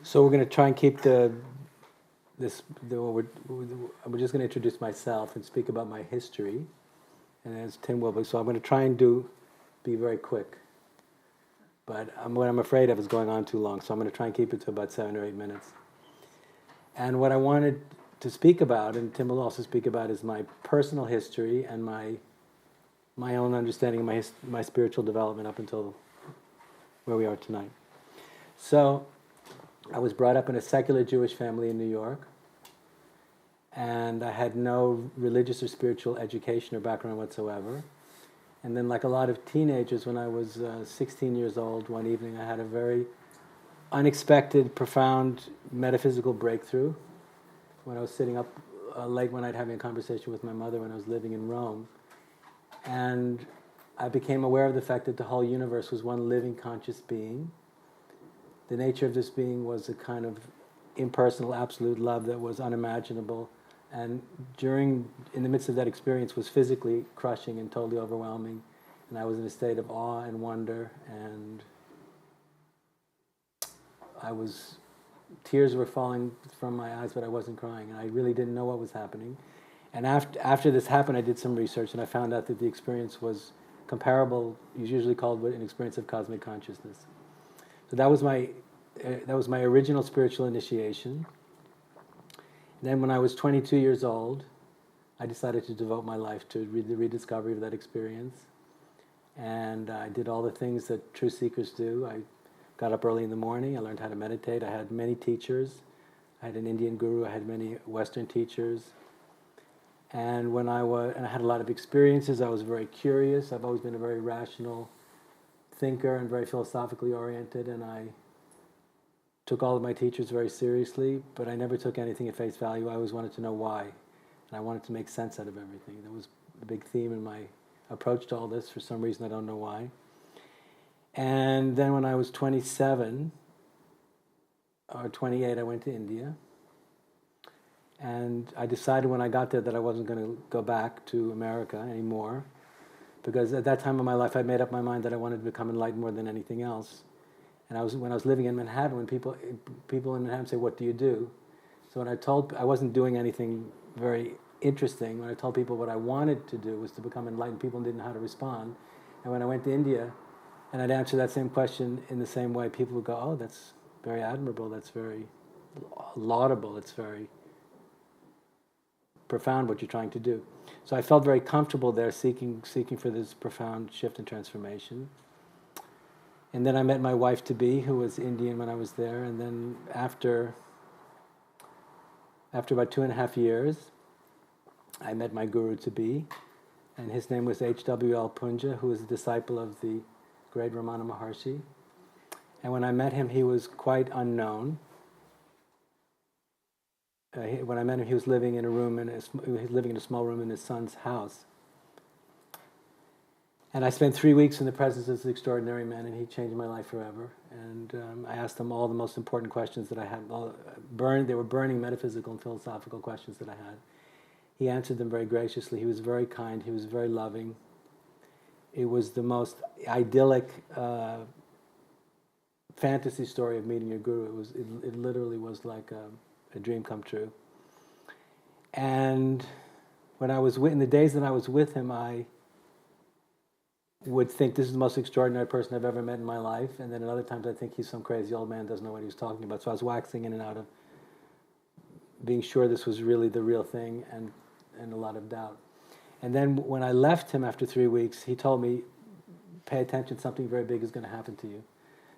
So we're going to try and keep we're just going to introduce myself and speak about my history, and as Tim will be. So I'm going to try and be very quick. But what I'm afraid of is going on too long, so I'm going to try and keep it to about 7 or 8 minutes. And what I wanted to speak about, and Tim will also speak about, is my personal history and my own understanding of my spiritual development up until where we are tonight. So I was brought up in a secular Jewish family in New York, and I had no religious or spiritual education or background whatsoever. And then, like a lot of teenagers, when I was 16 years old, one evening I had a very unexpected, profound metaphysical breakthrough when I was sitting up late one night having a conversation with my mother when I was living in Rome. And I became aware of the fact that the whole universe was one living conscious being. The nature of this being was a kind of impersonal, absolute love that was unimaginable, and in the midst of that experience, was physically crushing and totally overwhelming, and I was in a state of awe and wonder, and tears were falling from my eyes, but I wasn't crying, and I really didn't know what was happening. And after this happened, I did some research, and I found out that the experience was comparable, is usually called an experience of cosmic consciousness. So that was my original spiritual initiation. And then when I was 22 years old, I decided to devote my life to the rediscovery of that experience. And I did all the things that true seekers do. I got up early in the morning, I learned how to meditate, I had many teachers. I had an Indian guru, I had many Western teachers. And I had a lot of experiences, I was very curious. I've always been a very rational thinker and very philosophically oriented, and I took all of my teachers very seriously, but I never took anything at face value. I always wanted to know why, and I wanted to make sense out of everything. That was a big theme in my approach to all this. For some reason, I don't know why. And then when I was 27 or 28, I went to India. And I decided when I got there that I wasn't going to go back to America anymore, because at that time in my life, I'd made up my mind that I wanted to become enlightened more than anything else. And when I was living in Manhattan, when people in Manhattan say, "What do you do?" So I wasn't doing anything very interesting. When I told people what I wanted to do was to become enlightened, people didn't know how to respond. And when I went to India, and I'd answer that same question in the same way, people would go, "Oh, that's very admirable. That's very laudable. It's very profound what you're trying to do." So I felt very comfortable there, seeking for this profound shift and transformation. And then I met my wife-to-be, who was Indian when I was there. And then after about 2.5 years, I met my guru-to-be, and his name was H.W.L. Punja, who was a disciple of the great Ramana Maharshi. And when I met him, he was quite unknown. When I met him, he was living in a small room in his son's house. And I spent 3 weeks in the presence of this extraordinary man, and he changed my life forever. And I asked him all the most important questions that I had. They were burning metaphysical and philosophical questions that I had. He answered them very graciously. He was very kind. He was very loving. It was the most idyllic fantasy story of meeting your guru. It literally was like a dream come true. And in the days that I was with him, I would think this is the most extraordinary person I've ever met in my life, and then at other times I think he's some crazy old man, doesn't know what he's talking about. So I was waxing in and out of being sure this was really the real thing, and a lot of doubt. And then when I left him after 3 weeks, he told me, "Pay attention, something very big is going to happen to you."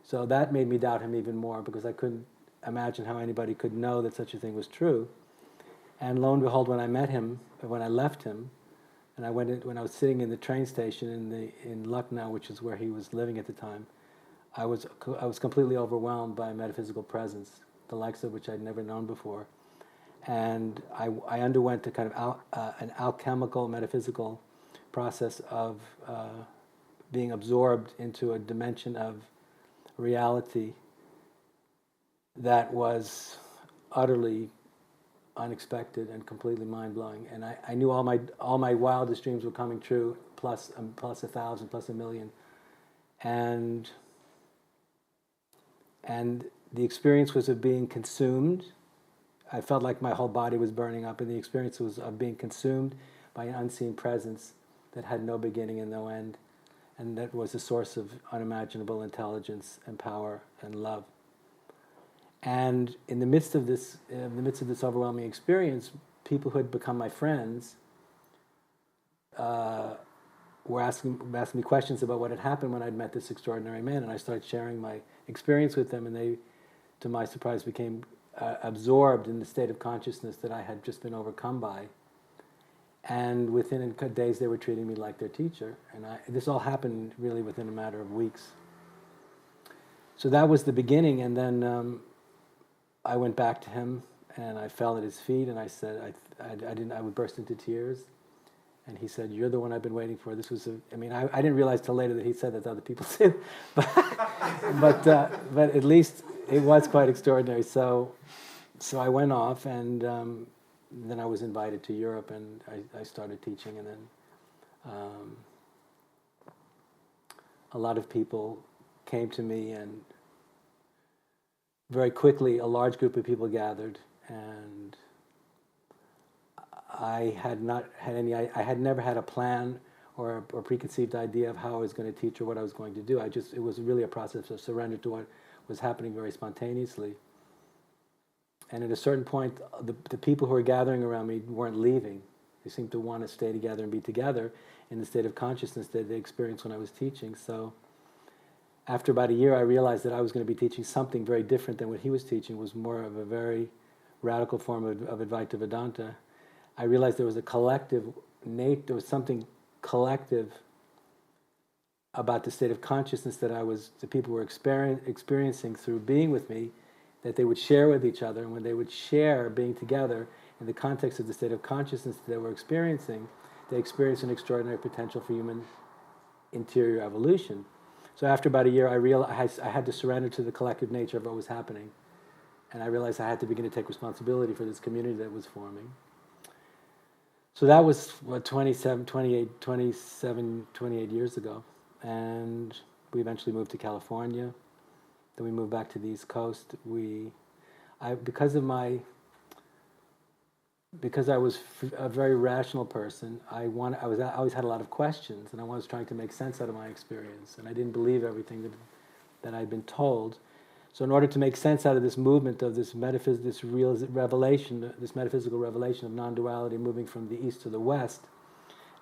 So that made me doubt him even more, because I couldn't imagine how anybody could know that such a thing was true. And lo and behold, when I left him, and when I was sitting in the train station in Lucknow, which is where he was living at the time, I was completely overwhelmed by a metaphysical presence, the likes of which I'd never known before. And I underwent a kind of an alchemical metaphysical process of being absorbed into a dimension of reality that was utterly unexpected and completely mind-blowing. And I knew all my wildest dreams were coming true, plus 1,000, plus 1,000,000. And the experience was of being consumed. I felt like my whole body was burning up, and the experience was of being consumed by an unseen presence that had no beginning and no end, and that was a source of unimaginable intelligence and power and love. And in the midst of this overwhelming experience, people who had become my friends were asking me questions about what had happened when I'd met this extraordinary man, and I started sharing my experience with them, and they, to my surprise, became absorbed in the state of consciousness that I had just been overcome by. And within days, they were treating me like their teacher, and this all happened really within a matter of weeks. So that was the beginning, and then I went back to him, and I fell at his feet, and I said, I would burst into tears. And he said, "You're the one I've been waiting for." This was I didn't realize till later that he said that to other people said, but at least it was quite extraordinary. So I went off, and then I was invited to Europe, and I started teaching, and then a lot of people came to me, and very quickly a large group of people gathered, and I had never had a plan or a preconceived idea of how I was going to teach or what I was going to do. It was really a process of surrender to what was happening very spontaneously. And at a certain point, the people who were gathering around me weren't leaving. They seemed to want to stay together and be together in the state of consciousness that they experienced when I was teaching. So after about a year, I realized that I was going to be teaching something very different than what he was teaching. It was more of a very radical form of Advaita Vedanta. I realized there was there was something collective about the state of consciousness that the people were experiencing through being with me, that they would share with each other, and when they would share being together in the context of the state of consciousness that they were experiencing, they experienced an extraordinary potential for human interior evolution. So after about a year, I realized I had to surrender to the collective nature of what was happening, and I realized I had to begin to take responsibility for this community that was forming. So that was, 28 years ago. And we eventually moved to California. Then we moved back to the East Coast. Because I was a very rational person, I always had a lot of questions, and I was trying to make sense out of my experience. And I didn't believe everything that I'd been told. So in order to make sense out of this movement of this metaphysical revelation of non-duality moving from the East to the West,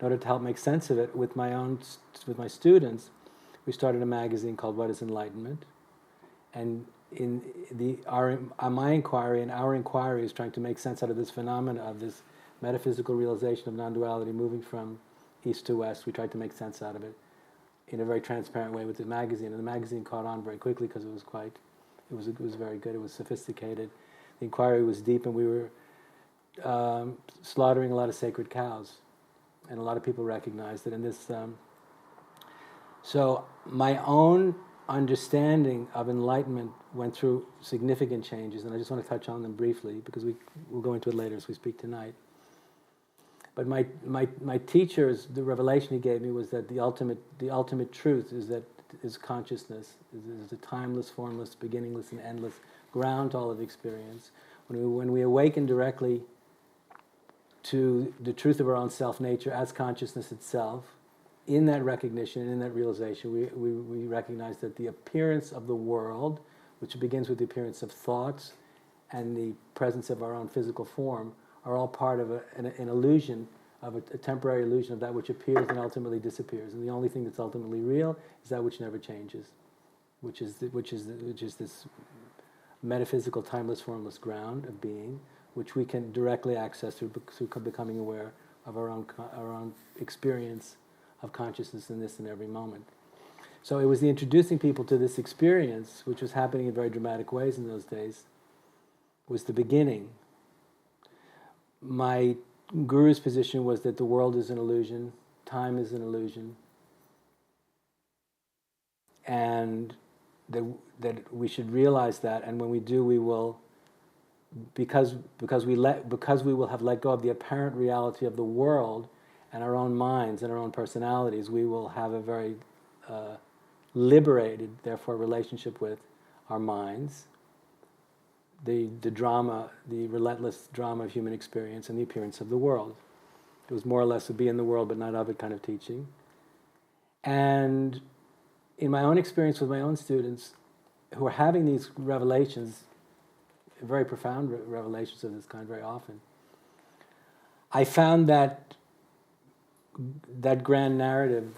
in order to help make sense of it with my students, we started a magazine called What is Enlightenment? And my inquiry and our inquiry is trying to make sense out of this phenomena of this metaphysical realization of non-duality moving from East to West. We tried to make sense out of it in a very transparent way with the magazine. And the magazine caught on very quickly because it was very good. It was sophisticated. The inquiry was deep, and we were slaughtering a lot of sacred cows, and a lot of people recognized it. And this, so my own understanding of enlightenment went through significant changes, and I just want to touch on them briefly because we'll go into it later as we speak tonight. But my teachers, the revelation he gave me was that the ultimate truth is consciousness, is a timeless, formless, beginningless, and endless ground to all of experience. When we awaken directly to the truth of our own self-nature as consciousness itself, in that recognition, in that realization, we recognize that the appearance of the world, which begins with the appearance of thoughts and the presence of our own physical form, are all part of an illusion, of a temporary illusion of that which appears and ultimately disappears. And the only thing that's ultimately real is that which never changes, which is this metaphysical, timeless, formless ground of being, which we can directly access through becoming aware of our own experience of consciousness in this and every moment. So it was the introducing people to this experience, which was happening in very dramatic ways in those days, was the beginning. My guru's position was that the world is an illusion, time is an illusion, and that we should realize that, and when we do, we will, because we will have let go of the apparent reality of the world and our own minds and our own personalities, we will have a very liberated, therefore, relationship with our minds, the drama, the relentless drama of human experience and the appearance of the world. It was more or less a be in the world but not of it kind of teaching. And in my own experience with my own students who are having these revelations, very profound revelations of this kind very often, I found that grand narrative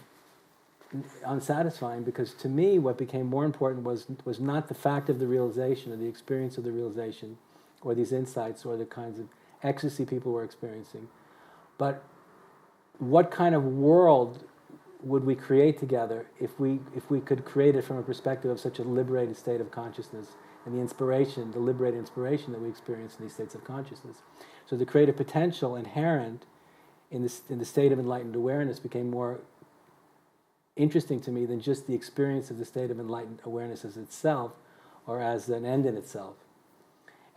unsatisfying, because to me what became more important was not the fact of the realization or the experience of the realization or these insights or the kinds of ecstasy people were experiencing, but what kind of world would we create together if we could create it from a perspective of such a liberated state of consciousness and the liberated inspiration that we experience in these states of consciousness. So the creative potential inherent in the state of enlightened awareness became more interesting to me than just the experience of the state of enlightened awareness as itself or as an end in itself.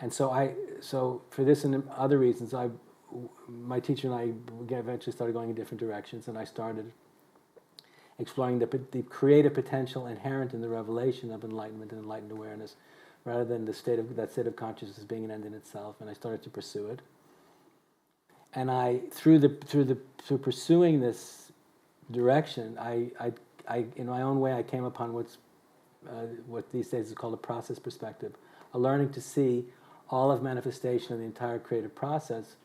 And so for this and other reasons, my teacher and I eventually started going in different directions, and I started exploring the creative potential inherent in the revelation of enlightenment and enlightened awareness, rather than that state of consciousness being an end in itself. And I started to pursue it. And through pursuing this direction, I in my own way, I came upon what these days is called a process perspective, a learning to see all of manifestation and the entire creative process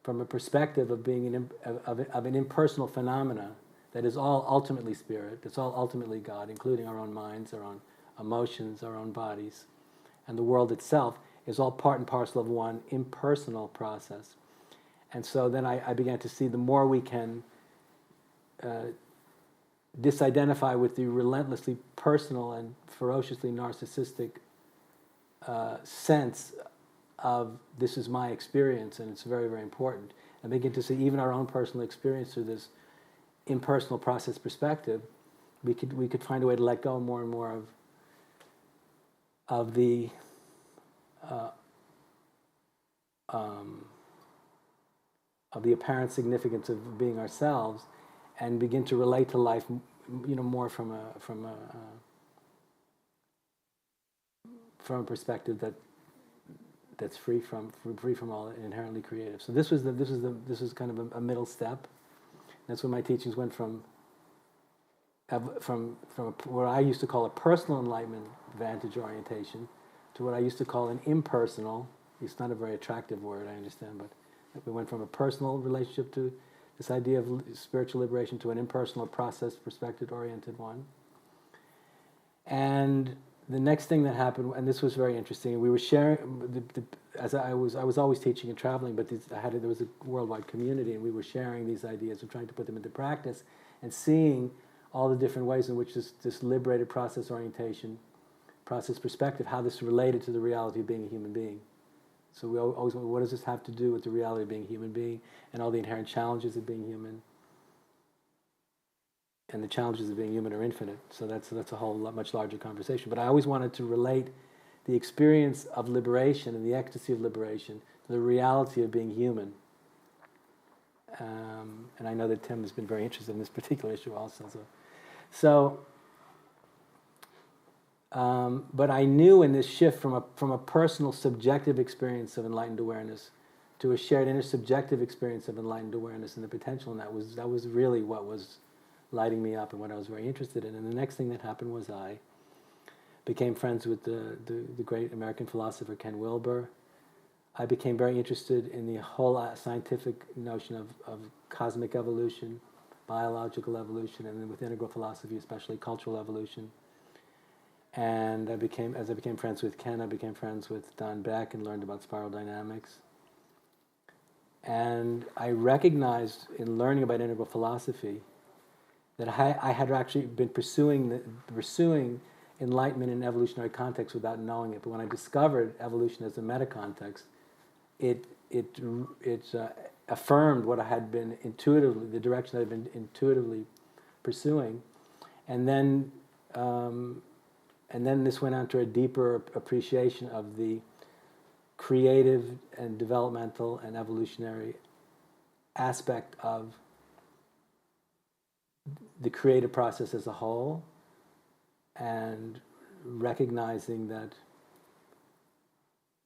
from a perspective of being of an impersonal phenomena that is all ultimately spirit, it's all ultimately God, including our own minds, our own emotions, our own bodies, and the world itself is all part and parcel of one impersonal process. And so then I began to see the more we can disidentify with the relentlessly personal and ferociously narcissistic sense of this is my experience and it's very, very important, and begin to see even our own personal experience through this impersonal process perspective, we could find a way to let go more and more of the apparent significance of being ourselves, and begin to relate to life, more from a perspective that's free from all inherently creative. So this was kind of a middle step. That's when my teachings went from what I used to call a personal enlightenment vantage orientation to what I used to call an impersonal. It's not a very attractive word, I understand, but we went from a personal relationship to this idea of spiritual liberation to an impersonal process perspective oriented one. And the next thing that happened, and this was very interesting, we were sharing, as I was always teaching and traveling, but there was a worldwide community, and we were sharing these ideas and trying to put them into practice, and seeing all the different ways in which this liberated process orientation, process perspective, how this related to the reality of being a human being. So we always wonder, what does this have to do with the reality of being a human being and all the inherent challenges of being human? And the challenges of being human are infinite. So that's a whole much larger conversation. But I always wanted to relate the experience of liberation and the ecstasy of liberation to the reality of being human. And I know that Tim has been very interested in this particular issue also. But I knew in this shift from a personal subjective experience of enlightened awareness to a shared intersubjective experience of enlightened awareness and the potential in that was really what was lighting me up and what I was very interested in. And the next thing that happened was I became friends with the great American philosopher Ken Wilber. I became very interested in the whole scientific notion of cosmic evolution, biological evolution, and then with integral philosophy, especially cultural evolution. And as I became friends with Ken, I became friends with Don Beck and learned about spiral dynamics. And I recognized in learning about integral philosophy that I had actually been pursuing enlightenment in an evolutionary context without knowing it. But when I discovered evolution as a meta-context, it affirmed what I had been intuitively, the direction I had been intuitively pursuing. And then this went on to a deeper appreciation of the creative and developmental and evolutionary aspect of the creative process as a whole, and recognizing that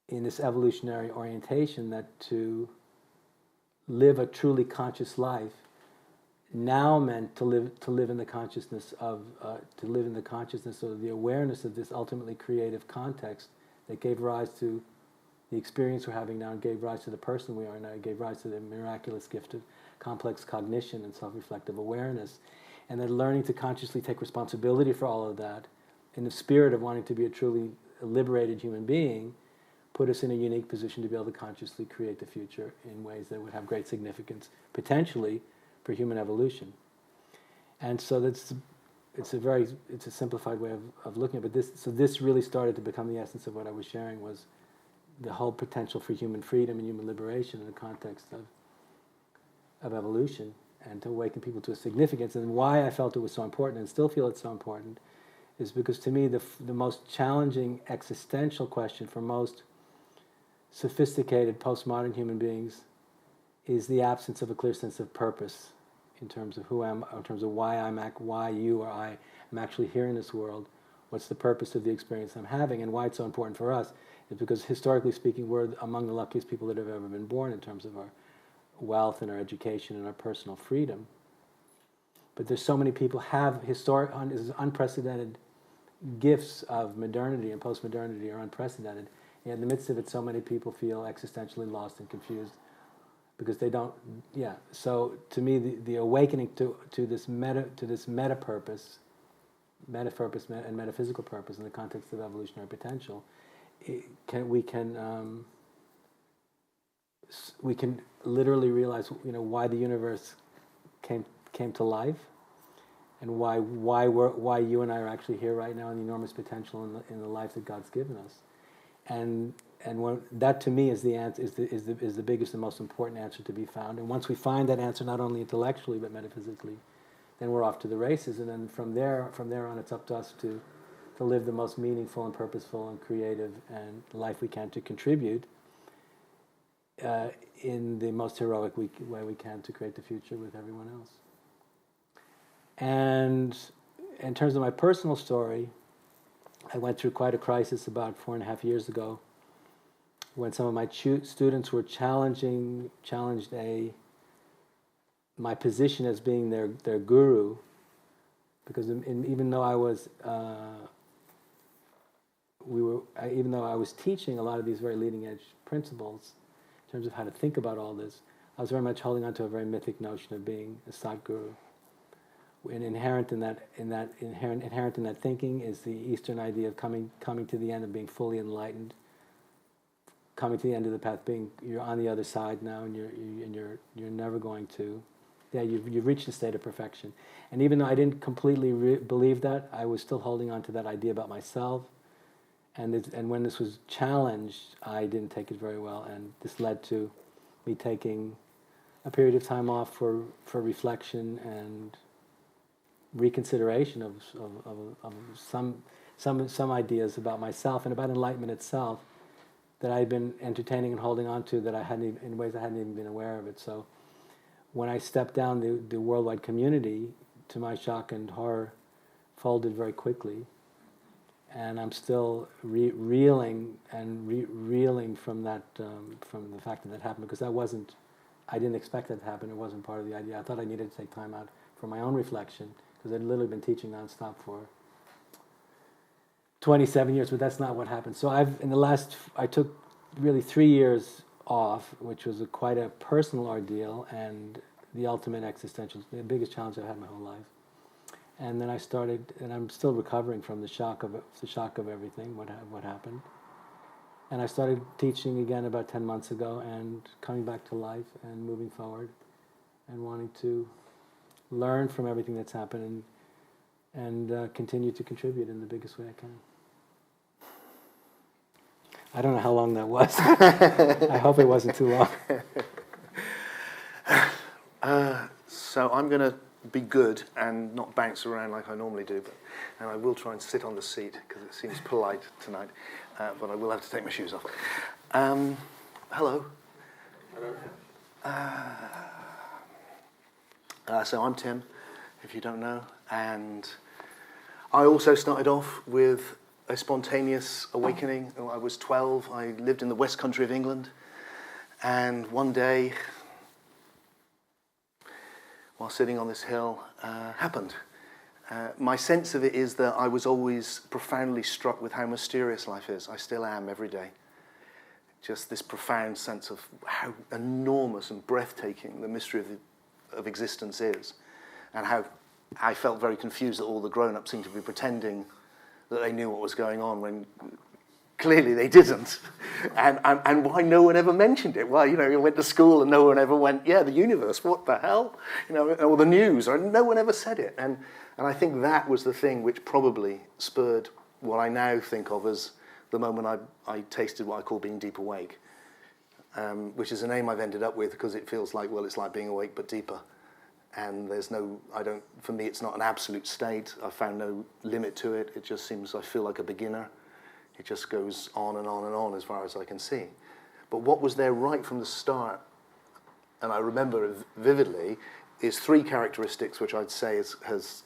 in this evolutionary orientation that to live a truly conscious life now meant to live in the consciousness of the awareness of this ultimately creative context that gave rise to the experience we're having now, and gave rise to the person we are now, gave rise to the miraculous gift of complex cognition and self-reflective awareness, and then learning to consciously take responsibility for all of that in the spirit of wanting to be a truly liberated human being put us in a unique position to be able to consciously create the future in ways that would have great significance, potentially, for human evolution. And so it's a simplified way of looking at it. But this really started to become the essence of what I was sharing, was the whole potential for human freedom and human liberation in the context of evolution, and to awaken people to a significance. And why I felt it was so important, and still feel it's so important, is because to me the most challenging existential question for most sophisticated postmodern human beings is the absence of a clear sense of purpose in terms of who I am, in terms of why you or I am actually here in this world. What's the purpose of the experience I'm having, and why it's so important for us is because, historically speaking, we're among the luckiest people that have ever been born in terms of our wealth and our education and our personal freedom. But there's so many people have unprecedented gifts of modernity, and postmodernity are unprecedented. And in the midst of it, so many people feel existentially lost and confused because they don't. Yeah. So to me, the awakening to this meta purpose, and metaphysical purpose in the context of evolutionary potential, we can literally realize, why the universe came to life, and why you and I are actually here right now, and the enormous potential in the life that God's given us, and that to me is the answer, is the biggest and most important answer to be found. And once we find that answer, not only intellectually but metaphysically, then we're off to the races. And then from there on, it's up to us to live the most meaningful and purposeful and creative and life we can, to contribute in the most heroic way we can to create the future with everyone else. And in terms of my personal story, I went through quite a crisis about 4.5 years ago, when some of my students were challenged my position as being their guru, because even though I was teaching a lot of these very leading edge principles in terms of how to think about all this, I was very much holding on to a very mythic notion of being a Satguru. And inherent in that thinking is the Eastern idea of coming to the end, of being fully enlightened, coming to the end of the path, being you're on the other side now, and you're never going to, you've reached a state of perfection. And even though I didn't completely believe that, I was still holding on to that idea about myself. And when this was challenged, I didn't take it very well, and this led to me taking a period of time off for reflection and reconsideration of some ideas about myself and about enlightenment itself that I had been entertaining and holding on to, that I hadn't, in ways I hadn't even been aware of it. So when I stepped down, the worldwide community, to my shock and horror, folded very quickly, and I'm still reeling from that, from the fact that happened, because I didn't expect that to happen. It wasn't part of the idea. I thought I needed to take time out for my own reflection, because I'd literally been teaching nonstop for 27 years, but that's not what happened. So I took really 3 years off, which was quite a personal ordeal and the ultimate existential, the biggest challenge I've had my whole life. And then I started, and I'm still recovering from the shock of everything, what happened. And I started teaching again about 10 months ago, and coming back to life and moving forward, and wanting to learn from everything that's happened, and continue to contribute in the biggest way I can. I don't know how long that was. I hope it wasn't too long. So I'm going to be good and not bounce around like I normally do, and I will try and sit on the seat because it seems polite tonight, but I will have to take my shoes off. Hello. So I'm Tim, if you don't know, and I also started off with a spontaneous awakening. I was 12. I lived in the West Country of England. And one day, while sitting on this hill, happened. My sense of it is that I was always profoundly struck with how mysterious life is. I still am every day. Just this profound sense of how enormous and breathtaking the mystery of existence is, and how I felt very confused that all the grown-ups seemed to be pretending that they knew what was going on when clearly they didn't. And why no one ever mentioned it. Why, you went to school and no one ever went, yeah, the universe, what the hell? Or the news, or no one ever said it. And I think that was the thing which probably spurred what I now think of as the moment I tasted what I call being deep awake, which is a name I've ended up with because it feels like, well, it's like being awake but deeper. And for me, it's not an absolute state. I found no limit to it. It just seems, I feel like a beginner. It just goes on and on and on as far as I can see. But what was there right from the start, and I remember it vividly, is three characteristics which I'd say is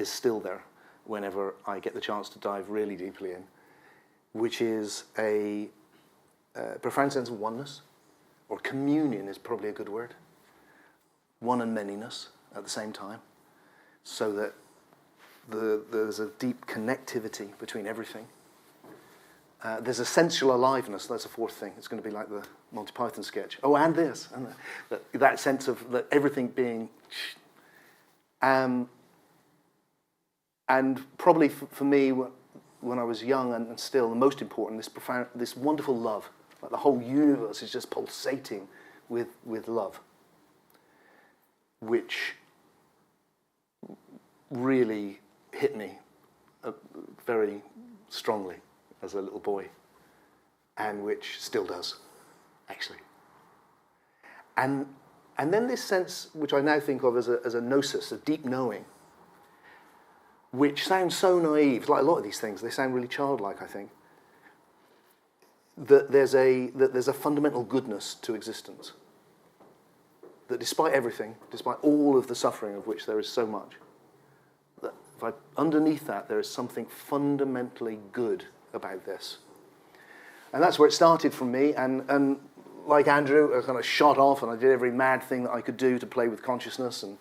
still there whenever I get the chance to dive really deeply in, which is a profound sense of oneness, or communion is probably a good word. One and manyness at the same time, so that there's a deep connectivity between everything. There's a sensual aliveness. That's a fourth thing. It's going to be like the Monty Python sketch. Oh, and this. And that sense of everything being... and probably for me, when I was young and still, the most important, this wonderful love. Like the whole universe is just pulsating with love, which really hit me very strongly as a little boy, and which still does, actually. And then this sense, which I now think of as a gnosis, a deep knowing, which sounds so naive. Like a lot of these things, they sound really childlike, I think. That there's a fundamental goodness to existence. That despite everything, despite all of the suffering of which there is so much, that underneath that there is something fundamentally good about this. And that's where it started from me, and like Andrew, I kind of shot off and I did every mad thing that I could do to play with consciousness, and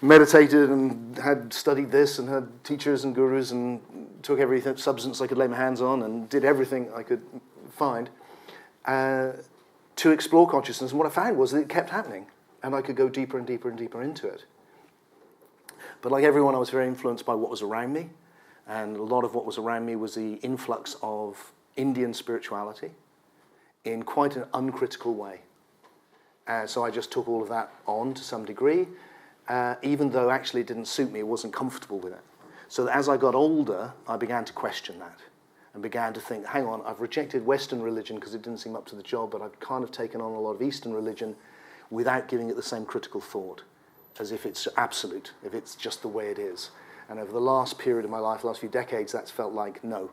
meditated and had studied this and had teachers and gurus and took every substance I could lay my hands on and did everything I could find to explore consciousness. And what I found was that it kept happening, and I could go deeper and deeper and deeper into it. But like everyone, I was very influenced by what was around me, and a lot of what was around me was the influx of Indian spirituality in quite an uncritical way. So I just took all of that on to some degree, even though actually it didn't suit me, I wasn't comfortable with it. So that as I got older, I began to question that and began to think, hang on, I've rejected Western religion because it didn't seem up to the job, but I've kind of taken on a lot of Eastern religion without giving it the same critical thought, as if it's absolute, if it's just the way it is. And over the last period of my life, the last few decades, that's felt like, no.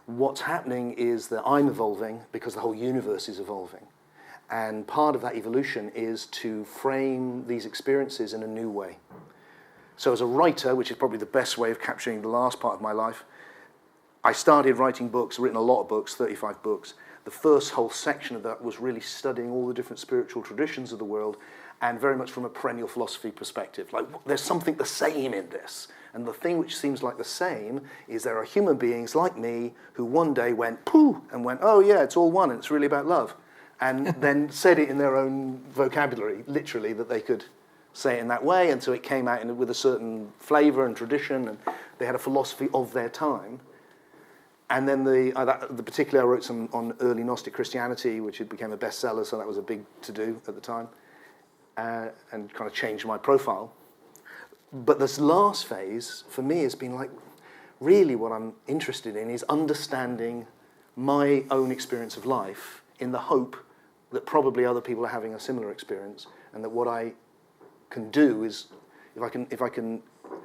What's happening is that I'm evolving because the whole universe is evolving. And part of that evolution is to frame these experiences in a new way. So as a writer, which is probably the best way of capturing the last part of my life, I started writing books, written a lot of books, 35 books. The first whole section of that was really studying all the different spiritual traditions of the world, and very much from a perennial philosophy perspective. Like, there's something the same in this. And the thing which seems like the same is there are human beings like me who one day went, pooh, and went, oh yeah, it's all one, and it's really about love. And then said it in their own vocabulary, literally, that they could say it in that way. And so it came out with a certain flavor and tradition, and they had a philosophy of their time. And then particularly I wrote some on early Gnostic Christianity, which became a bestseller, so that was a big to-do at the time, and kind of changed my profile. But this last phase, for me, has been like, really what I'm interested in is understanding my own experience of life in the hope that probably other people are having a similar experience, and that what I can do is, if I can,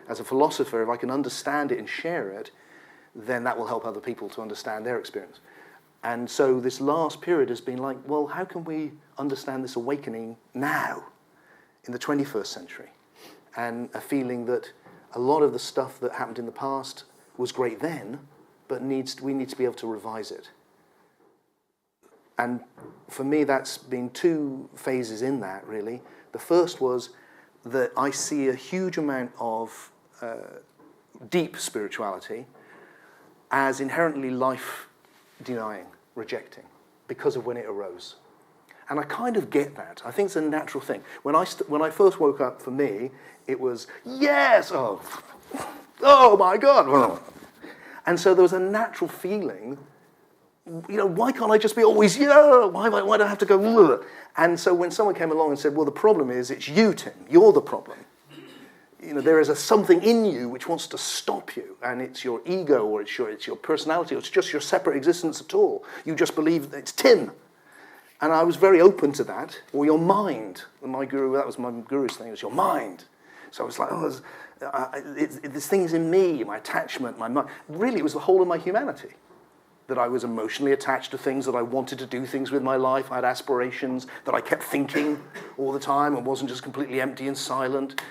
as a philosopher, if I can understand it and share it, then that will help other people to understand their experience. And so this last period has been like, well, how can we understand this awakening now, in the 21st century? And a feeling that a lot of the stuff that happened in the past was great then, but we need to be able to revise it. And for me, that's been two phases in that, really. The first was that I see a huge amount of deep spirituality as inherently life-denying, rejecting, because of when it arose. And I kind of get that. I think it's a natural thing. When I first woke up, for me, it was, yes, oh my God. And so there was a natural feeling, why can't I just be always, why do I have to go, ugh? And so when someone came along and said, well, the problem is it's you, Tim, you're the problem. There is something in you which wants to stop you, and it's your ego, or it's your personality, or it's just your separate existence at all. You just believe that it's Tim. And I was very open to that, or your mind. My guru, that was my guru's thing, was your mind. So I was like, this thing's in me, my attachment, my mind. Really, it was the whole of my humanity. That I was emotionally attached to things, that I wanted to do things with my life, I had aspirations, that I kept thinking all the time and wasn't just completely empty and silent.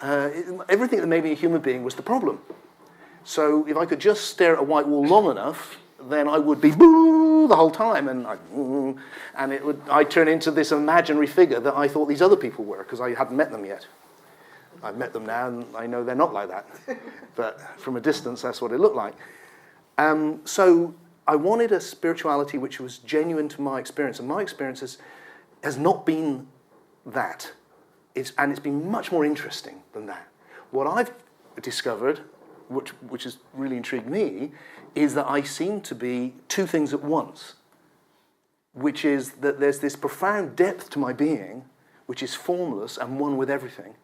Everything that made me a human being was the problem. So if I could just stare at a white wall long enough, then I would be boo the whole time, and I'd turn into this imaginary figure that I thought these other people were, because I hadn't met them yet. I've met them now, and I know they're not like that. But from a distance, that's what it looked like. So I wanted a spirituality which was genuine to my experience, and my experience has not been that. And it's been much more interesting than that. What I've discovered, which has really intrigued me, is that I seem to be two things at once, which is that there's this profound depth to my being, which is formless and one with everything,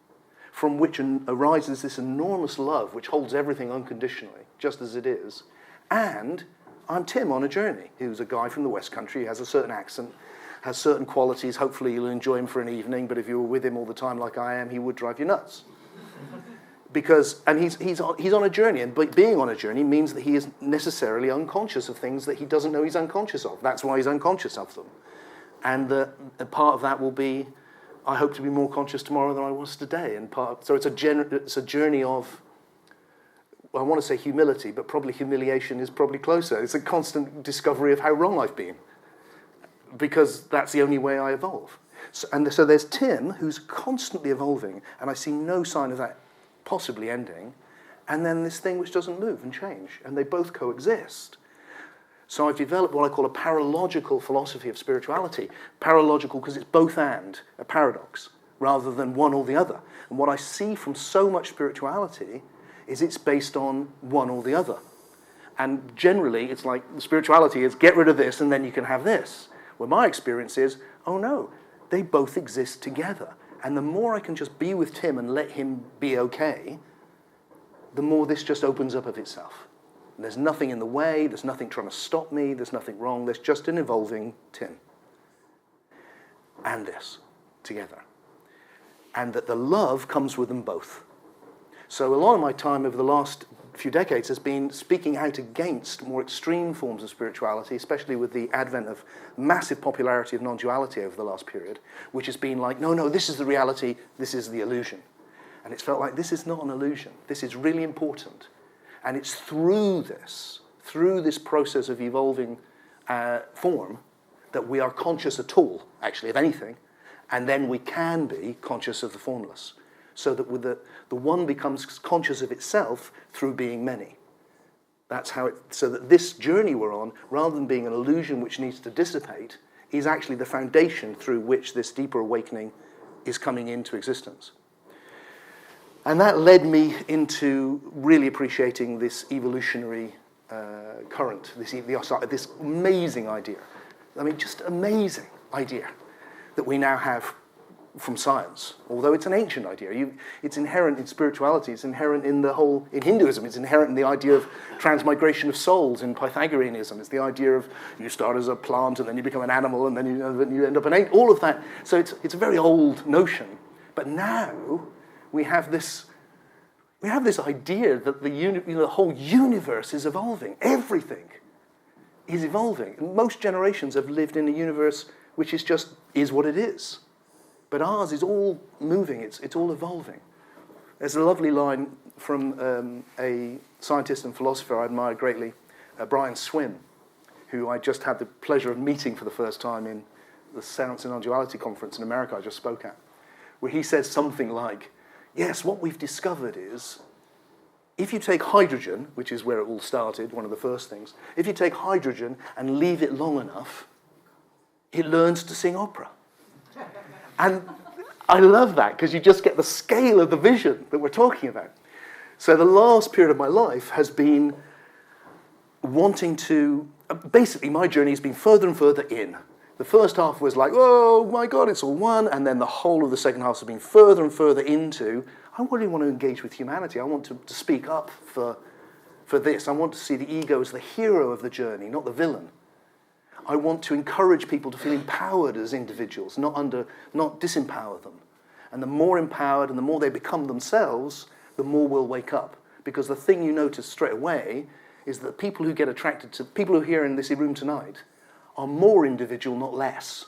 from which arises this enormous love which holds everything unconditionally, just as it is. And I'm Tim on a journey, who's a guy from the West Country, has a certain accent, has certain qualities. Hopefully you'll enjoy him for an evening, but if you were with him all the time like I am, he would drive you nuts. And he's on a journey, and being on a journey means that he is necessarily unconscious of things that he doesn't know he's unconscious of. That's why he's unconscious of them. And a part of that will be, I hope to be more conscious tomorrow than I was today. So it's a journey of, I want to say humility, but probably humiliation is probably closer. It's a constant discovery of how wrong I've been, because that's the only way I evolve. So there's Tim, who's constantly evolving, and I see no sign of that possibly ending, and then this thing which doesn't move and change, and they both coexist. So I've developed what I call a paralogical philosophy of spirituality. Paralogical because it's both and, a paradox, rather than one or the other. And what I see from so much spirituality is it's based on one or the other. And generally, it's like spirituality is get rid of this and then you can have this. Where my experience is, oh no, they both exist together. And the more I can just be with Tim and let him be okay, the more this just opens up of itself. And there's nothing in the way, there's nothing trying to stop me, there's nothing wrong, there's just an evolving Tim. And this, together. And that the love comes with them both. So a lot of my time over the last few decades has been speaking out against more extreme forms of spirituality, especially with the advent of massive popularity of non-duality over the last period, which has been like, no, this is the reality, this is the illusion. And it's felt like this is not an illusion, this is really important. And it's through this process of evolving form, that we are conscious at all, actually, of anything, and then we can be conscious of the formless. So that with the one becomes conscious of itself through being many. That's how so that this journey we're on, rather than being an illusion which needs to dissipate, is actually the foundation through which this deeper awakening is coming into existence. And that led me into really appreciating this evolutionary current, this amazing idea. I mean, just amazing idea that we now have from science, although it's an ancient idea. It's inherent in spirituality, it's inherent in in Hinduism, it's inherent in the idea of transmigration of souls in Pythagoreanism. It's the idea of you start as a plant and then you become an animal and then you end up an ape, all of that. So it's a very old notion. But now we have this idea that the whole universe is evolving. Everything is evolving. And most generations have lived in a universe which is what it is. But ours is all moving, it's all evolving. There's a lovely line from a scientist and philosopher I admire greatly, Brian Swim, who I just had the pleasure of meeting for the first time in the Seance and Non-Duality conference in America I just spoke at, where he says something like, yes, what we've discovered is, if you take hydrogen, which is where it all started, one of the first things, if you take hydrogen and leave it long enough, it learns to sing opera. And I love that, because you just get the scale of the vision that we're talking about. So the last period of my life has been wanting to, basically my journey has been further and further in. The first half was like, oh my God, it's all one, and then the whole of the second half has been further and further into, I really want to engage with humanity. I want to speak up for this. I want to see the ego as the hero of the journey, not the villain. I want to encourage people to feel empowered as individuals, not disempower them. And the more empowered and the more they become themselves, the more we'll wake up. Because the thing you notice straight away is that people who get attracted to, people who are here in this room tonight, are more individual, not less.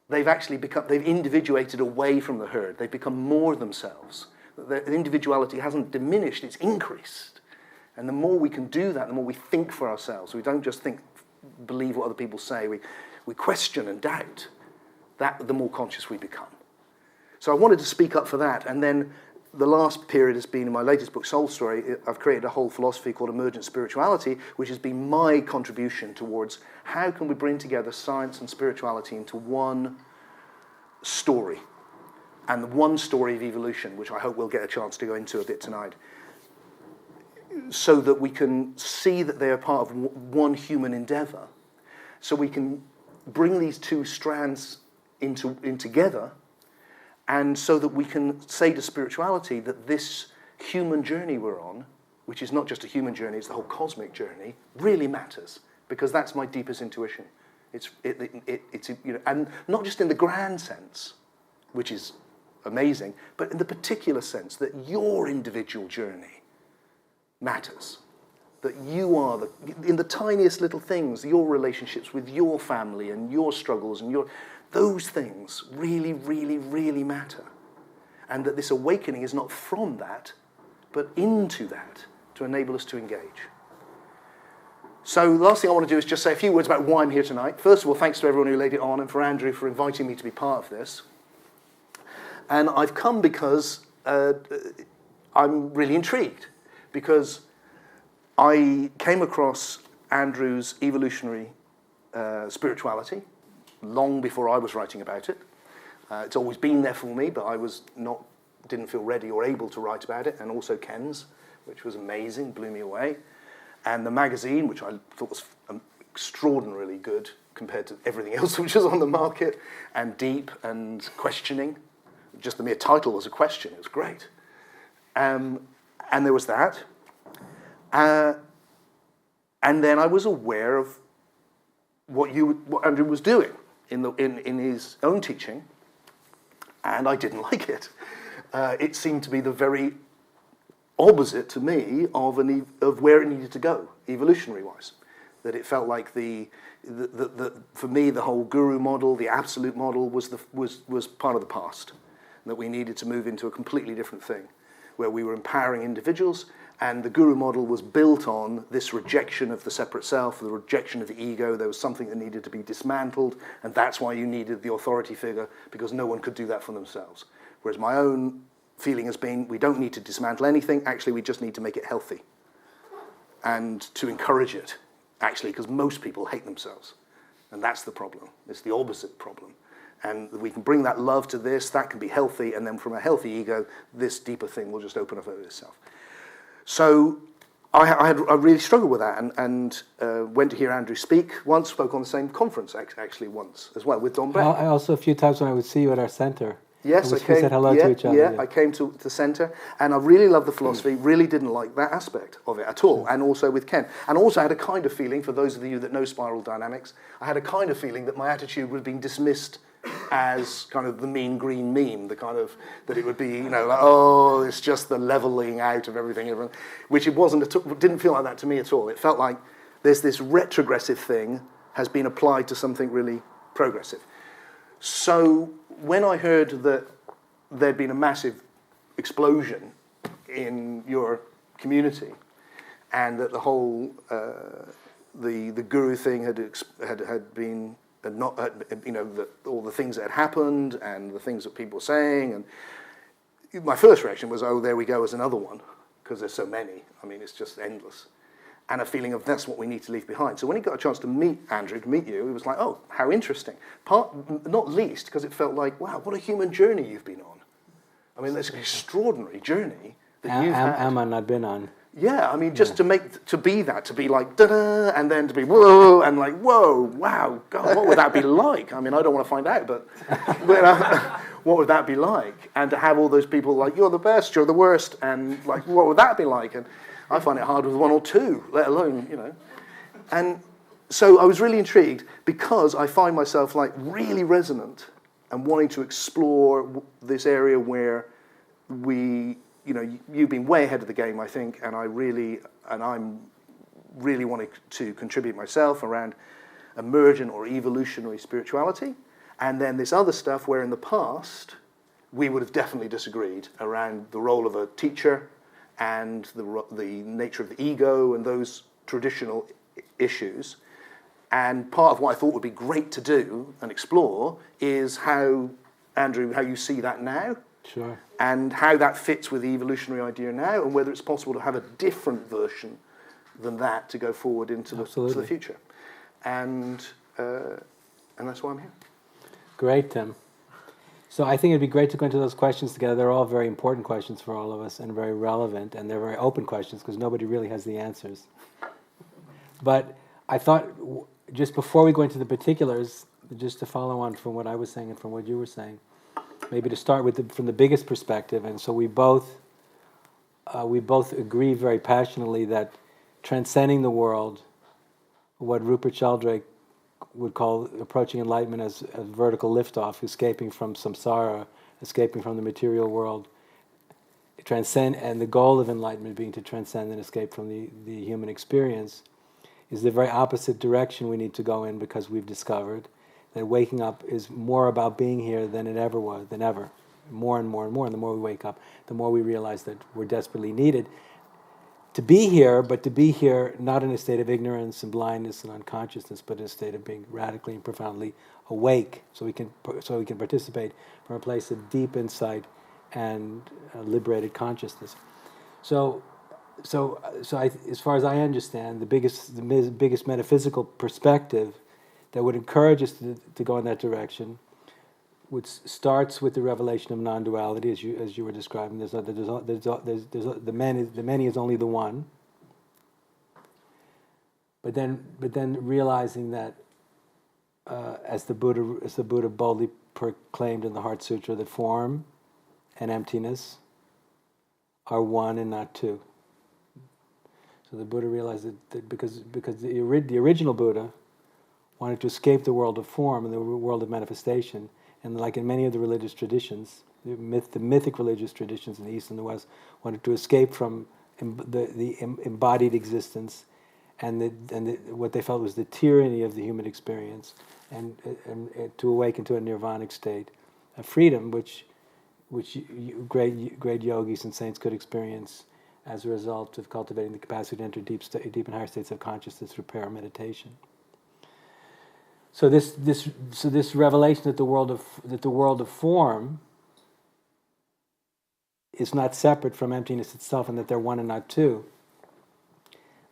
They've actually become, they've individuated away from the herd. They've become more themselves. The individuality hasn't diminished, it's increased. And the more we can do that, the more we think for ourselves. We don't just believe what other people say. We question and doubt. That, the more conscious we become. So I wanted to speak up for that. And then the last period has been, in my latest book, Soul Story, I've created a whole philosophy called Emergent Spirituality, which has been my contribution towards how can we bring together science and spirituality into one story, and one story of evolution, which I hope we'll get a chance to go into a bit tonight, so that we can see that they are part of one human endeavor, so we can bring these two strands in together, and so that we can say to spirituality that this human journey we're on, which is not just a human journey, it's the whole cosmic journey, really matters, because that's my deepest intuition. It's you know, and not just in the grand sense, which is amazing, but in the particular sense that your individual journey matters. That you are, in the tiniest little things, your relationships with your family and your struggles and those things really, really, really matter. And that this awakening is not from that, but into that, to enable us to engage. So the last thing I want to do is just say a few words about why I'm here tonight. First of all, thanks to everyone who laid it on, and for Andrew for inviting me to be part of this. And I've come because I'm really intrigued, because I came across Andrew's evolutionary spirituality long before I was writing about it. It's always been there for me, but I didn't feel ready or able to write about it, and also Ken's, which was amazing, blew me away. And the magazine, which I thought was extraordinarily good compared to everything else which was on the market, and deep and questioning. Just the mere title was a question, it was great. And there was that. And then I was aware of what Andrew was doing in his own teaching, and I didn't like it. It seemed to be the very opposite to me of where it needed to go, evolutionary-wise. That it felt like for me the whole guru model, the absolute model, was part of the past. That we needed to move into a completely different thing, where we were empowering individuals, and the guru model was built on this rejection of the separate self, the rejection of the ego. There was something that needed to be dismantled, and that's why you needed the authority figure, because no one could do that for themselves. Whereas my own feeling has been, we don't need to dismantle anything, actually we just need to make it healthy. And to encourage it, actually, because most people hate themselves. And that's the problem, it's the opposite problem. And we can bring that love to this, that can be healthy, and then from a healthy ego, this deeper thing will just open up of itself. So I really struggled with that, and went to hear Andrew speak once, spoke on the same conference actually once as well, with Don Beck. I also, a few times when I would see you at our center. Yes, we said hello to each other. Yeah, I came to the centre, and I really loved the philosophy, really didn't like that aspect of it at all, and also with Ken. And also had a kind of feeling, for those of you that know spiral dynamics, I had a kind of feeling that my attitude would have been dismissed as kind of the mean green meme, the kind of, that it would be, you know, like, oh, it's just the levelling out of everything, which it wasn't, didn't feel like that to me at all. It felt like there's this retrogressive thing has been applied to something really progressive. So when I heard that there'd been a massive explosion in your community, and that the whole the guru thing had been not all the things that had happened and the things that people were saying, and my first reaction was, oh, there we go, as another one, because there's so many. I mean, it's just endless. And a feeling of that's what we need to leave behind. So when he got a chance to meet Andrew, to meet you, it was like, oh, how interesting. Not least because it felt like, wow, what a human journey you've been on. I mean, that's an extraordinary journey that you've had. Am I not been on? Yeah, I mean, just to be like, da-da, and then to be, whoa, and like, whoa, wow, God, what would that be like? I mean, I don't want to find out, but what would that be like? And to have all those people like, you're the best, you're the worst, and like, what would that be like? And I find it hard with one or two, let alone, And so I was really intrigued because I find myself like really resonant and wanting to explore this area where you've been way ahead of the game, I think, and I'm really wanting to contribute myself around emergent or evolutionary spirituality. And then this other stuff where in the past we would have definitely disagreed around the role of a teacher and the nature of the ego and those traditional issues. And part of what I thought would be great to do and explore is how, Andrew, how you see that now. Sure. And how that fits with the evolutionary idea now, and whether it's possible to have a different version than that to go forward into the future. And that's why I'm here. Great, Tim. So I think it'd be great to go into those questions together. They're all very important questions for all of us and very relevant, and they're very open questions because nobody really has the answers. But I thought, just before we go into the particulars, just to follow on from what I was saying and from what you were saying, maybe to start with from the biggest perspective, and so we both agree very passionately that transcending the world, what Rupert Sheldrake would call approaching enlightenment as vertical liftoff, escaping from samsara, escaping from the material world, and the goal of enlightenment being to transcend and escape from the human experience, is the very opposite direction we need to go in, because we've discovered that waking up is more about being here than it ever was, than ever. More and more and more. And the more we wake up, the more we realize that we're desperately needed to be here, but to be here not in a state of ignorance and blindness and unconsciousness, but in a state of being radically and profoundly awake, so we can participate from a place of deep insight and liberated consciousness. So as far as I understand, the biggest metaphysical perspective that would encourage us to go in that direction, which starts with the revelation of non-duality, as you were describing. The many is only the one. But then realizing that, as the Buddha boldly proclaimed in the Heart Sutra, that form and emptiness are one and not two. So the Buddha realized that because the original Buddha wanted to escape the world of form and the world of manifestation, and like in many of the religious traditions, the mythic religious traditions in the East and the West, wanted to escape from the embodied existence and what they felt was the tyranny of the human experience, and to awaken to a nirvanic state, a freedom which great yogis and saints could experience as a result of cultivating the capacity to enter deep and higher states of consciousness through prayer and meditation. So this revelation that the world of form is not separate from emptiness itself, and that they're one and not two,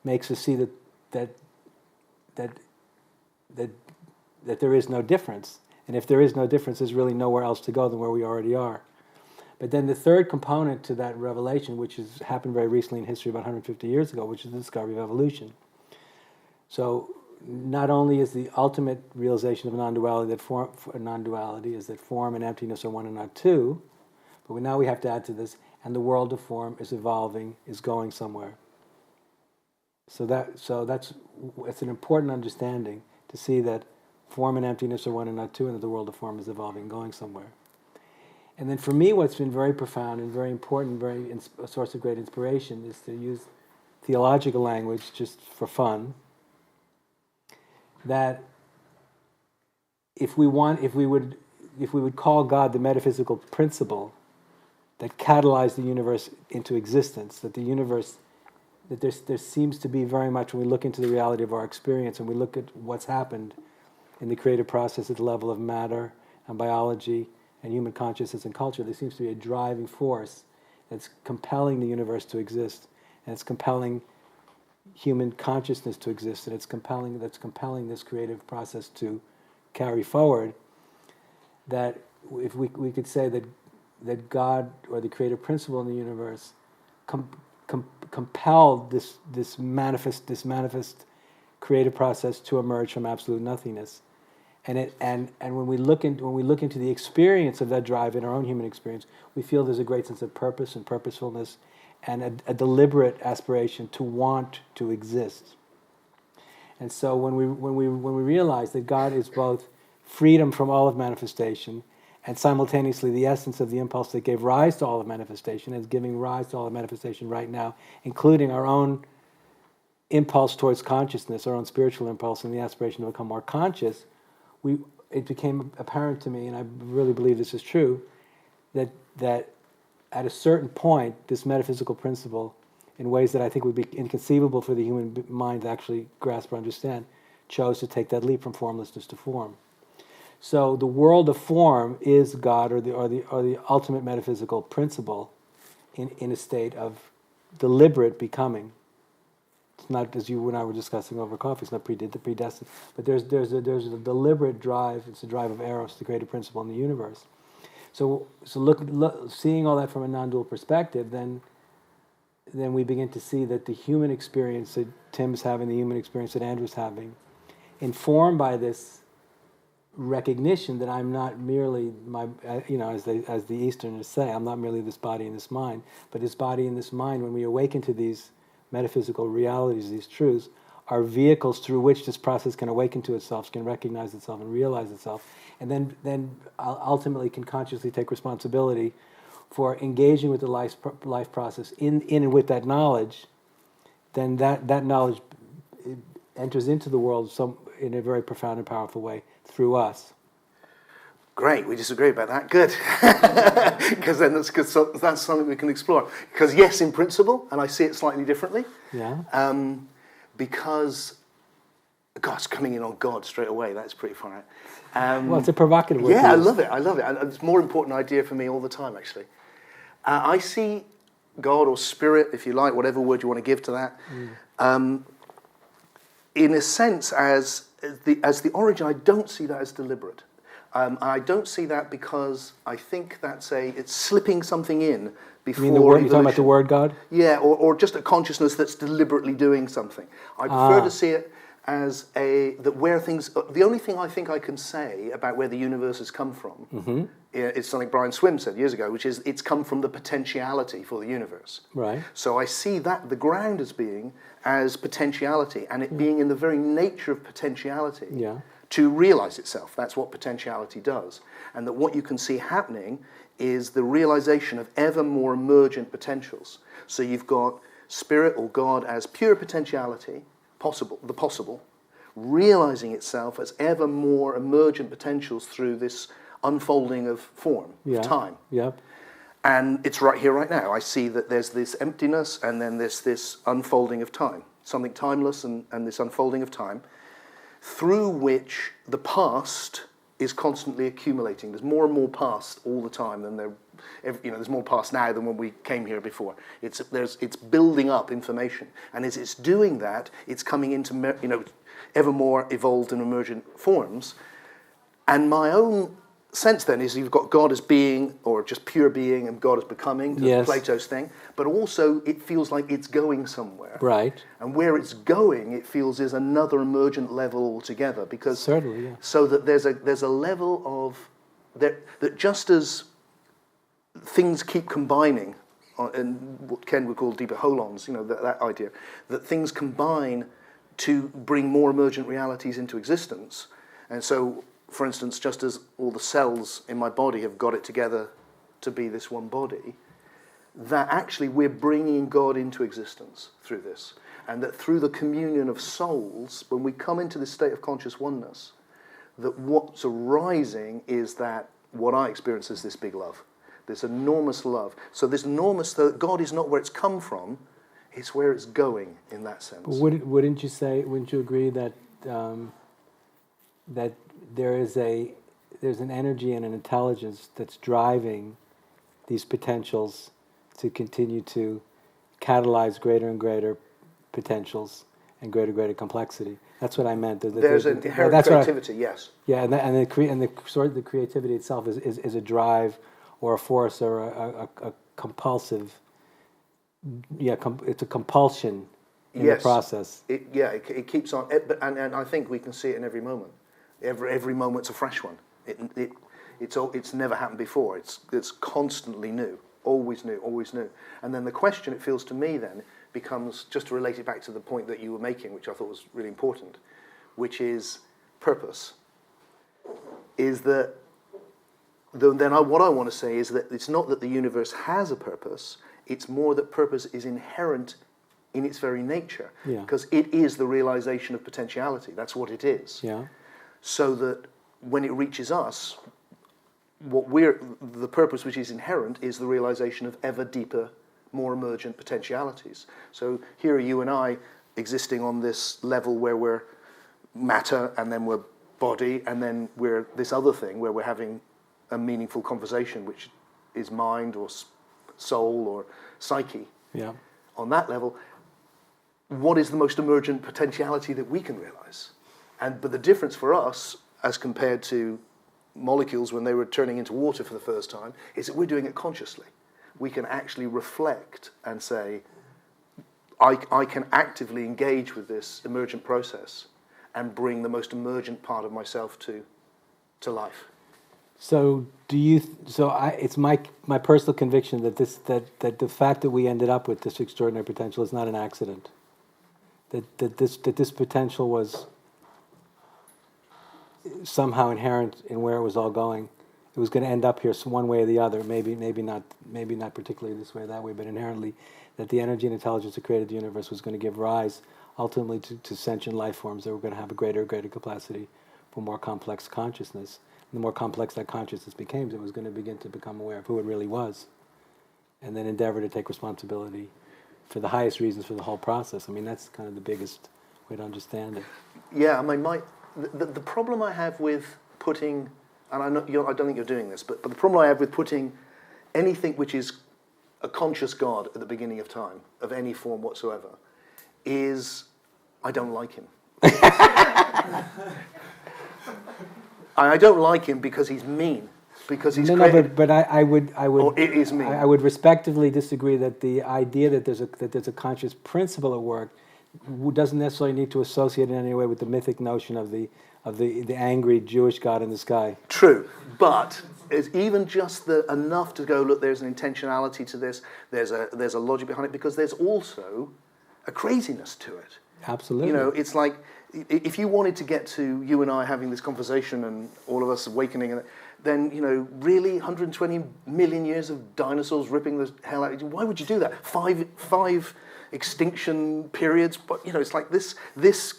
makes us see that there is no difference. And if there is no difference, there's really nowhere else to go than where we already are. But then the third component to that revelation, which has happened very recently in history, about 150 years ago, which is the discovery of evolution. So not only is the ultimate realization of non-duality is that form and emptiness are one and not two, but now we have to add to this, and the world of form is evolving, is going somewhere. So that's an important understanding, to see that form and emptiness are one and not two, and that the world of form is evolving, going somewhere. And then for me, what's been very profound and very important, a source of great inspiration, is to use theological language just for fun. That if we would call God the metaphysical principle, that catalyzed the universe into existence, that the universe, that there seems to be very much, when we look into the reality of our experience and we look at what's happened in the creative process at the level of matter and biology and human consciousness and culture, there seems to be a driving force that's compelling the universe to exist, and it's compelling human consciousness to exist, and that's compelling this creative process to carry forward. That if we could say that God, or the creative principle in the universe, compelled this manifest creative process to emerge from absolute nothingness, and when we look into the experience of that drive in our own human experience, we feel there's a great sense of purpose and purposefulness, and a deliberate aspiration to want to exist. And so when we realize that God is both freedom from all of manifestation and simultaneously the essence of the impulse that gave rise to all of manifestation, and is giving rise to all of manifestation right now, including our own impulse towards consciousness, our own spiritual impulse, and the aspiration to become more conscious, it became apparent to me, and I really believe this is true, that at a certain point, this metaphysical principle, in ways that I think would be inconceivable for the human mind to actually grasp or understand, chose to take that leap from formlessness to form. So the world of form is God, or the ultimate metaphysical principle, in a state of deliberate becoming. It's not, as you and I were discussing over coffee, it's not predestined, but there's a deliberate drive. It's the drive of Eros, the creative principle in the universe. So look, seeing all that from a non-dual perspective, then we begin to see that the human experience that Tim's having, the human experience that Andrew's having, informed by this recognition that I'm not merely as the Easterners say, I'm not merely this body and this mind, but this body and this mind, when we awaken to these metaphysical realities, these truths, are vehicles through which this process can awaken to itself, can recognize itself and realize itself, and then ultimately can consciously take responsibility for engaging with the life process in and with that knowledge. Then that knowledge enters into the world in a very profound and powerful way through us. Great, we disagree about that. Good. Because then that's something we can explore. Because yes, in principle, and I see it slightly differently. Yeah. Because, gosh, coming in on God straight away, that's pretty far out. Well, it's a provocative word. Yeah, I love it. And it's a more important idea for me all the time, actually. I see God, or spirit, if you like, whatever word you want to give to that, in a sense as the origin. I don't see that as deliberate. I don't see that because I think it's slipping something in before. You mean you're talking about the word God? Yeah, or just a consciousness that's deliberately doing something. I prefer to see it as the only thing I think I can say about where the universe has come from is something Brian Swimme said years ago, which is it's come from the potentiality for the universe. Right. So I see that the ground as potentiality, and it being in the very nature of potentiality. Yeah. To realize itself. That's what potentiality does. And that what you can see happening is the realization of ever more emergent potentials. So you've got spirit or God as pure potentiality, the possible, realizing itself as ever more emergent potentials through this unfolding of form, of time. Yep. And it's right here, right now. I see that there's this emptiness, and then there's this unfolding of time, something timeless, and this unfolding of time, through which the past is constantly accumulating. There's more and more past all the time than there's more past now than when we came here before. It's building up information, and as it's doing that, it's coming into ever more evolved and emergent forms. And my own sense then is you've got God as being, or just pure being, and God as becoming, Plato's thing, but also it feels like it's going somewhere. Right. And where it's going, it feels, is another emergent level altogether, because certainly, yeah. So that there's a level of that just as things keep combining, and what Ken would call deeper holons, that idea that things combine to bring more emergent realities into existence, and so. For instance, just as all the cells in my body have got it together to be this one body, that actually we're bringing God into existence through this. And that through the communion of souls, when we come into this state of conscious oneness, that what's arising is that what I experience as this big love. this enormous love. So this enormous, God is not where it's come from, it's where it's going in that sense. But wouldn't you agree that that there's an energy and an intelligence that's driving these potentials to continue to catalyze greater and greater potentials and greater complexity? That's what I meant. There's an inherent creativity, yes. Yeah, and the creativity itself is a drive or a force or a compulsive. Yeah, it's a compulsion in the process. It keeps on, and I think we can see it in every moment. Every moment's a fresh one. It's never happened before. It's constantly new, always new, always new. And then the question, it feels to me, then becomes, just to relate it back to the point that you were making, which I thought was really important, which is purpose. Is that what I want to say is that it's not that the universe has a purpose. It's more that purpose is inherent in its very nature, because it is the realization of potentiality. That's what it is. Yeah. So that when it reaches us, the purpose which is inherent is the realization of ever deeper, more emergent potentialities. So here are you and I existing on this level where we're matter, and then we're body, and then we're this other thing where we're having a meaningful conversation, which is mind or soul or psyche. Yeah. On that level, what is the most emergent potentiality that we can realize? But the difference for us, as compared to molecules when they were turning into water for the first time, is that we're doing it consciously. We can actually reflect and say, I can actively engage with this emergent process and bring the most emergent part of myself to life. So it's my personal conviction that the fact that we ended up with this extraordinary potential is not an accident. That this potential was somehow inherent in where it was all going. It was going to end up here one way or the other. Maybe not particularly this way or that way, but inherently that the energy and intelligence that created the universe was going to give rise ultimately to sentient life forms that were going to have a greater capacity for more complex consciousness. And the more complex that consciousness became, it was going to begin to become aware of who it really was, and then endeavor to take responsibility for the highest reasons for the whole process. I mean, that's kind of the biggest way to understand it. Yeah, I mean, the problem I have with putting, and I don't think you're doing this, but the problem I have with putting anything which is a conscious God at the beginning of time, of any form whatsoever, is I don't like him. I don't like him because he's mean, because he's created. But I would. Or it is mean. I would respectively disagree that the idea that there's a conscious principle at work doesn't necessarily need to associate in any way with the mythic notion of the angry Jewish God in the sky. True, but it's even just enough to go, look, there's an intentionality to this. There's a logic behind it, because there's also a craziness to it. Absolutely. You know, it's like, if you wanted to get to you and I having this conversation and all of us awakening, then, you know, really 120 million years of dinosaurs ripping the hell out of you, why would you do that? Five extinction periods, but, you know, it's like this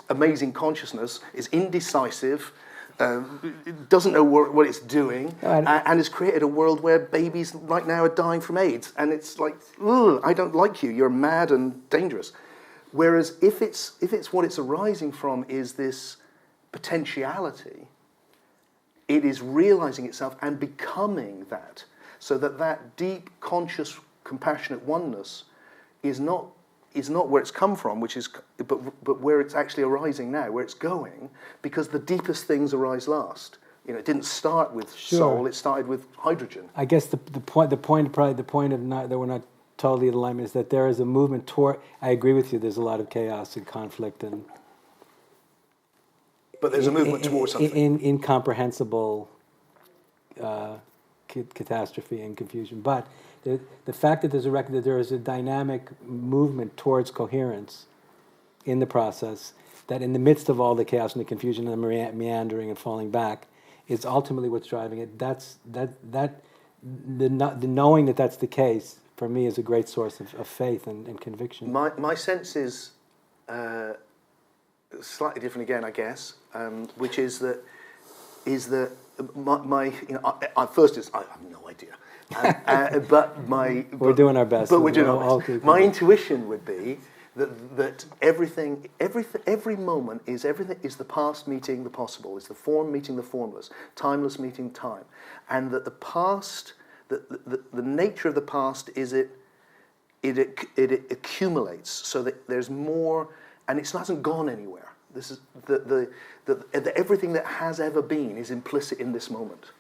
amazing consciousness is indecisive, it doesn't know what it's doing, and has created a world where babies right now are dying from AIDS, and it's like, ugh, I don't like you, you're mad and dangerous. Whereas if it's what it's arising from is this potentiality, it is realizing itself and becoming that, so that deep, conscious, compassionate oneness is not where it's come from, but where it's actually arising now, where it's going, because the deepest things arise last. You know, it didn't start with soul; it started with hydrogen. I guess the point of not that we're not totally in alignment is that there is a movement toward. I agree with you. There's a lot of chaos and conflict and. But there's a movement towards something. Incomprehensible catastrophe and confusion. But the fact that there is a dynamic movement towards coherence in the process, that in the midst of all the chaos and the confusion and the meandering and falling back, is ultimately what's driving it. The knowing that that's the case, for me, is a great source of faith and conviction. My sense is slightly different again, I guess, which is that first is I have no idea, but We're doing our best. But we're doing our I'll best. keep My going. intuition would be that every moment is everything is the past meeting the possible, is the form meeting the formless, timeless meeting time, and that the past, the nature of the past is it accumulates so that there's more, and it hasn't gone anywhere. This is everything that has ever been is implicit in this moment.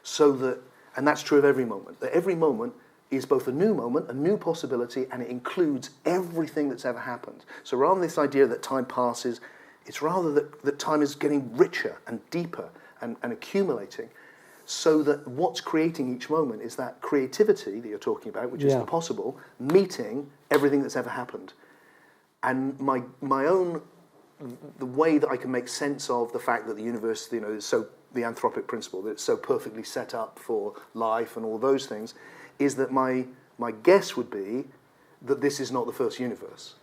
So that, and that's true of every moment. That every moment is both a new moment, a new possibility, and it includes everything that's ever happened. So rather than this idea that time passes, it's rather that time is getting richer and deeper and accumulating, so that what's creating each moment is that creativity that you're talking about, which is the possible, meeting everything that's ever happened. And my own, the way that I can make sense of the fact that the universe, is so, the anthropic principle, that it's so perfectly set up for life and all those things, is that my guess would be that this is not the first universe,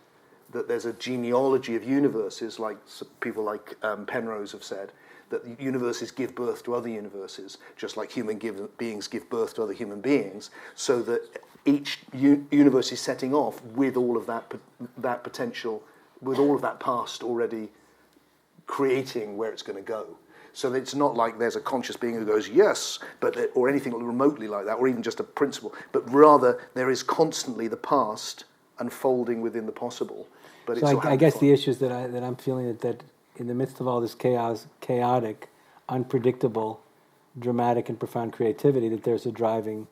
that there's a genealogy of universes, like people like Penrose have said, that universes give birth to other universes, just like human beings give birth to other human beings, so that each universe is setting off with all of that potential, with all of that past already creating where it's going to go. So that it's not like there's a conscious being who goes, yes, or anything remotely like that, or even just a principle, but rather there is constantly the past unfolding within the possible. But So I guess the issue is that I'm feeling that in the midst of all this chaotic, unpredictable, dramatic, and profound creativity, that there's a driving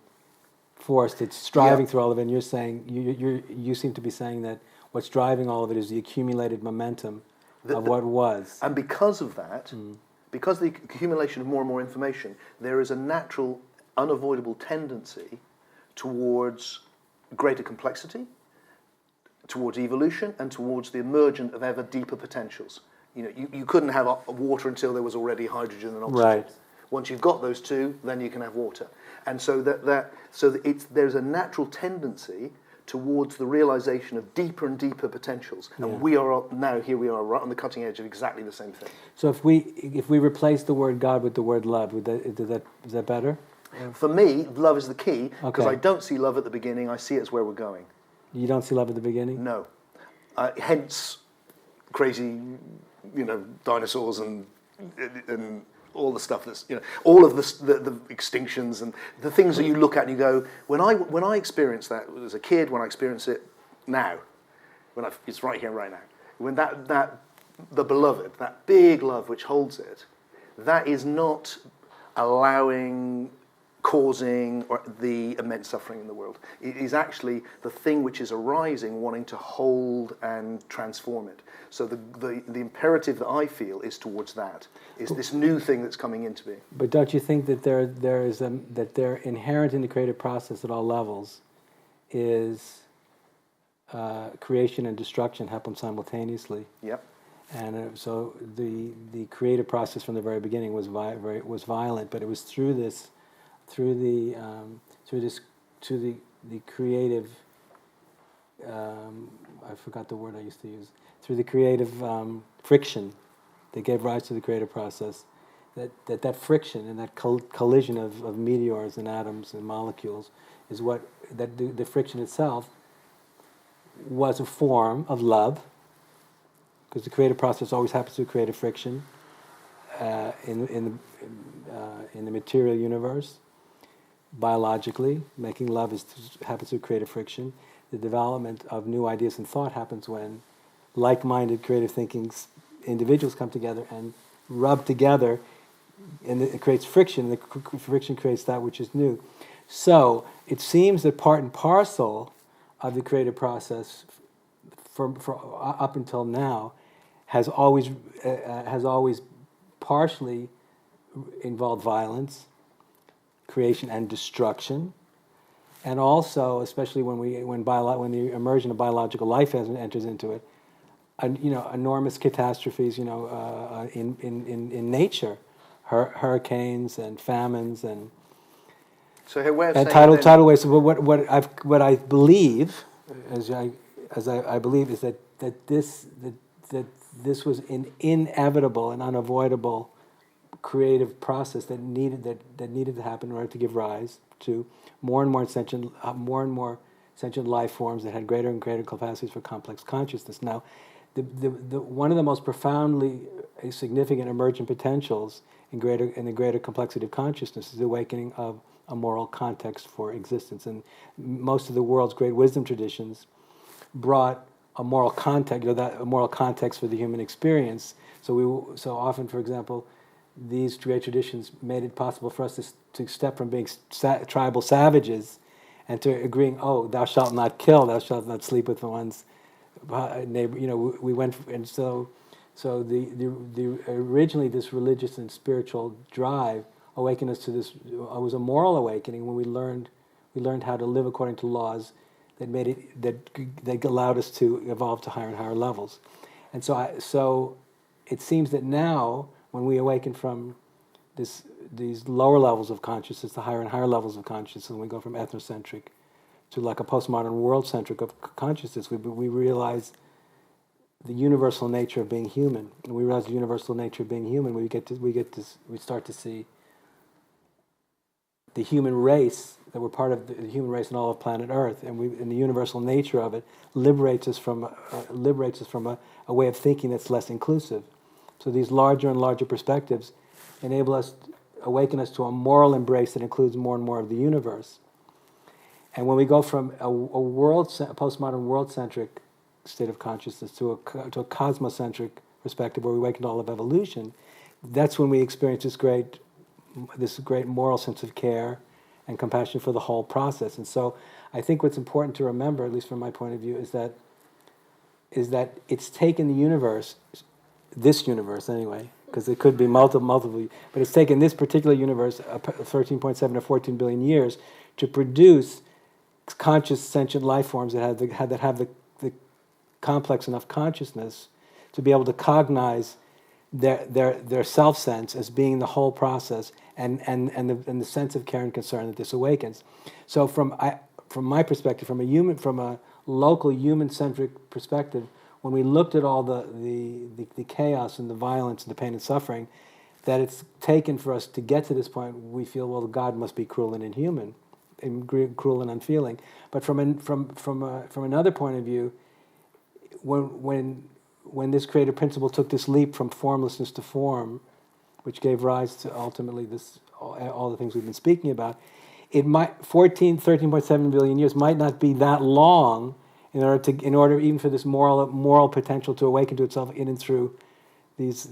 force that's striving through all of it. And you're saying you seem to be saying that what's driving all of it is the accumulated momentum of what was. And because of that, because of the accumulation of more and more information, there is a natural, unavoidable tendency towards greater complexity, towards evolution, and towards the emergence of ever deeper potentials. You couldn't have water until there was already hydrogen and oxygen. Right. Once you've got those two, then you can have water. And so there's a natural tendency towards the realization of deeper and deeper potentials. And we are here we are right on the cutting edge of exactly the same thing. So if we replace the word God with the word love, is that better? For me, love is the key, because Okay. I don't see love at the beginning, I see it as where we're going. You don't see love at the beginning? No. Hence crazy, dinosaurs and all the stuff that's, all of the extinctions and the things that you look at and you go, when I experienced that as a kid, when I experience it now, it's right here, right now, when the beloved, that big love which holds it, that is not causing or the immense suffering in the world. It is actually the thing which is arising, wanting to hold and transform it. So the imperative that I feel is towards that, is this new thing that's coming into being. But don't you think that there inherent in the creative process at all levels is creation and destruction happen simultaneously? Yep. And so the creative process from the very beginning was violent, but it was through the creative. I forgot the word I used to use. Through the creative friction that gave rise to the creative process, that friction and that collision of meteors and atoms and molecules is what the friction itself was a form of love, because the creative process always happens through creative friction in the material universe. Biologically, making love happens through creative friction. The development of new ideas and thought happens when like-minded creative thinking individuals come together and rub together, and it creates friction, and the friction creates that which is new. So it seems that part and parcel of the creative process for up until now has always partially involved violence, creation, and destruction, and also, especially when the immersion of biological life enters into it, enormous catastrophes, in nature, hurricanes and famines and tidal waves. So what I believe, as I believe, is that this was an inevitable and unavoidable creative process that needed to happen in order to give rise to more and more sentient life forms that had greater and greater capacities for complex consciousness. Now, one of the most profoundly significant emergent potentials in the greater complexity of consciousness is the awakening of a moral context for existence. And most of the world's great wisdom traditions brought a moral context, a moral context for the human experience. So often, for example, these great traditions made it possible for us to step from being tribal savages and to agreeing, oh, thou shalt not kill, thou shalt not sleep with the one's neighbor. We went, and so the originally this religious and spiritual drive awakened us to this. It was a moral awakening when we learned how to live according to laws that made it that allowed us to evolve to higher and higher levels. And so it seems that now, when we awaken from these lower levels of consciousness to higher and higher levels of consciousness, and we go from ethnocentric to like a postmodern world-centric of consciousness, we realize the universal nature of being human. And we realize the universal nature of being human. We start to see the human race, that we're part of the human race and all of planet Earth, and the universal nature of it liberates us from a way of thinking that's less inclusive. So these larger and larger perspectives awaken us to a moral embrace that includes more and more of the universe. And when we go from a postmodern world-centric state of consciousness to a cosmocentric perspective where we awaken to all of evolution, that's when we experience this great moral sense of care and compassion for the whole process. And so I think what's important to remember, at least from my point of view, is that it's taken the universe, this universe anyway, because it could be multiple, but it's taken this particular universe 13.7 or 14 billion years to produce conscious sentient life forms that have the complex enough consciousness to be able to cognize their self-sense as being the whole process and the sense of care and concern that this awakens. So from my perspective, from a local human-centric perspective, when we looked at all the chaos and the violence and the pain and suffering that it's taken for us to get to this point, we feel, well, God must be cruel and inhuman, and cruel and unfeeling. But from another point of view, when this creative principle took this leap from formlessness to form, which gave rise to ultimately all the things we've been speaking about, it might 13.7 billion years might not be that long in order even for this moral potential to awaken to itself in and through these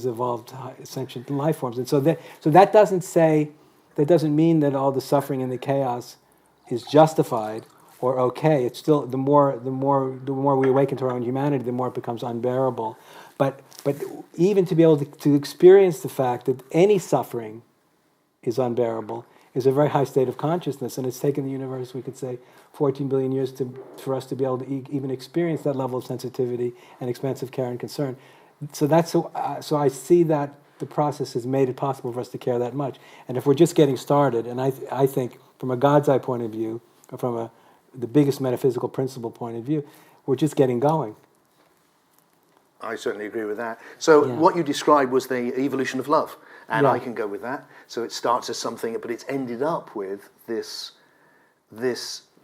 evolved sentient life forms. And so that doesn't mean that all the suffering and the chaos is justified or okay. It's still the more we awaken to our own humanity, the more it becomes unbearable. But even to be able to experience the fact that any suffering is unbearable is a very high state of consciousness, and it's taken the universe, we could say, 14 billion years for us to be able to even experience that level of sensitivity and expansive care and concern. So I see that the process has made it possible for us to care that much. And if we're just getting started, and I think from a God's eye point of view, or from the biggest metaphysical principle point of view, we're just getting going. I certainly agree with that. So what you described was the evolution of love, and I can go with that. So it starts as something, but it's ended up with this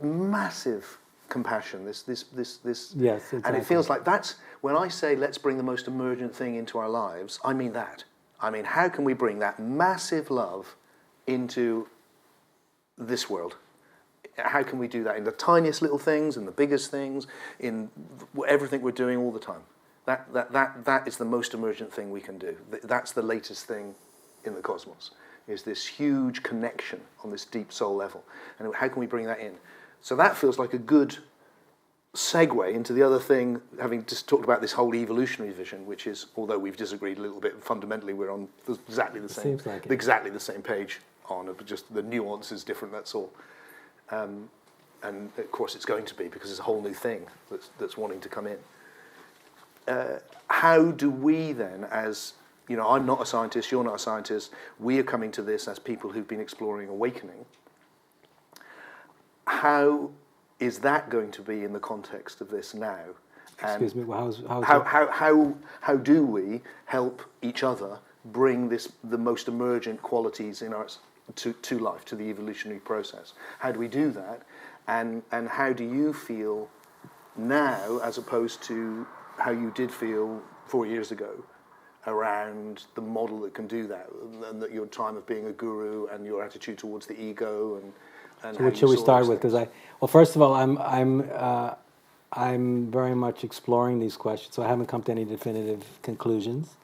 massive compassion, this. Yes, exactly. And it feels like that's when I say let's bring the most emergent thing into our lives. I mean that. I mean, how can we bring that massive love into this world? How can we do that in the tiniest little things, in the biggest things, in everything we're doing all the time? That is the most emergent thing we can do. That's the latest thing in the cosmos, is this huge connection on this deep soul level. And how can we bring that in? So that feels like a good segue into the other thing, having just talked about this whole evolutionary vision, which is, although we've disagreed a little bit, fundamentally we're on exactly the same page on it, but just the nuance is different, that's all. And of course it's going to be, because it's a whole new thing that's wanting to come in. How do we then, as, I'm not a scientist, you're not a scientist, we are coming to this as people who've been exploring awakening. How is that going to be in the context of this now? And excuse me, how do we help each other bring the most emergent qualities in us to life, to the evolutionary process. How do we do that? And how do you feel now, as opposed to how you did feel 4 years ago, around the model that can do that, and that your time of being a guru and your attitude towards the ego and So what should we start with? Because well, first of all, I'm very much exploring these questions, so I haven't come to any definitive conclusions.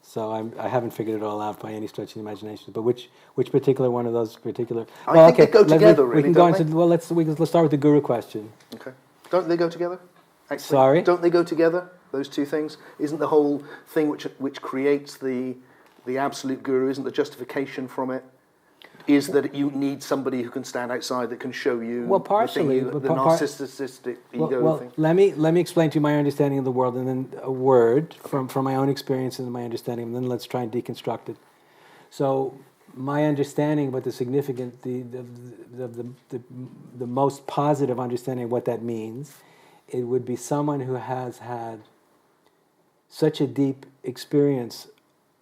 So I haven't figured it all out by any stretch of the imagination. But which particular one of those particular? I think they go together, we really, can go don't into. Well, let's start with the guru question. Okay. Don't they go together? Actually, Sorry? Don't they go together? Those two things? Isn't the whole thing which creates the absolute guru? Isn't the justification from it? Is that you need somebody who can stand outside that can show you Well, partially, the narcissistic ego thing? Let me explain to you my understanding of the world, and then a word from my own experience and my understanding, and then let's try and deconstruct it. So, my understanding about the significant, the most positive understanding of what that means, it would be someone who has had such a deep experience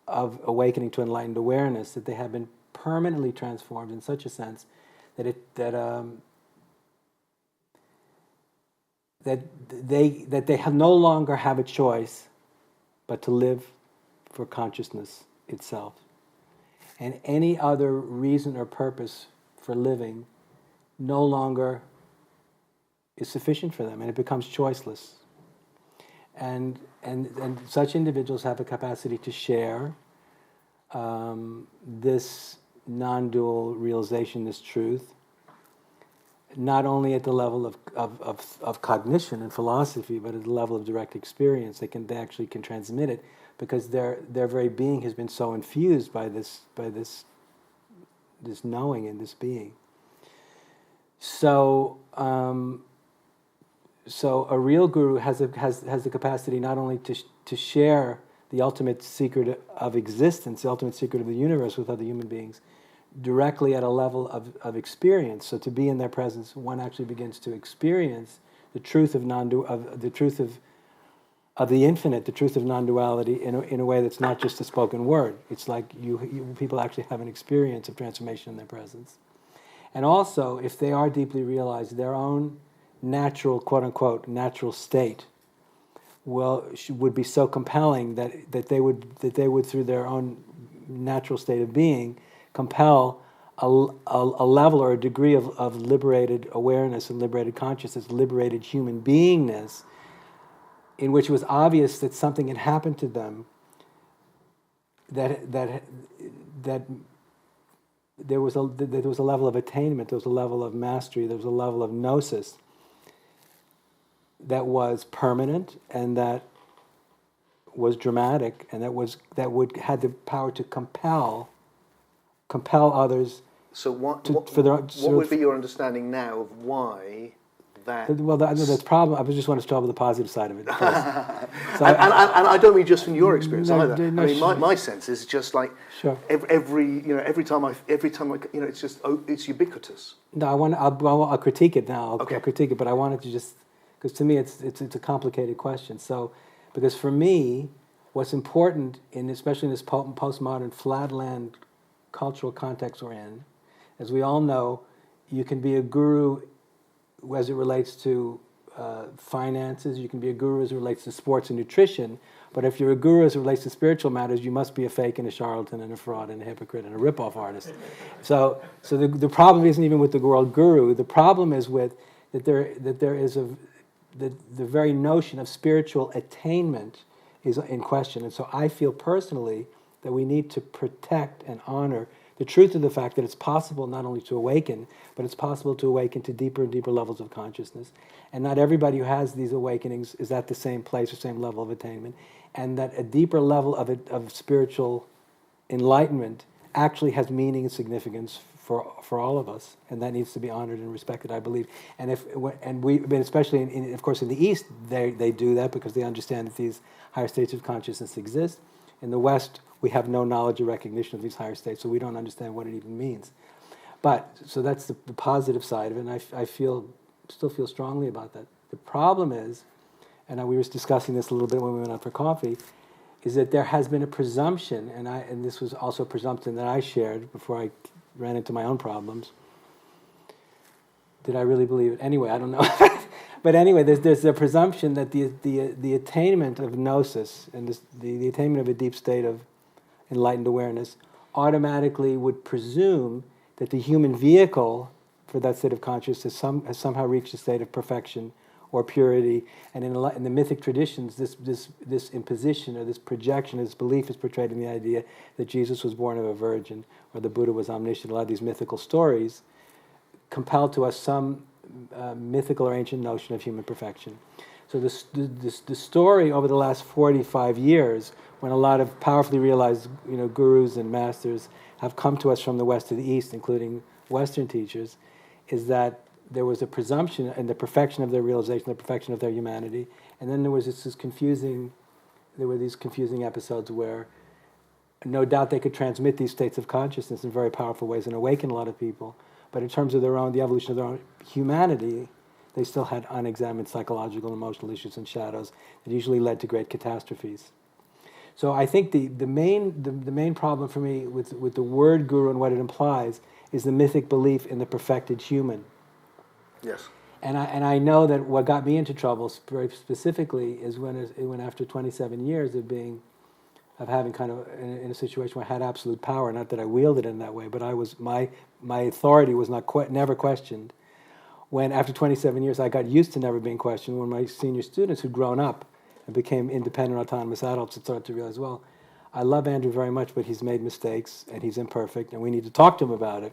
of awakening to enlightened awareness that they have been permanently transformed in such a sense that they have no longer have a choice but to live for consciousness itself, and any other reason or purpose for living no longer is sufficient for them, and it becomes choiceless. And such individuals have a capacity to share this non-dual realization, this truth, not only at the level of cognition and philosophy, but at the level of direct experience. They actually can transmit it because their very being has been so infused by this knowing and this being. So a real guru has the capacity not only to share the ultimate secret of existence, the ultimate secret of the universe with other human beings, directly at a level of experience. So to be in their presence, one actually begins to experience the truth of the truth of the infinite, the truth of non-duality in a way that's not just a spoken word. It's like people actually have an experience of transformation in their presence. And also, if they are deeply realized, their own natural, quote unquote, natural state would be so compelling that they would through their own natural state of being compel a level or a degree of liberated awareness and liberated consciousness, liberated human beingness, in which it was obvious that something had happened to them that there was a level of attainment, there was a level of mastery, there was a level of gnosis that was permanent and that was dramatic, and that had the power to compel others. So what So would be your understanding now of why that? Well, that's the problem. I just want to start with the positive side of it first. So and I don't mean just from your experience either. No, I mean, my sense is just like sure. every time I it's just it's ubiquitous. No, I'll critique it now. Okay. I'll critique it, but I wanted to just because to me it's a complicated question. So because for me, what's important especially in this postmodern flatland cultural context we're in, as we all know, you can be a guru as it relates to finances, you can be a guru as it relates to sports and nutrition, but if you're a guru as it relates to spiritual matters, you must be a fake and a charlatan and a fraud and a hypocrite and a rip-off artist. So the problem isn't even with the word guru. The problem is with that there is the very notion of spiritual attainment is in question. And so I feel personally that we need to protect and honor the truth of the fact that it's possible not only to awaken, but it's possible to awaken to deeper and deeper levels of consciousness. And not everybody who has these awakenings is at the same place or same level of attainment. And that a deeper level of spiritual enlightenment actually has meaning and significance for all of us, and that needs to be honored and respected, I believe. And especially of course in the East, they do that because they understand that these higher states of consciousness exist. In the West, we have no knowledge or recognition of these higher states, so we don't understand what it even means. But so that's the positive side of it, and I still feel strongly about that. The problem is, and we were discussing this a little bit when we went out for coffee, is that there has been a presumption, and this was also a presumption that I shared before I ran into my own problems. Did I really believe it? Anyway, I don't know. But anyway, there's a presumption that the attainment of gnosis and the attainment of a deep state of enlightened awareness automatically would presume that the human vehicle for that state of consciousness has somehow reached a state of perfection or purity. And in the mythic traditions, this imposition or this projection, this belief is portrayed in the idea that Jesus was born of a virgin or the Buddha was omniscient. A lot of these mythical stories compel to us some mythical or ancient notion of human perfection. So the story over the last 45 years, when a lot of powerfully realized gurus and masters have come to us from the West to the East, including Western teachers, is that there was a presumption in the perfection of their realization, the perfection of their humanity, and then there were these confusing episodes where no doubt they could transmit these states of consciousness in very powerful ways and awaken a lot of people. But in terms of the evolution of their own humanity, they still had unexamined psychological and emotional issues and shadows that usually led to great catastrophes. So I think the main problem for me with the word guru and what it implies is the mythic belief in the perfected human. Yes. And I know that what got me into trouble very specifically is when after 27 years of having kind of in a situation where I had absolute power, not that I wielded it in that way, but my authority was never questioned. When after 27 years I got used to never being questioned, when my senior students who'd grown up and became independent, autonomous adults had started to realize, well, I love Andrew very much, but he's made mistakes and he's imperfect and we need to talk to him about it.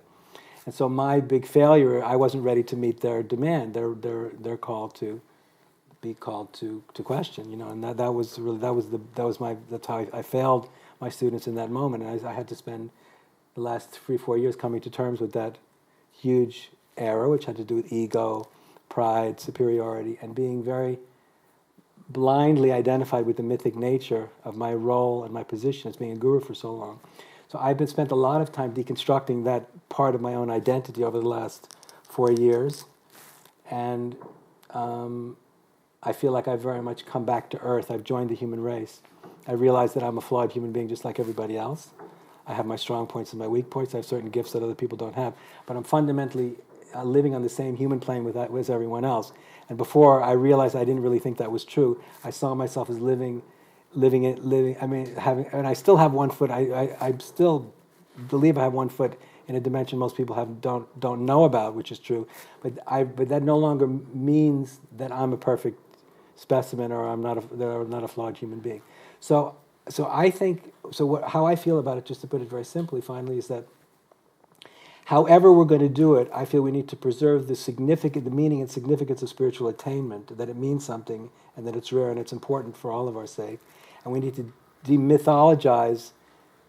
And so my big failure, I wasn't ready to meet their demand, their call to be called to question, and that's how I failed my students in that moment. And I had to spend the last 3-4 years coming to terms with that huge error, which had to do with ego, pride, superiority, and being very blindly identified with the mythic nature of my role and my position as being a guru for so long. So I've spent a lot of time deconstructing that part of my own identity over the last 4 years, and I feel like I've very much come back to earth. I've joined the human race. I realize that I'm a flawed human being just like everybody else. I have my strong points and my weak points. I have certain gifts that other people don't have. But I'm fundamentally living on the same human plane with everyone else. And before I realized I didn't really think that was true, I saw myself as living. I mean, and I still have one foot. I still believe I have one foot in a dimension most people don't know about, which is true. But that no longer means that I'm a perfect specimen or I'm not a flawed human being. So I think how I feel about it, just to put it very simply, finally, is that however we're going to do it, I feel we need to preserve the meaning and significance of spiritual attainment, that it means something and that it's rare and it's important for all of our sake. And we need to demythologize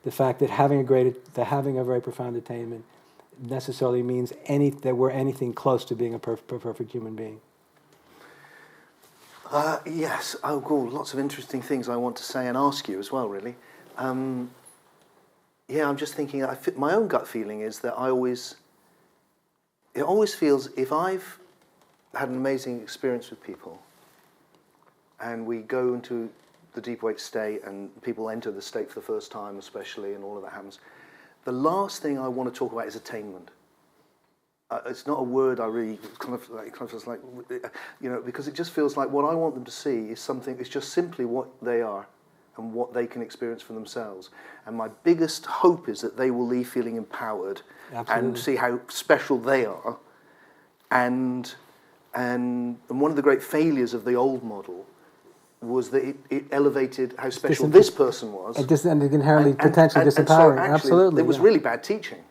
the fact that having a very profound attainment necessarily means that we're anything close to being a perfect human being. Yes. Oh, cool. Lots of interesting things I want to say and ask you as well, really. I'm just thinking, my own gut feeling is that it always feels, if I've had an amazing experience with people and we go into the deep wake state and people enter the state for the first time especially and all of that happens, the last thing I want to talk about is attainment. It's not a word I really because it just feels like what I want them to see is something, it's just simply what they are and what they can experience for themselves. And my biggest hope is that they will leave feeling empowered. Absolutely. And see how special they are. And one of the great failures of the old model was that it elevated how special this person was. And inherently potentially disempowering. So actually, absolutely. It was really bad teaching.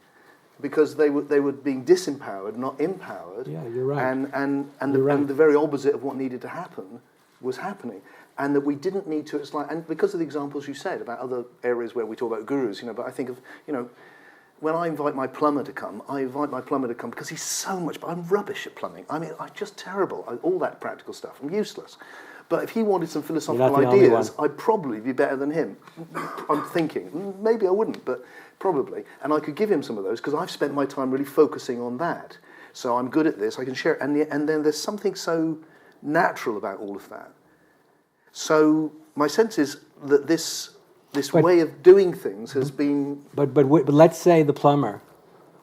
Because they were being disempowered, not empowered. Yeah, you're right. And the very opposite of what needed to happen was happening. And that we didn't need to, and because of the examples you said about other areas where we talk about gurus, but I think of, when I invite my plumber to come, because he's so much, but I'm rubbish at plumbing. I mean, I'm just terrible, all that practical stuff, I'm useless. But if he wanted some philosophical ideas, I'd probably be better than him. I'm thinking, maybe I wouldn't, but probably. And I could give him some of those, because I've spent my time really focusing on that. So I'm good at this, I can share it. And then there's something so natural about all of that. So my sense is that this this But- way of doing things has been. But let's say the plumber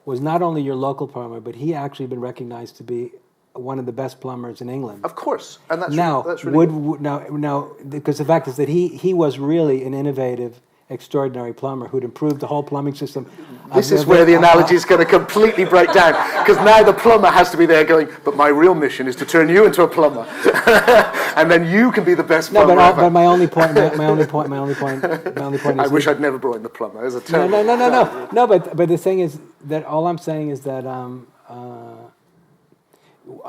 was not only your local plumber, but he actually been recognized to be one of the best plumbers in England. Of course, and that's Now, that's really good. now, because the fact is that he was really an innovative, extraordinary plumber who'd improved the whole plumbing system. This is where the analogy is going to completely break down, because now the plumber has to be there going, but my real mission is to turn you into a plumber, and then you can be the best No, plumber ever. but my only point I is wish I'd never brought in the plumber. There's a no, terrible. no. But the thing is that all I'm saying is that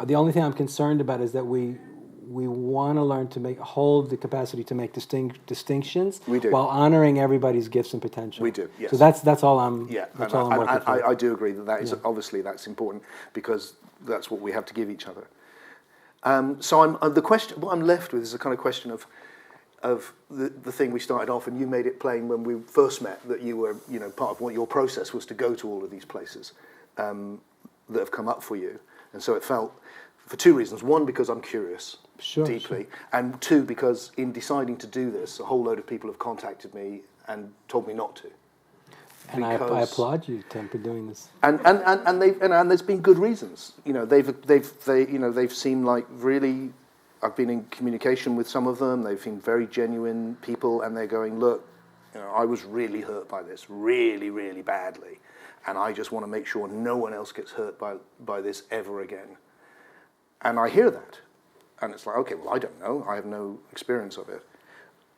the only thing I'm concerned about is that we want to learn to hold the capacity to make distinctions We do. while honoring everybody's gifts and potential. We do, yes. So that's all I'm Yeah, that's and all I'm working for. I do agree that is obviously that's important, because that's what we have to give each other. So the question, what I'm left with is a kind of question of the thing we started off, and you made it plain when we first met that you were, part of what your process was to go to all of these places that have come up for you, and so it felt for two reasons: one, because I'm curious deeply, and two, because in deciding to do this, a whole load of people have contacted me and told me not to. And I applaud you, Tim, for doing this. And there's been good reasons. They've seemed like really. I've been in communication with some of them. They've been very genuine people, and they're going, look, I was really hurt by this, really, really badly, and I just want to make sure no one else gets hurt by this ever again. And I hear that, and it's like, okay, well, I don't know. I have no experience of it.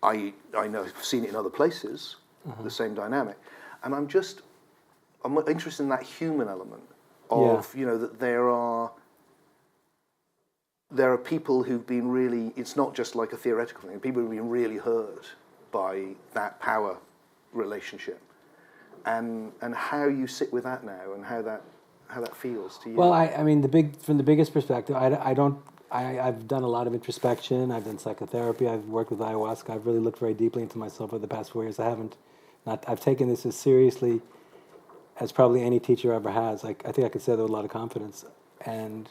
I know I've seen it in other places, the same dynamic. And I'm interested in that human element of, that there are people who've been really, it's not just like a theoretical thing, people who've been really hurt by that power relationship. And how you sit with that now, and how that feels to you. Well, I mean, from the biggest perspective, I've done a lot of introspection. I've done psychotherapy. I've worked with ayahuasca. I've really looked very deeply into myself over the past 4 years. I've taken this as seriously as probably any teacher ever has. I think I could say that with a lot of confidence. And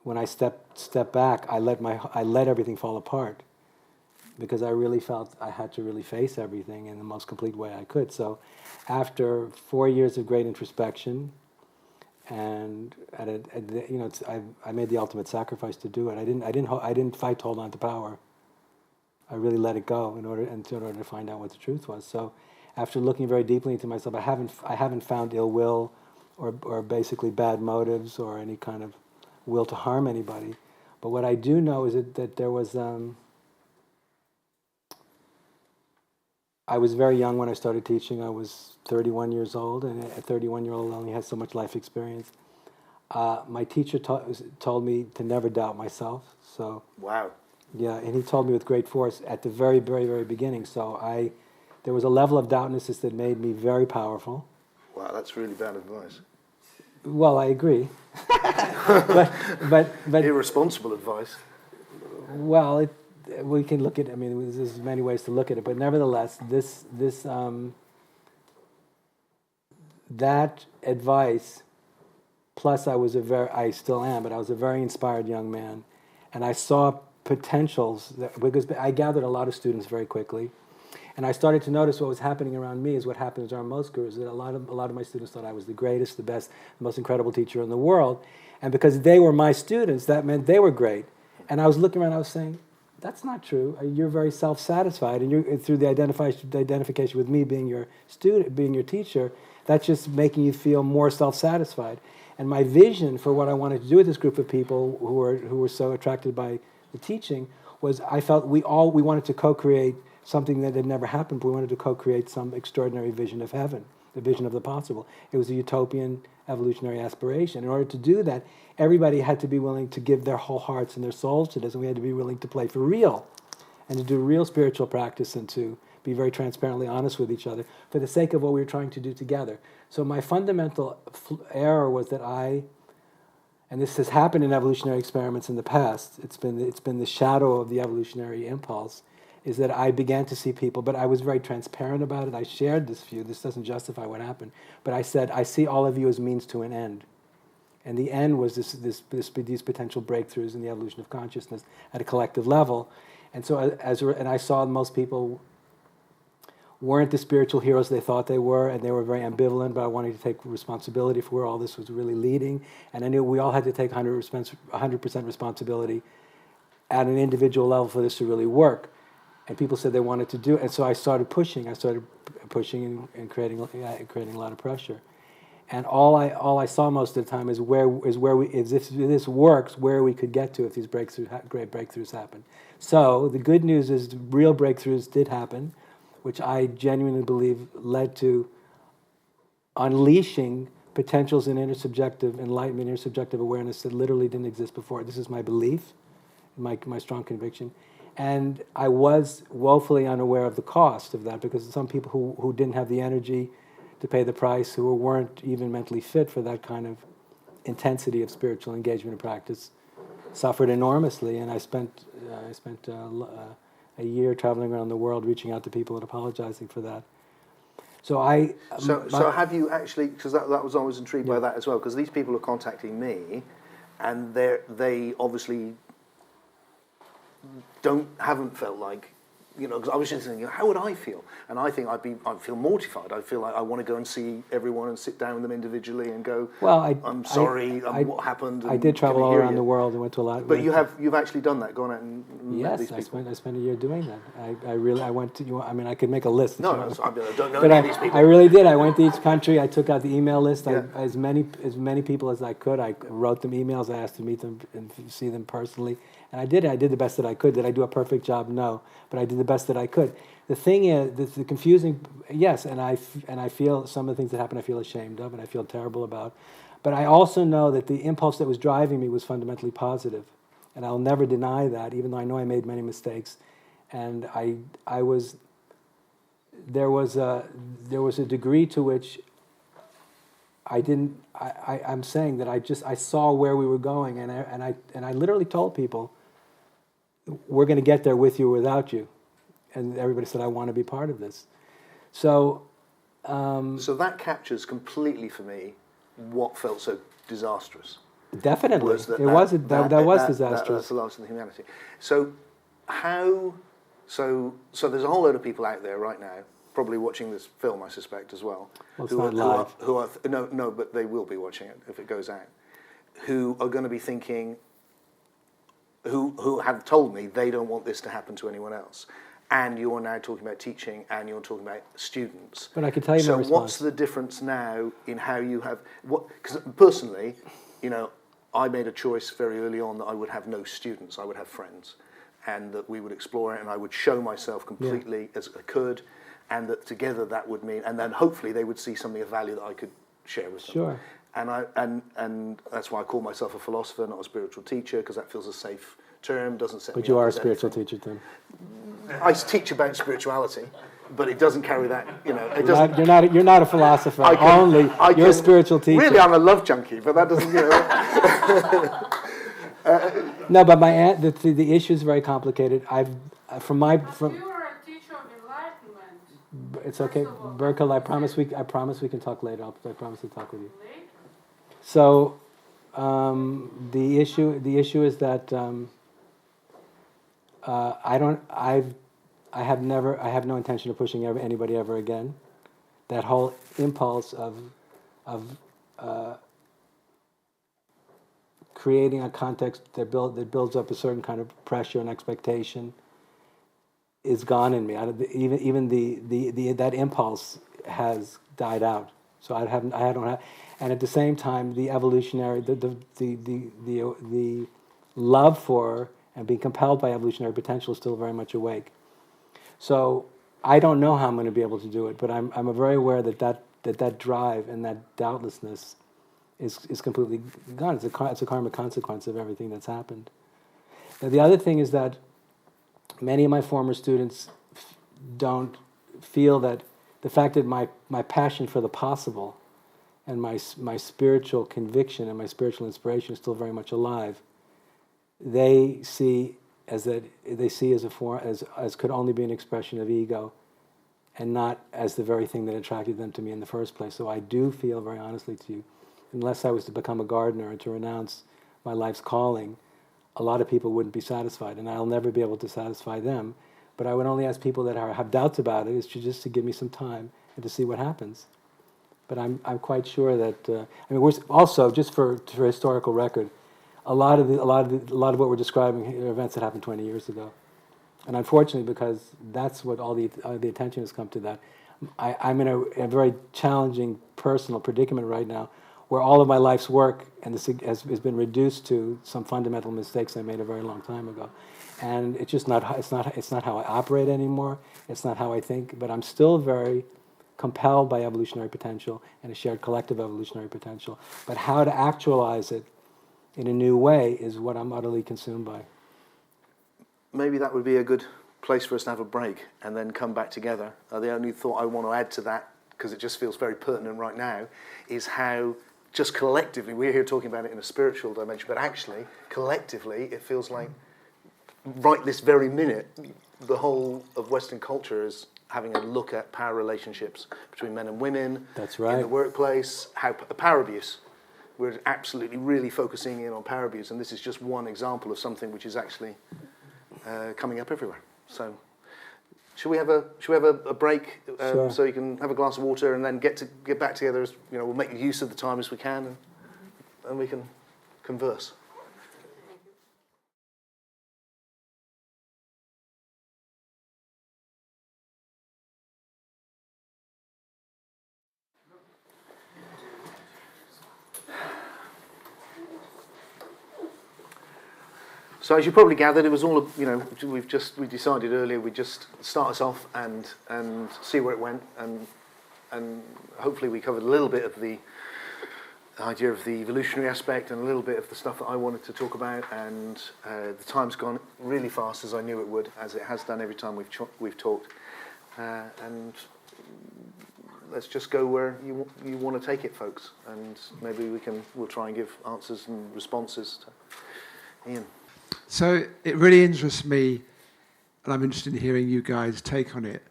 when I stepped back, I let everything fall apart, because I really felt I had to really face everything in the most complete way I could. So, after 4 years of great introspection, and I made the ultimate sacrifice to do it. I didn't fight to hold on to power. I really let it go in order to find out what the truth was. So, after looking very deeply into myself, I haven't found ill will, or basically bad motives, or any kind of will to harm anybody. But what I do know is that there was. I was very young when I started teaching. I was 31 years old, and at 31-year-old, I only had so much life experience. My teacher told me to never doubt myself. So. Wow. Yeah, and he told me with great force at the very, very, very beginning. So there was a level of doubtness that made me very powerful. Wow, that's really bad advice. Well, I agree. but irresponsible advice. Well, we can look at. I mean, there's many ways to look at it, but nevertheless, that advice. Plus, I still am, but I was a very inspired young man, and I saw potentials because I gathered a lot of students very quickly, and I started to notice what was happening around me is what happens around most gurus. That a lot of my students thought I was the greatest, the best, the most incredible teacher in the world, and because they were my students, that meant they were great. And I was looking around, I was saying, that's not true. You're very self-satisfied, and you're through the identification with me being your student, being your teacher. That's just making you feel more self-satisfied. And my vision for what I wanted to do with this group of people who were so attracted by the teaching was I felt we wanted to co-create something that had never happened, but we wanted to co-create some extraordinary vision of heaven, the vision of the possible. It was a utopian evolutionary aspiration. In order to do that, everybody had to be willing to give their whole hearts and their souls to this, and we had to be willing to play for real and to do real spiritual practice and to be very transparently honest with each other for the sake of what we were trying to do together. So my fundamental error was that and this has happened in evolutionary experiments in the past, it's been the shadow of the evolutionary impulse, is that I began to see people, but I was very transparent about it. I shared this view. This doesn't justify what happened. But I said, I see all of you as means to an end. And the end was these potential breakthroughs in the evolution of consciousness at a collective level. And so, and I saw most people weren't the spiritual heroes they thought they were, and they were very ambivalent, but I wanted to take responsibility for where all this was really leading. And I knew we all had to take 100% responsibility at an individual level for this to really work. And people said they wanted to do it. And so I started pushing. I started pushing and creating a lot of pressure. And all I saw most of the time is if this works, where we could get to if these great breakthroughs happen. So the good news is real breakthroughs did happen, which I genuinely believe led to unleashing potentials in intersubjective enlightenment, intersubjective awareness that literally didn't exist before. This is my belief, my strong conviction. And I was woefully unaware of the cost of that, because some people who didn't have the energy to pay the price, who weren't even mentally fit for that kind of intensity of spiritual engagement and practice, suffered enormously. And I spent a year traveling around the world, reaching out to people and apologizing for that. So So have you actually? Because that was I was intrigued by that as well. Because these people are contacting me, and they obviously haven't felt like, because I was just thinking, how would I feel? And I think I'd feel mortified. I feel like I want to go and see everyone and sit down with them individually and go, well, I'm sorry, what happened? I did travel all around the world and went to a lot. But you've actually done that, gone out and met these people. I spent a year doing that. I went to, I could make a list. No, I don't know but any of these people. I really did. I went to each country. I took out the email list. As many people as I could. I wrote them emails. I asked to meet them and see them personally. And I did the best that I could. Did I do a perfect job? No. But I did the best that I could. The thing is, the confusing, yes, and I feel some of the things that happened I feel ashamed of and I feel terrible about. But I also know that the impulse that was driving me was fundamentally positive. And I'll never deny that, even though I know I made many mistakes. And there was a degree to which I'm saying that I saw where we were going, and I literally told people, we're going to get there with you or without you. And everybody said, I want to be part of this. So that captures completely for me what felt so disastrous. Definitely. That was disastrous. That's the last of humanity. So there's a whole load of people out there right now, probably watching this film, I suspect, as well. Well, it's not live. No, but they will be watching it if it goes out, who are going to be thinking, who have told me they don't want this to happen to anyone else. And you're now talking about teaching, and you're talking about students. But I can tell you my response. So what's the difference now in how you have... Because personally, I made a choice very early on that I would have no students, I would have friends. And that we would explore it, and I would show myself completely as I could, and that together that would mean... And then hopefully they would see something of value that I could share with them. Sure. And that's why I call myself a philosopher, not a spiritual teacher, because that feels a safe term, doesn't set me up. But you are a spiritual teacher, Tim. I teach about spirituality, but it doesn't carry that, it doesn't... You're not a philosopher, you're a spiritual teacher. Really, I'm a love junkie, but that doesn't, No, but the issue is very complicated. You are a teacher of enlightenment. It's okay, Berkel. I promise we can talk later. I promise to talk with you. So, the issue is that I have no intention of pushing anybody ever again. That whole impulse of creating a context that builds up a certain kind of pressure and expectation is gone in me. Even that impulse has died out. So I don't have, and at the same time, the evolutionary, the love for and being compelled by evolutionary potential is still very much awake. So I don't know how I'm going to be able to do it, but I'm very aware that drive and that doubtlessness is completely gone. It's a karmic consequence of everything that's happened. Now, the other thing is that many of my former students don't feel that the fact that my passion for the possible and my spiritual conviction and my spiritual inspiration is still very much alive, they see as a form as could only be an expression of ego, and not as the very thing that attracted them to me in the first place. So I do feel, very honestly to you, unless I was to become a gardener and to renounce my life's calling, a lot of people wouldn't be satisfied, and I'll never be able to satisfy them. But I would only ask people that have doubts about it is just to give me some time and to see what happens. But I'm quite sure that I mean we're also just for historical record, a lot of what we're describing are events that happened 20 years ago, and unfortunately because that's what all the attention has come to that. I'm in a very challenging personal predicament right now, where all of my life's work and has been reduced to some fundamental mistakes I made a very long time ago, and it's just not it's not how I operate anymore. It's not how I think, but I'm still very compelled by evolutionary potential and a shared collective evolutionary potential. But how to actualize it in a new way is what I'm utterly consumed by. Maybe that would be a good place for us to have a break and then come back together. The only thought I want to add to that, because it just feels very pertinent right now, is how just collectively, we're here talking about it in a spiritual dimension, but actually, collectively, it feels like right this very minute, the whole of Western culture is having a look at power relationships between men and women. That's right. In the workplace, how power abuse. We're absolutely really focusing in on power abuse, and this is just one example of something which is actually coming up everywhere. So, should we have a break Sure. so you can have a glass of water and then get back together? As, we'll make use of the time as we can, and we can converse. So as you probably gathered, it was all, we decided earlier we'd just start us off and see where it went, and hopefully we covered a little bit of the idea of the evolutionary aspect and a little bit of the stuff that I wanted to talk about, and the time's gone really fast, as I knew it would, as it has done every time we've talked, and let's just go where you want to take it, folks, and maybe we'll try and give answers and responses to Ian. So it really interests me, and I'm interested in hearing you guys take on it.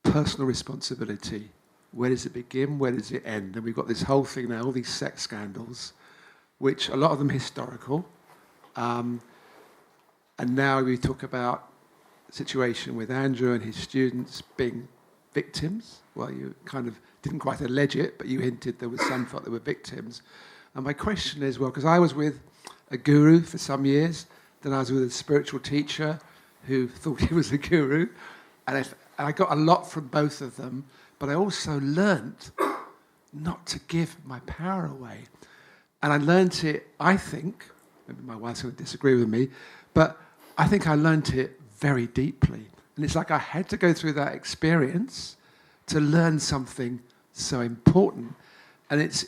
Personal responsibility. Where does it begin? Where does it end? And we've got this whole thing now, all these sex scandals, which a lot of them historical. And now we talk about the situation with Andrew and his students being victims. Well, you kind of didn't quite allege it, but you hinted there was some thought they were victims. And my question is, well, because I was with a guru for some years, then I was with a spiritual teacher who thought he was a guru, and I got a lot from both of them, but I also learnt not to give my power away. And I learnt it, I think, maybe my wife's going to disagree with me, but I think I learnt it very deeply. And it's like I had to go through that experience to learn something so important. And it's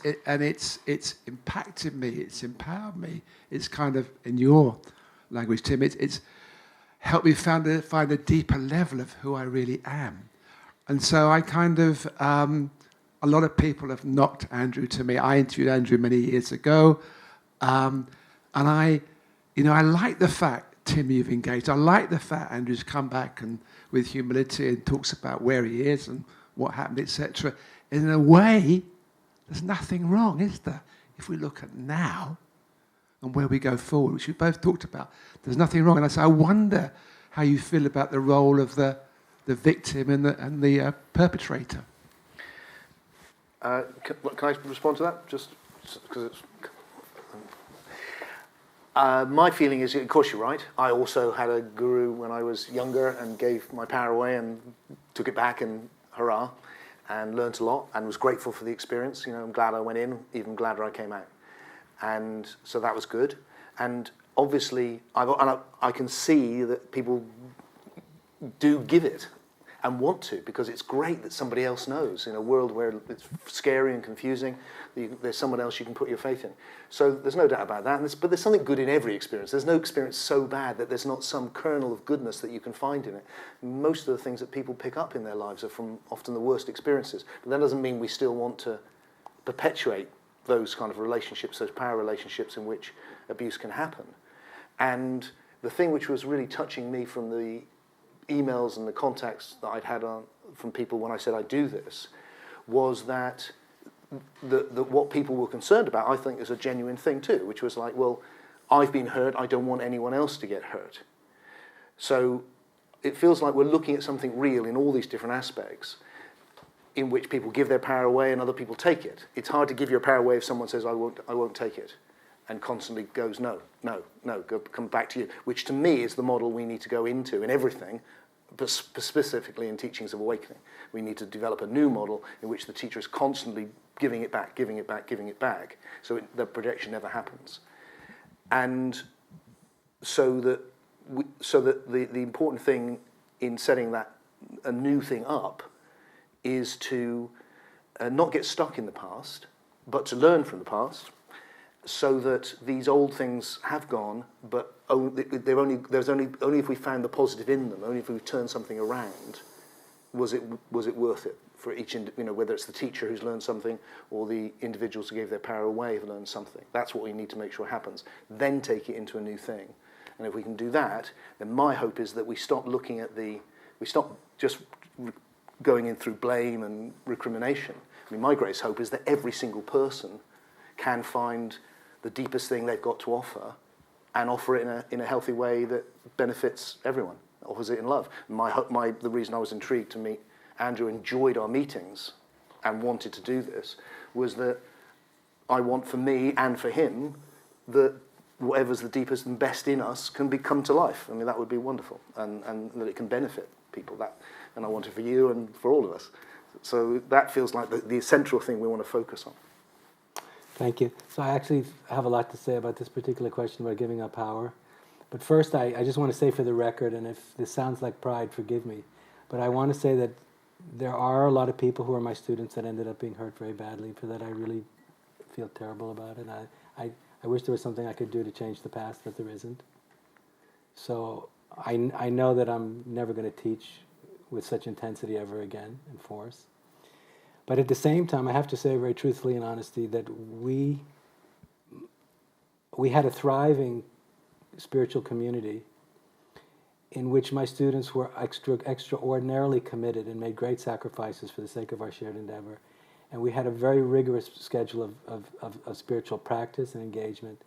impacted me, it's empowered me. It's kind of, in your language, Tim, it's helped me find a deeper level of who I really am. And so I kind of, a lot of people have knocked Andrew to me. I interviewed Andrew many years ago. And I like the fact, Tim, you've engaged. I like the fact Andrew's come back and with humility and talks about where he is and what happened, etc. In a way, there's nothing wrong, is there? If we look at now and where we go forward, which we both talked about, there's nothing wrong. And I wonder how you feel about the role of the victim and the perpetrator. Can I respond to that? Just because it's... my feeling is, of course you're right. I also had a guru when I was younger and gave my power away and took it back and hurrah. And learnt a lot and was grateful for the experience. I'm glad I went in, even gladder I came out. And so that was good. And obviously, I can see that people do give it and want to, because it's great that somebody else knows. In a world where it's scary and confusing, there's someone else you can put your faith in. So there's no doubt about that. But there's something good in every experience. There's no experience so bad that there's not some kernel of goodness that you can find in it. Most of the things that people pick up in their lives are from often the worst experiences. But that doesn't mean we still want to perpetuate those kind of relationships, those power relationships in which abuse can happen. And the thing which was really touching me from the emails and the contacts that I'd had from people when I said I do this was that what people were concerned about, I think, is a genuine thing too, which was like, well, I've been hurt, I don't want anyone else to get hurt. So it feels like we're looking at something real in all these different aspects, in which people give their power away and other people take it. It's hard to give your power away if someone says, I won't take it, and constantly goes, no, come back to you, which to me is the model we need to go into in everything, but specifically in teachings of awakening. We need to develop a new model in which the teacher is constantly giving it back, so the projection never happens. And so that the important thing in setting a new thing up is to not get stuck in the past, but to learn from the past, so that these old things have gone, but only if we found the positive in them, only if we turned something around, was it worth it for each, whether it's the teacher who's learned something or the individuals who gave their power away have learned something. That's what we need to make sure happens. Then take it into a new thing. And if we can do that, then my hope is that we stop just going in through blame and recrimination. I mean, my greatest hope is that every single person can find the deepest thing they've got to offer and offer it in a healthy way that benefits everyone, offers it in love. The reason I was intrigued to meet Andrew, enjoyed our meetings and wanted to do this, was that I want for me and for him that whatever's the deepest and best in us can come to life. I mean, that would be wonderful, and that it can benefit people. And I want it for you and for all of us. So that feels like the central thing we want to focus on. Thank you. So I actually have a lot to say about this particular question about giving up power. But first, I just want to say for the record, and if this sounds like pride, forgive me, but I want to say that there are a lot of people who are my students that ended up being hurt very badly. For that, I really feel terrible about it. I wish there was something I could do to change the past, but there isn't. So I know that I'm never going to teach with such intensity ever again and force. But at the same time, I have to say very truthfully and honestly that we had a thriving spiritual community in which my students were extraordinarily committed and made great sacrifices for the sake of our shared endeavor. And we had a very rigorous schedule of spiritual practice and engagement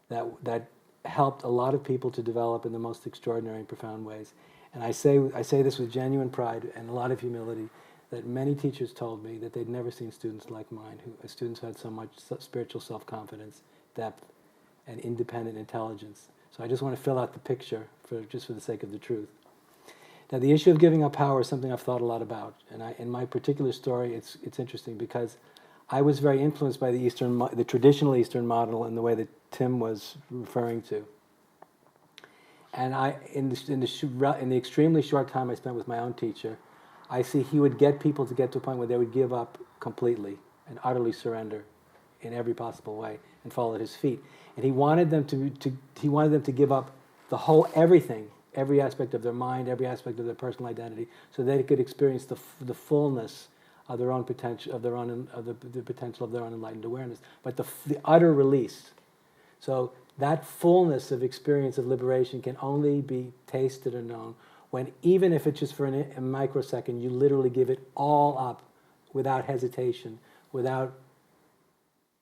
that helped a lot of people to develop in the most extraordinary and profound ways. And I say this with genuine pride and a lot of humility, that many teachers told me that they'd never seen students like mine, students who had so much spiritual self-confidence, depth, and independent intelligence. So I just want to fill out the picture just for the sake of the truth. Now, the issue of giving up power is something I've thought a lot about. And in my particular story, it's interesting because I was very influenced by the traditional Eastern model in the way that Tim was referring to. And in the extremely short time I spent with my own teacher, I see he would get people to get to a point where they would give up completely and utterly surrender in every possible way and fall at his feet. And he wanted them to give up the whole everything, every aspect of their mind, every aspect of their personal identity, so they could experience the fullness of their own potential, the potential of their own enlightened awareness, but the utter release. So that fullness of experience of liberation can only be tasted or known when, even if it's just for a microsecond, you literally give it all up without hesitation, without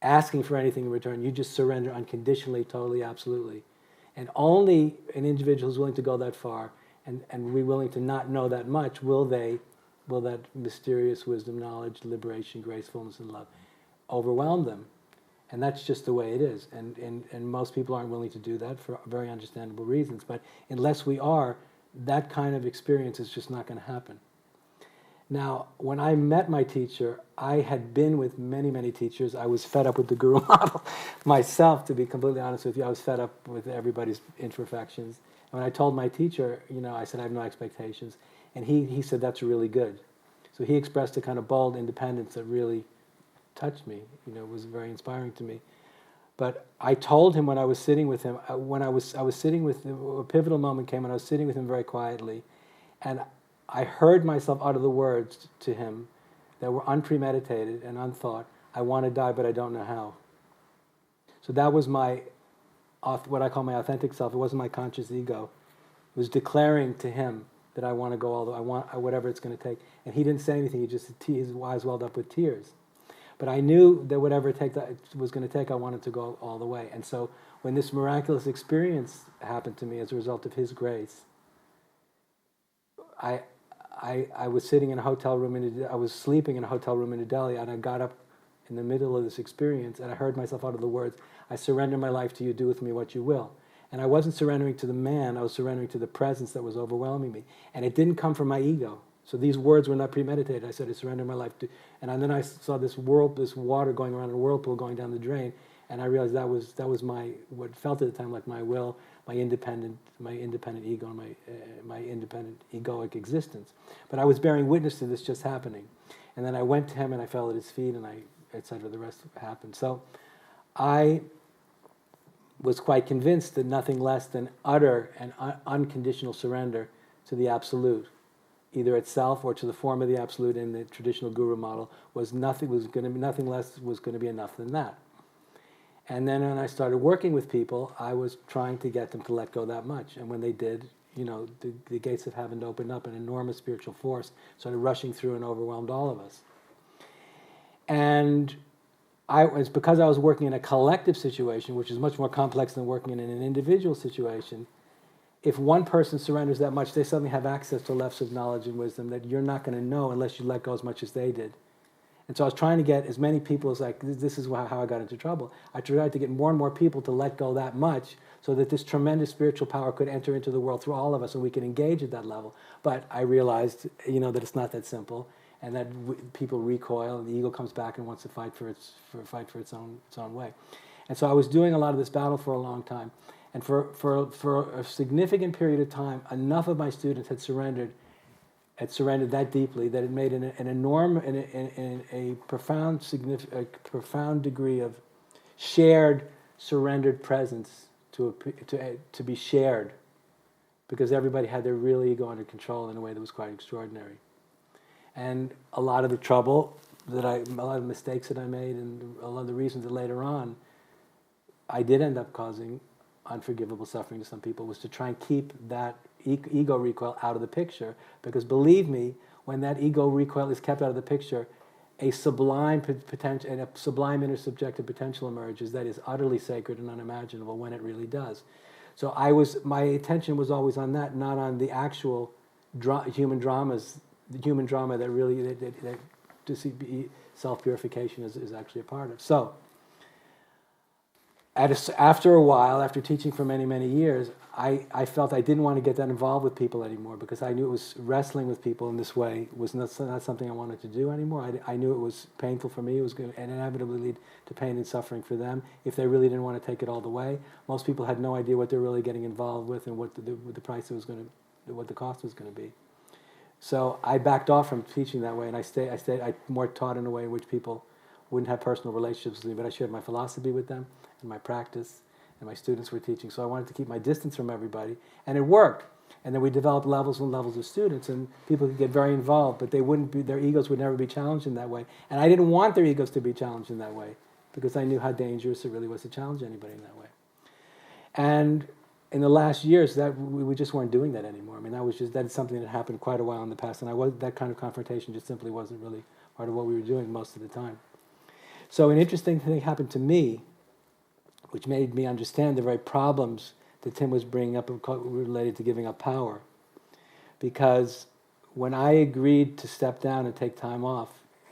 asking for anything in return. You just surrender unconditionally, totally, absolutely. And only an individual who's willing to go that far and be willing to not know that much will that mysterious wisdom, knowledge, liberation, gracefulness, and love overwhelm them. And that's just the way it is. And most people aren't willing to do that for very understandable reasons. But unless we are, that kind of experience is just not going to happen. Now, when I met my teacher, I had been with many, many teachers. I was fed up with the guru model myself, to be completely honest with you. I was fed up with everybody's imperfections. And when I told my teacher, I said, I have no expectations. And he said, that's really good. So he expressed a kind of bold independence that really touched me, was very inspiring to me. But I told him when I was sitting with him, when I was sitting with him, a pivotal moment came when I was sitting with him very quietly, and I heard myself utter the words to him that were unpremeditated and unthought. I want to die, but I don't know how. So that was what I call my authentic self. It wasn't my conscious ego. It was declaring to him that I want to go all the way. I want whatever it's going to take. And he didn't say anything. His eyes welled up with tears. But I knew that whatever it was going to take, I wanted to go all the way. And so when this miraculous experience happened to me as a result of his grace, I was sitting in a hotel room I was sleeping in a hotel room in New Delhi, and I got up in the middle of this experience, and I heard myself utter the words, "I surrender my life to you, do with me what you will." And I wasn't surrendering to the man, I was surrendering to the presence that was overwhelming me. And it didn't come from my ego. So these words were not premeditated. I said, "I surrender my life to," and then I saw this water going around in a whirlpool going down the drain, and I realized that was my, what felt at the time like my will, my independent ego, and my independent egoic existence. But I was bearing witness to this just happening. And then I went to him and I fell at his feet, and etc. The rest happened. So I was quite convinced that nothing less than utter and unconditional surrender to the Absolute, either itself or to the form of the Absolute in the traditional guru model, nothing less was going to be enough than that. And then when I started working with people, I was trying to get them to let go that much. And when they did, the gates of heaven opened up, an enormous spiritual force started rushing through and overwhelmed all of us. And because I was working in a collective situation, which is much more complex than working in an individual situation, if one person surrenders that much, they suddenly have access to levels of knowledge and wisdom that you're not going to know unless you let go as much as they did. And so I was trying to get as many people as this is how I got into trouble. I tried to get more and more people to let go that much so that this tremendous spiritual power could enter into the world through all of us and we could engage at that level. But I realized, that it's not that simple, and that people recoil, and the ego comes back and wants to fight for its own way. And so I was doing a lot of this battle for a long time, and for a significant period of time, enough of my students had surrendered that deeply that it made a profound degree of shared, surrendered presence to be shared, because everybody had their real ego under control in a way that was quite extraordinary. And a lot of the trouble a lot of mistakes that I made, and a lot of the reasons that later on I did end up causing unforgivable suffering to some people, was to try and keep that ego recoil out of the picture. Because believe me, when that ego recoil is kept out of the picture, a sublime potential and a sublime intersubjective potential emerges that is utterly sacred and unimaginable when it really does. So my attention was always on that, not on the actual human dramas, the human drama that really that self-purification is actually a part of. So after a while, after teaching for many, many years, I felt I didn't want to get that involved with people anymore, because I knew it was wrestling with people in this way was not something I wanted to do anymore. I knew it was painful for me. It was going to inevitably lead to pain and suffering for them if they really didn't want to take it all the way. Most people had no idea what they're really getting involved with and what the price was going to, what the cost was going to be. So I backed off from teaching that way, and I more taught in a way in which people wouldn't have personal relationships with me, but I shared my philosophy with them and my practice, and my students were teaching. So I wanted to keep my distance from everybody, and it worked. And then we developed levels and levels of students, and people could get very involved, but their egos would never be challenged in that way. And I didn't want their egos to be challenged in that way, because I knew how dangerous it really was to challenge anybody in that way. And in the last years, that we just weren't doing that anymore. I mean, that's something that happened quite a while in the past, and that kind of confrontation just simply wasn't really part of what we were doing most of the time. So an interesting thing happened to me, which made me understand the very problems that Tim was bringing up related to giving up power. Because when I agreed to step down and take time off,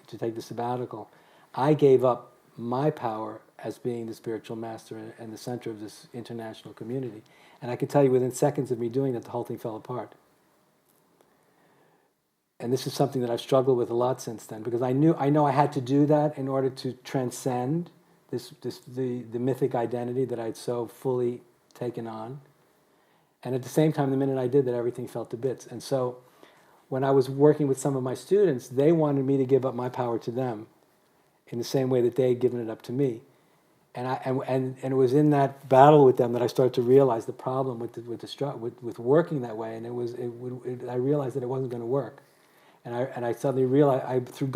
to take the sabbatical, I gave up my power as being the spiritual master and the center of this international community. And I can tell you, within seconds of me doing that, the whole thing fell apart. And this is something that I've struggled with a lot since then, because I know I had to do that in order to transcend the mythic identity that I'd so fully taken on. And at the same time, the minute I did that, everything fell to bits. And so when I was working with some of my students, they wanted me to give up my power to them in the same way that they had given it up to me. And it was in that battle with them that I started to realize the problem with working that way. And I realized that it wasn't going to work. And I suddenly realized, through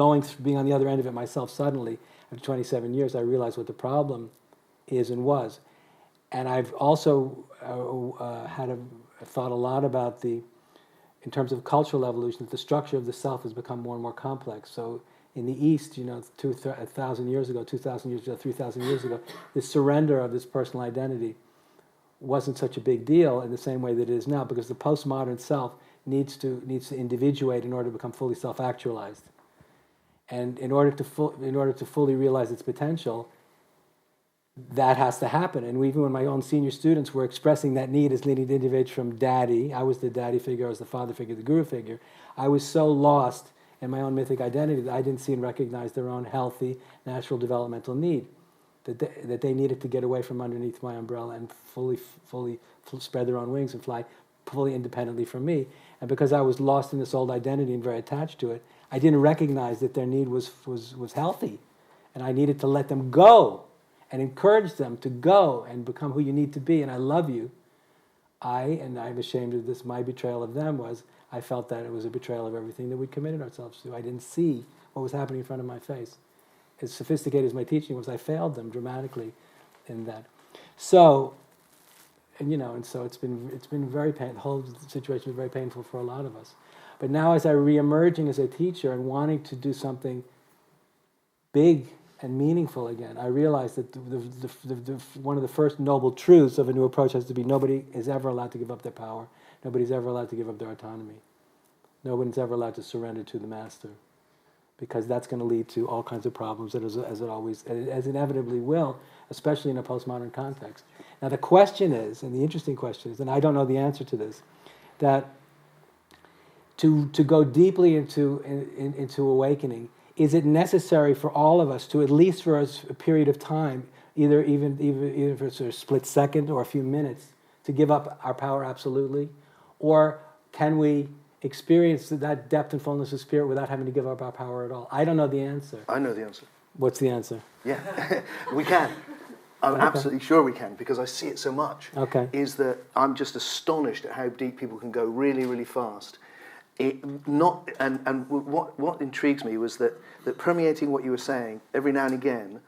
being on the other end of it myself suddenly, after 27 years, I realized what the problem is and was. And I've also thought a lot about in terms of cultural evolution, the structure of the self has become more and more complex. So in the East, 1,000 years ago, 2,000 years ago, 3,000 years ago, the surrender of this personal identity wasn't such a big deal in the same way that it is now, because the postmodern self needs to individuate in order to become fully self-actualized. And in order to fully realize its potential, that has to happen. And even when my own senior students were expressing that need as needing to individuate from daddy, I was the daddy figure, I was the father figure, the guru figure, I was so lost in my own mythic identity that I didn't see and recognize their own healthy, natural developmental need, that they needed to get away from underneath my umbrella and fully spread their own wings and fly fully independently from me. And because I was lost in this old identity and very attached to it, I didn't recognize that their need was healthy. And I needed to let them go and encourage them to go and become who you need to be. And I love you. And I'm ashamed of this, my betrayal of them was, I felt that it was a betrayal of everything that we committed ourselves to. I didn't see what was happening in front of my face. As sophisticated as my teaching was, I failed them dramatically in that. So, and so it's been very painful. The whole situation was very painful for a lot of us. But now, as I re-emerging as a teacher and wanting to do something big and meaningful again, I realized that one of the first noble truths of a new approach has to be nobody is ever allowed to give up their power. Nobody's ever allowed to give up their autonomy. Nobody's ever allowed to surrender to the master, because that's going to lead to all kinds of problems, as it inevitably will, especially in a postmodern context. Now the question is, and the interesting question is, and I don't know the answer to this, that to go deeply into awakening, is it necessary for all of us to, at least for a period of time, either for a sort of split second or a few minutes, to give up our power absolutely? Or can we experience that depth and fullness of spirit without having to give up our power at all? I don't know the answer. I know the answer. What's the answer? Yeah, we can. I'm absolutely sure we can, because I see it so much. Okay. Is that I'm just astonished at how deep people can go really, really fast. What intrigues me was that permeating what you were saying every now and again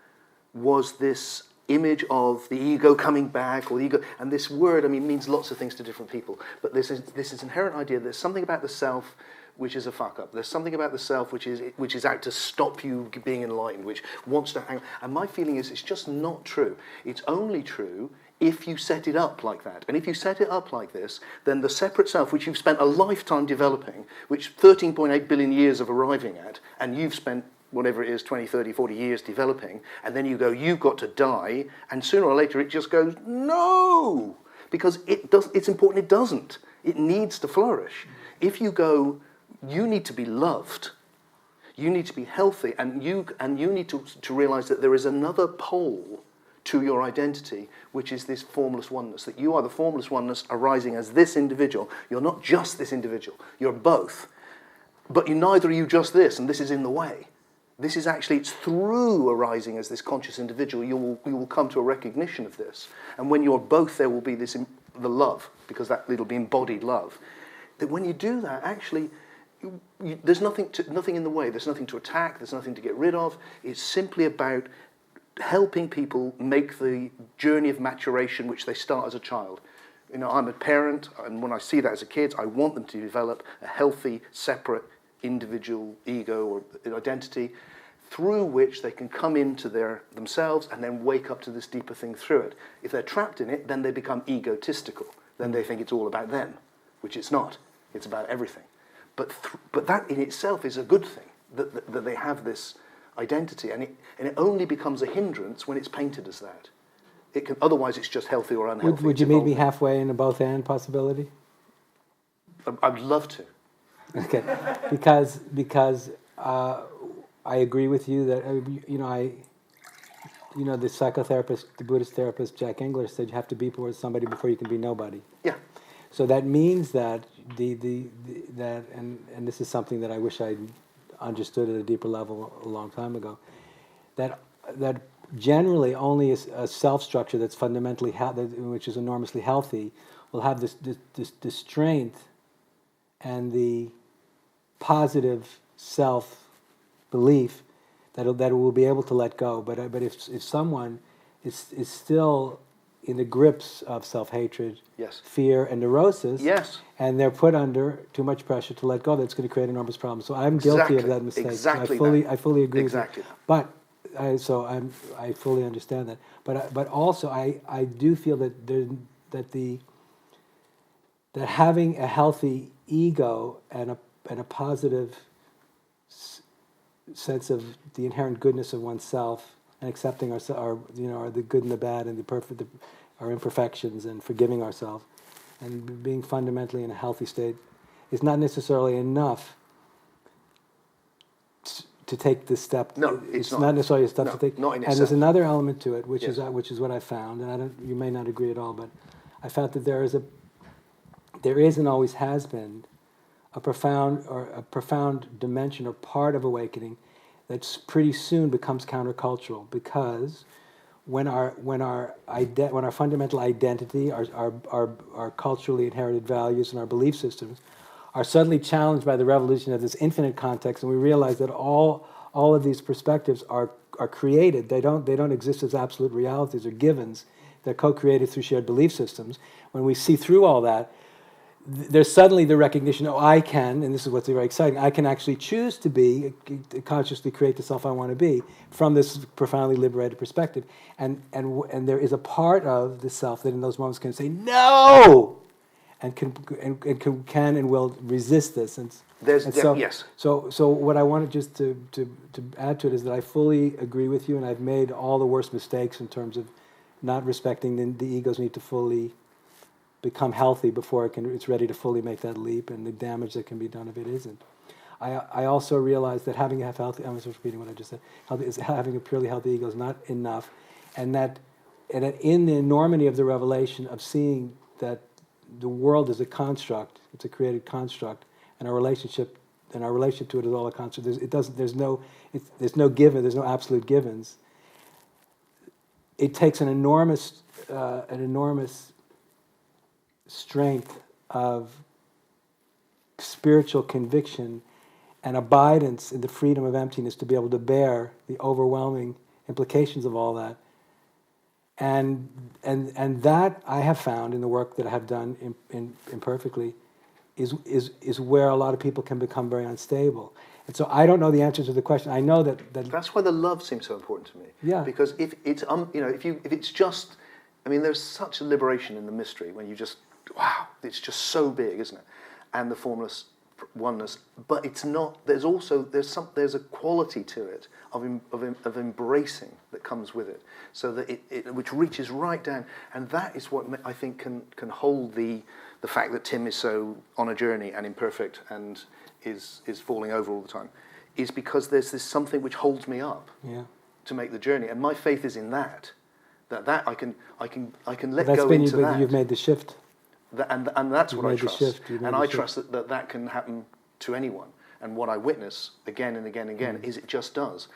was this image of the ego coming back, or the ego, and this word, means lots of things to different people, but this inherent idea that there's something about the self which is a fuck up. There's something about the self which is out to stop you being enlightened, which wants to hang. And my feeling is it's just not true. It's only true if you set it up like that. And if you set it up like this, then the separate self, which you've spent a lifetime developing, which 13.8 billion years of arriving at, and you've spent whatever it is, 20, 30, 40 years developing, and then you go, you've got to die, and sooner or later it just goes, no! Because it's important it doesn't. It needs to flourish. If you go, you need to be loved, you need to be healthy, and you need to realize that there is another pole to your identity, which is this formless oneness, that you are the formless oneness arising as this individual. You're not just this individual, you're both. But neither are you just this, and this is in the way. This is actually, it's through arising as this conscious individual, you will come to a recognition of this. And when you're both, there will be the love, because it'll be embodied love. That when you do that, actually, there's nothing in the way. There's nothing to attack. There's nothing to get rid of. It's simply about helping people make the journey of maturation which they start as a child. I'm a parent, and when I see that as a kid, I want them to develop a healthy, separate, individual ego or identity through which they can come into themselves and then wake up to this deeper thing through it. If they're trapped in it, then they become egotistical. Then they think it's all about them, which it's not. It's about everything. But that in itself is a good thing, that they have this identity, and it only becomes a hindrance when it's painted as that. Otherwise it's just healthy or unhealthy. Would you meet me halfway in a both-and possibility? I'd love to. Okay, because I agree with you that the psychotherapist, the Buddhist therapist Jack Engler said you have to be somebody before you can be nobody. Yeah. So that means that and this is something that I wish I understood at a deeper level a long time ago, that generally only a self structure that's fundamentally which is enormously healthy will have this strength and the positive self-belief that it will be able to let go. But if someone is still in the grips of self-hatred, yes, fear, and neurosis, yes, and they're put under too much pressure to let go, that's going to create enormous problems. So I'm guilty of that mistake. Exactly. So I fully agree exactly. with you. But I fully understand that. But also I do feel that the that having a healthy ego and a positive sense of the inherent goodness of oneself and accepting the good and the bad and our imperfections and forgiving ourselves and being fundamentally in a healthy state is not necessarily enough to take this step. No, it's not. not. Necessarily a step No, to take. not in and there's itself. another element to it, which Yes. is what I found, and you may not agree at all, but I found that there is and always has been a profound dimension or part of awakening that's pretty soon becomes countercultural, because when our fundamental identity, our culturally inherited values and our belief systems are suddenly challenged by the revolution of this infinite context, and we realize that all of these perspectives are created. They don't exist as absolute realities or givens. They're co-created through shared belief systems. When we see through all that, there's suddenly the recognition, I can, and this is what's very exciting, I can actually choose to consciously create the self I want to be from this profoundly liberated perspective. And there is a part of the self that in those moments can say, no! And can and will resist this. Yes. So what I wanted just to add to it is that I fully agree with you, and I've made all the worst mistakes in terms of not respecting the ego's need to fully become healthy before it's ready to fully make that leap, and the damage that can be done if it isn't. I also realize that having a healthy, I'm just repeating what I just said, having a purely healthy ego is not enough, and that in the enormity of the revelation of seeing that the world is a construct, it's a created construct, and our relationship to it is all a construct. There's no given, there's no absolute givens. It takes an enormous strength of spiritual conviction and abidance in the freedom of emptiness to be able to bear the overwhelming implications of all that. And that I have found in the work that I have done imperfectly is where a lot of people can become very unstable. And so I don't know the answer to the question. I know that That's why the love seems so important to me. Yeah. Because if it's just, there's such a liberation in the mystery when you just, wow, it's just so big, isn't it? And the formless oneness, but it's not. There's a quality to it of embracing that comes with it, so that it which reaches right down, and that is what I think can hold the fact that Tim is so on a journey and imperfect and is falling over all the time, is because there's this something which holds me up to make the journey, and my faith is in that I can let go into that. You've made the shift. And that's what I trust. And I trust shift. that can happen to anyone. And what I witness again and again and again is it just does.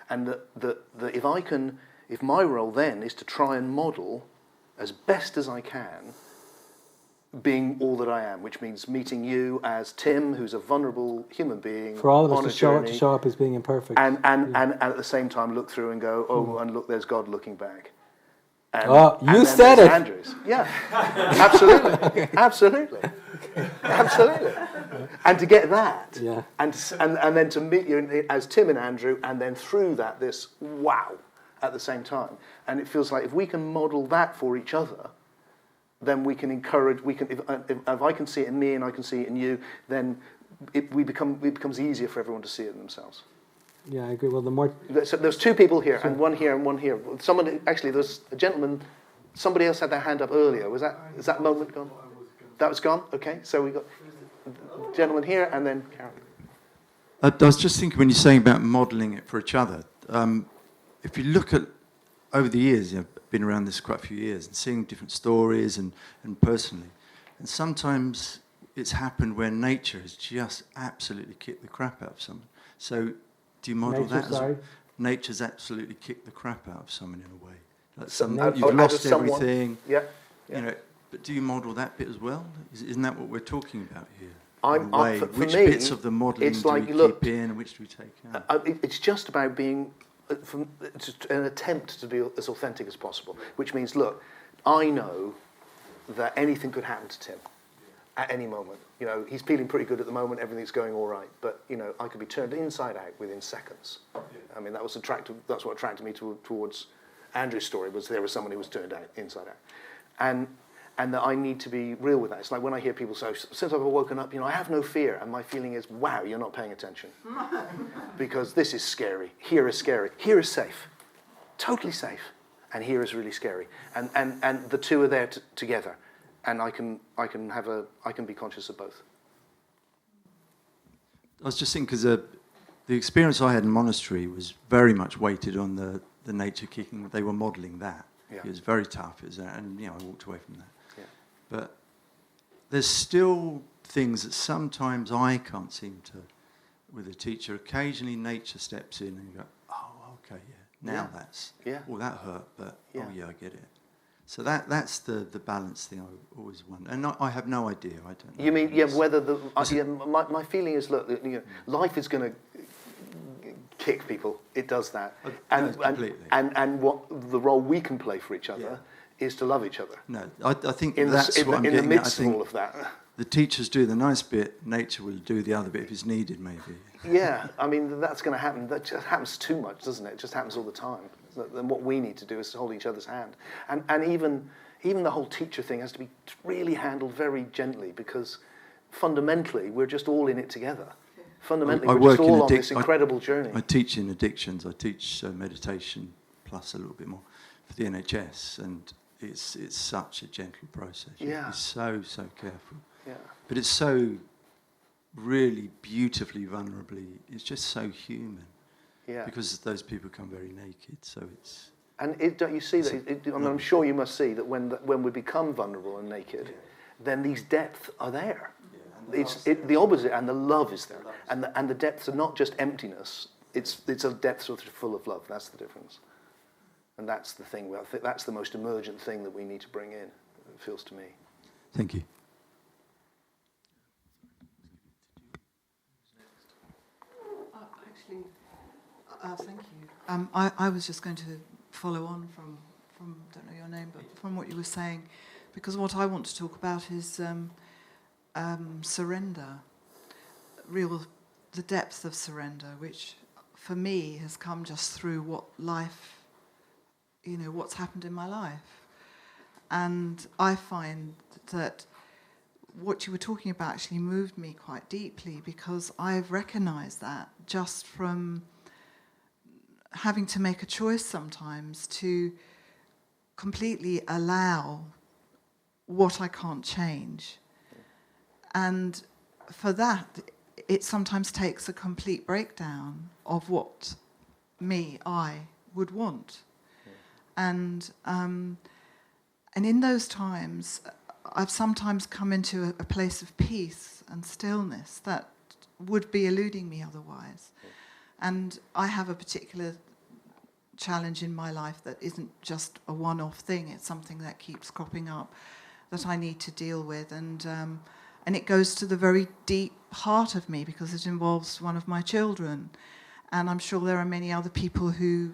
And that if my role then is to try and model as best as I can being all that I am, which means meeting you as Tim, who's a vulnerable human being for all of on us a to journey, show up as being imperfect. and at the same time look through and go, and look, there's God looking back. And, you and then said there's it. Andrew's. Yeah, absolutely, absolutely. And to get that, and then to meet you as Tim and Andrew, and then through that, this wow at the same time. And it feels like if we can model that for each other, then we can encourage. If I can see it in me and I can see it in you, then it becomes easier for everyone to see it in themselves. Yeah, I agree. Well, the more So there's two people here, and one here and one here. There's a gentleman. Somebody else had their hand up earlier. Is that moment gone? That was gone. Okay, so we got a gentleman here, and then Karen. I was just thinking when you're saying about modelling it for each other. If you look at over the years, I've been around this quite a few years and seeing different stories and personally, and sometimes it's happened where nature has just absolutely kicked the crap out of someone. So do you model Nature, that? sorry? Nature's absolutely kicked the crap out of someone in a way. Like You've lost someone. everything. Yeah. But do you model that bit as well? Isn't that what we're talking about here? For Which me, bits of the modelling it's do like, we look, keep in and which do we take out? It's just about being it's an attempt to be as authentic as possible, which means, look, I know that anything could happen to Tim at any moment. He's feeling pretty good at the moment, everything's going all right, but, I could be turned inside out within seconds. That was attractive. That's what attracted me towards Andrew's story, was there was someone who was turned out inside out. and that I need to be real with that. It's like when I hear people say, since I've woken up, I have no fear, and my feeling is, wow, you're not paying attention. Because this is scary. Here is scary. Here is safe. Totally safe. And here is really scary. And the two are there together. And I can be conscious of both. I was just thinking, because the experience I had in monastery was very much weighted on the nature kicking. They were modelling that. Yeah. It was very tough, and I walked away from that. Yeah. But there's still things that sometimes I can't seem to, with a teacher. Occasionally nature steps in and you go, oh, okay, yeah, now that's, well, that hurt, but oh yeah, I get it. So that's the balance thing I always wonder. And I have no idea, I don't know. You mean, whether my feeling is, look, life is going to kick people. It does that. Completely. And what the role we can play for each other is to love each other. No, I think In that's what I'm in getting the at. midst I of think all of that. the teachers do the nice bit, nature will do the other bit if it's needed, maybe. Yeah, I mean, that's going to happen. That just happens too much, doesn't it? It just happens all the time. And what we need to do is to hold each other's hand. And even the whole teacher thing has to be really handled very gently, because fundamentally, we're just all in it together. Fundamentally, we're just all on this incredible journey. I teach in addictions. I teach meditation plus a little bit more for the NHS, and it's such a gentle process. Yeah. It's so careful. Yeah. But it's so really beautifully, vulnerably, it's just so human. Yeah. Because those people come very naked, so it's... And don't you see that? I'm sure you must see that when we become vulnerable and naked, then these depths are there. It's the opposite, and the love is there. And the depths are not just emptiness, it's a depth sort of full of love. That's the difference. And that's the thing. I think that's the most emergent thing that we need to bring in, it feels to me. Thank you. Thank you. I was just going to follow on from don't know your name, but from what you were saying, because what I want to talk about is surrender, the depth of surrender, which for me has come just through what life, what's happened in my life. And I find that what you were talking about actually moved me quite deeply, because I've recognised that just from having to make a choice sometimes to completely allow what I can't change. And for that, it sometimes takes a complete breakdown of what I would want. And in those times, I've sometimes come into a place of peace and stillness that would be eluding me otherwise. And I have a particular challenge in my life that isn't just a one-off thing. It's something that keeps cropping up that I need to deal with. And it goes to the very deep heart of me, because it involves one of my children. And I'm sure there are many other people who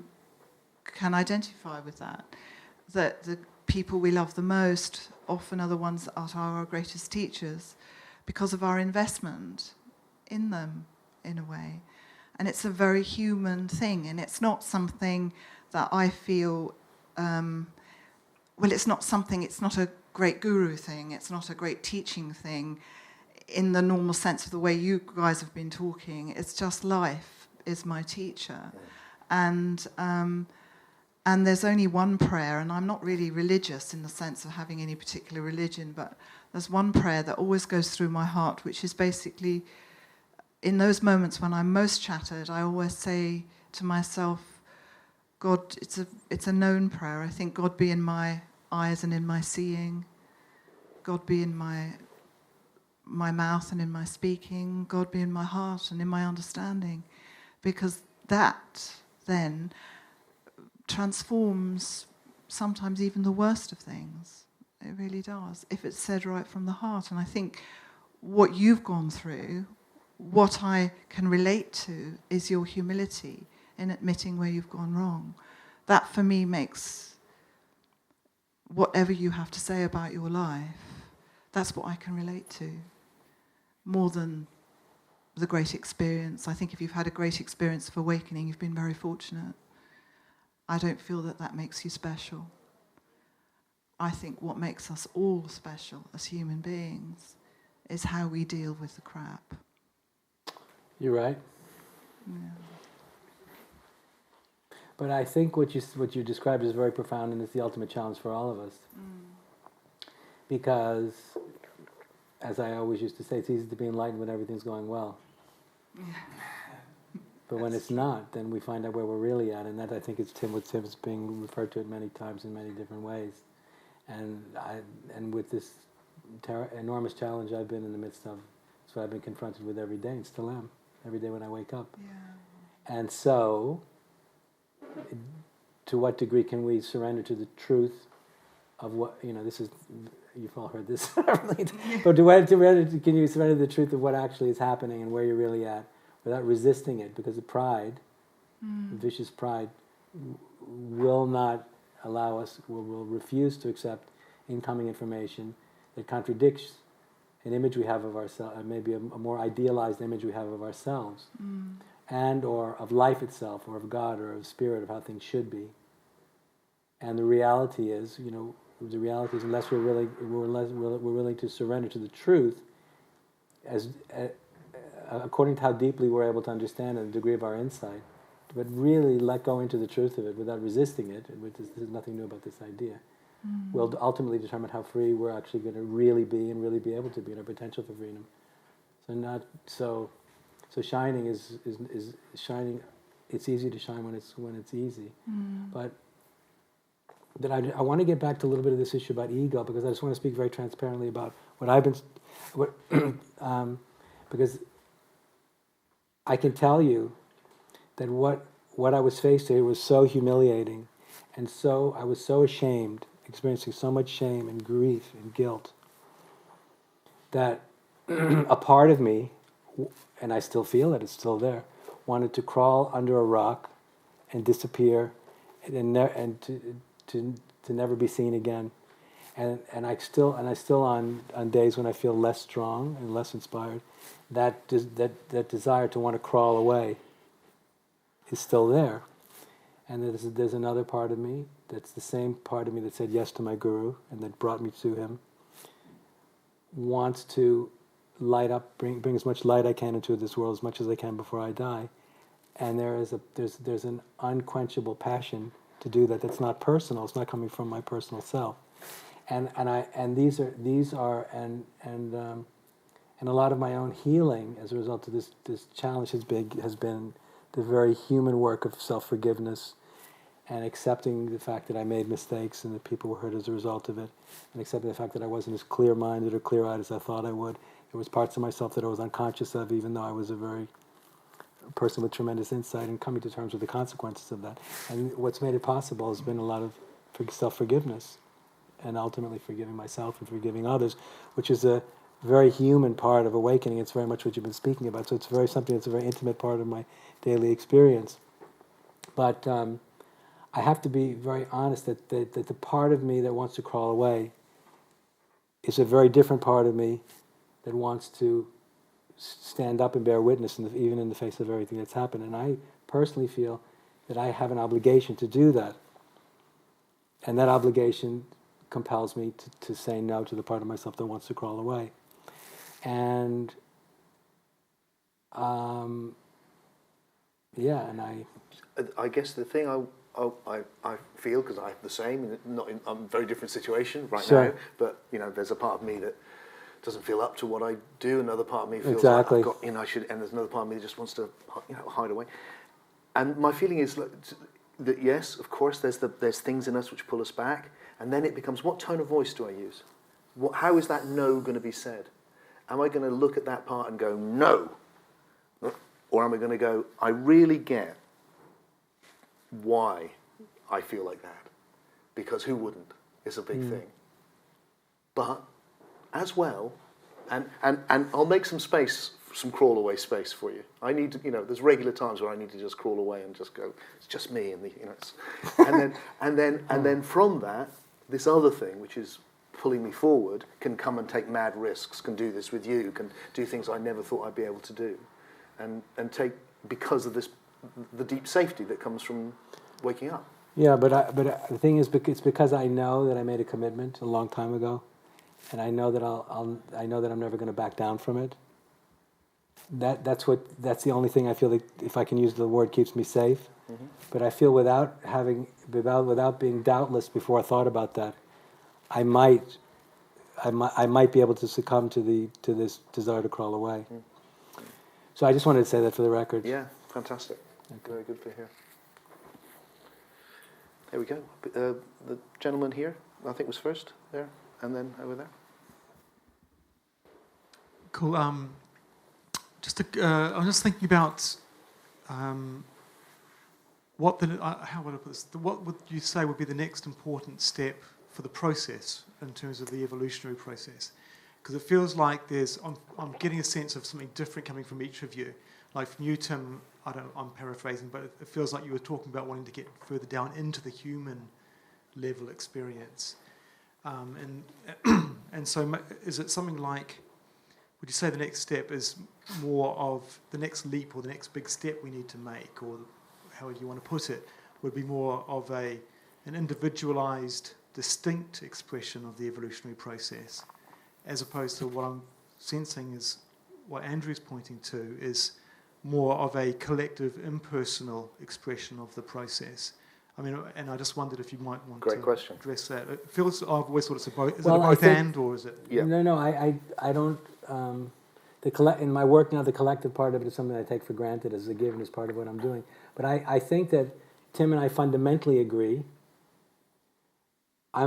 can identify with that. That the people we love the most often are the ones that are our greatest teachers, because of our investment in them, in a way. And it's a very human thing, and it's not something that I feel, it's not a great guru thing, it's not a great teaching thing in the normal sense of the way you guys have been talking. It's just life is my teacher. And there's only one prayer, and I'm not really religious in the sense of having any particular religion, but there's one prayer that always goes through my heart, which is basically, in those moments when I'm most shattered, I always say to myself, God, it's a known prayer. I think, God be in my eyes and in my seeing. God be in my mouth and in my speaking. God be in my heart and in my understanding. Because that then transforms sometimes even the worst of things. It really does, if it's said right from the heart. And I think what you've gone through, what I can relate to, is your humility in admitting where you've gone wrong. That for me makes whatever you have to say about your life, that's what I can relate to, more than the great experience. I think if you've had a great experience of awakening, you've been very fortunate. I don't feel that makes you special. I think what makes us all special as human beings is how we deal with the crap. You're right. Yeah. But I think what you described is very profound, and it's the ultimate challenge for all of us. Because, as I always used to say, it's easy to be enlightened when everything's going well. But when it's not, then we find out where we're really at, and that, I think, is what Tim's being referred to it many times in many different ways. And with this enormous challenge I've been in the midst of, it's what I've been confronted with every day, and still am, every day when I wake up. Yeah. And so, to what degree can we surrender to the truth of what, this is, you've all heard this, but can you surrender to the truth of what actually is happening and where you're really at without resisting it? Because the pride, vicious pride, will not allow us, will refuse to accept incoming information that contradicts an image we have of ourselves, maybe a more idealized image we have of ourselves, and or of life itself, or of God, or of spirit, of how things should be. And the reality is, unless we're willing to surrender to the truth, according to how deeply we're able to understand and the degree of our insight, but really let go into the truth of it without resisting it, which is, there's nothing new about this idea, will ultimately determine how free we're actually going to really be and really be able to be, and our potential for freedom. So shining is shining. It's easy to shine when it's easy, but that I want to get back to a little bit of this issue about ego, because I just want to speak very transparently about what I've been, because I can tell you that what I was faced with was so humiliating, and so I was so ashamed, experiencing so much shame and grief and guilt, that a part of me, and I still feel it, it's still there, wanted to crawl under a rock and disappear and to never be seen again. And I still on days when I feel less strong and less inspired, that desire to want to crawl away is still there. And there's another part of me that's the same part of me that said yes to my guru and that brought me to him, wants to light up, bring as much light I can into this world, as much as I can before I die. And there's an unquenchable passion to do that. That's not personal. It's not coming from my personal self. And a lot of my own healing as a result of this challenge has been the very human work of self-forgiveness and accepting the fact that I made mistakes and that people were hurt as a result of it, and accepting the fact that I wasn't as clear-minded or clear-eyed as I thought I would. There was parts of myself that I was unconscious of, even though I was a person with tremendous insight, and coming to terms with the consequences of that. And what's made it possible has been a lot of self-forgiveness, and ultimately forgiving myself and forgiving others, which is a very human part of awakening. It's very much what you've been speaking about. So it's something that's a very intimate part of my daily experience. But I have to be very honest that the part of me that wants to crawl away is a very different part of me that wants to stand up and bear witness, even in the face of everything that's happened. And I personally feel that I have an obligation to do that. And that obligation compels me to say no to the part of myself that wants to crawl away. And and I guess the thing I feel, because I have the same, I'm in a very different situation right now, but there's a part of me that doesn't feel up to what I do, another part of me feels like I've got, I should, and there's another part of me that just wants to hide away. And my feeling is that yes, of course, there's things in us which pull us back, and then it becomes, what tone of voice do I use? How is that no going to be said? Am I going to look at that part and go, no? Or am I going to go, I really get why I feel like that? Because who wouldn't? It's a big thing. But as well, and I'll make some space, some crawl away space for you. I need to, there's regular times where I need to just crawl away and just go, it's just me and and then from that, this other thing, which is pulling me forward, can come and take mad risks, can do this with you, can do things I never thought I'd be able to do, and take, because of this, the deep safety that comes from waking up. Yeah, but the thing is, it's because I know that I made a commitment a long time ago, and I know that I know that I'm never going to back down from it. That's the only thing I feel like, if I can use the word, keeps me safe. But I feel without being doubtless before I thought about that, I might be able to succumb to this desire to crawl away. So I just wanted to say that for the record. Yeah, fantastic. Very good to hear. There we go. The gentleman here, I think, was first there, and then over there. Cool. I was just thinking about how would I put this? What would you say would be the next important step for the process in terms of the evolutionary process? Because it feels like I'm getting a sense of something different coming from each of you. Like from you, Tim, I'm paraphrasing, but it feels like you were talking about wanting to get further down into the human level experience. And so is it something like, would you say the next step is more of the next leap or the next big step we need to make, or however you want to put it, would be more of an individualized, distinct expression of the evolutionary process, as opposed to what I'm sensing is what Andrew's pointing to is more of a collective, impersonal expression of the process. I mean, and I just wondered if you might want Great to question. address that. It feels, I've always thought it's a both. Is Well, it a I both think- and, or is it? Yeah. No, I don't. In my work now, the collective part of it is something I take for granted as a given, as part of what I'm doing. But I think that Tim and I fundamentally agree. I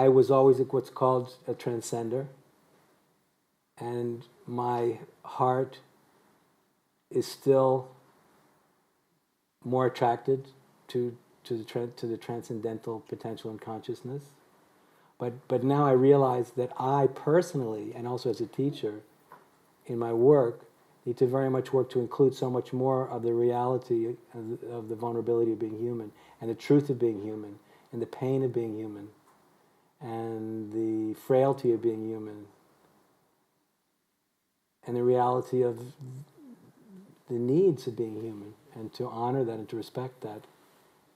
was always what's called a transcender, and my heart is still more attracted to the transcendental potential in consciousness. But now I realize that I personally, and also as a teacher, in my work, need to very much work to include so much more of the reality of the vulnerability of being human, and the truth of being human, and the pain of being human, and the frailty of being human, and the reality of the needs of being human, and to honor that and to respect that,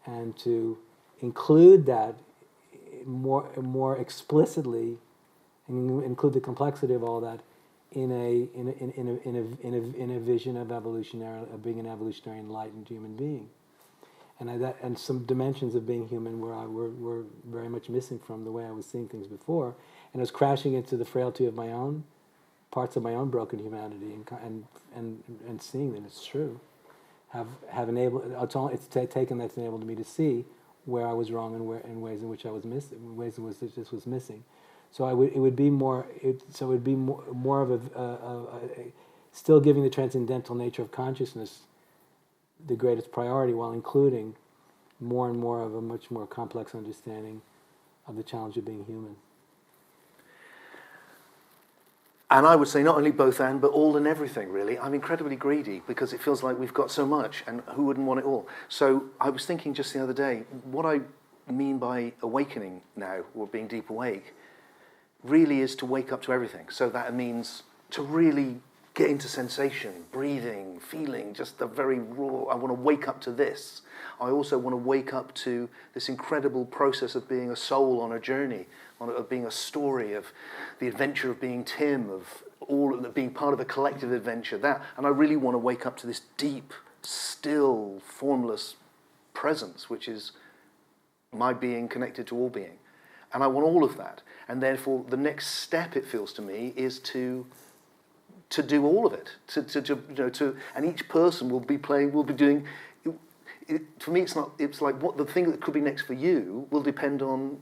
and to include that more explicitly, and include the complexity of all that in a vision of being an evolutionary enlightened human being, and some dimensions of being human were very much missing from the way I was seeing things before, and I was crashing into the frailty of my own parts of my own broken humanity, and seeing that it's true, it's taken that's enabled me to see where I was wrong and in ways in which I was missing, ways in which this was missing. So it would be more of a still giving the transcendental nature of consciousness the greatest priority, while including more and more of a much more complex understanding of the challenge of being human. And I would say not only both and, but all and everything, really. I'm incredibly greedy because it feels like we've got so much, and who wouldn't want it all? So I was thinking just the other day, what I mean by awakening now, or being deep awake, really is to wake up to everything. So that means to really get into sensation, breathing, feeling, just the very raw, I want to wake up to this. I also want to wake up to this incredible process of being a soul on a journey, of being a story, of the adventure of being Tim, of being part of a collective adventure. And I really want to wake up to this deep, still, formless presence, which is my being connected to all being. And I want all of that. And therefore, the next step, it feels to me, is to do all of it. And each person will be doing. For me, it's like what the thing that could be next for you will depend on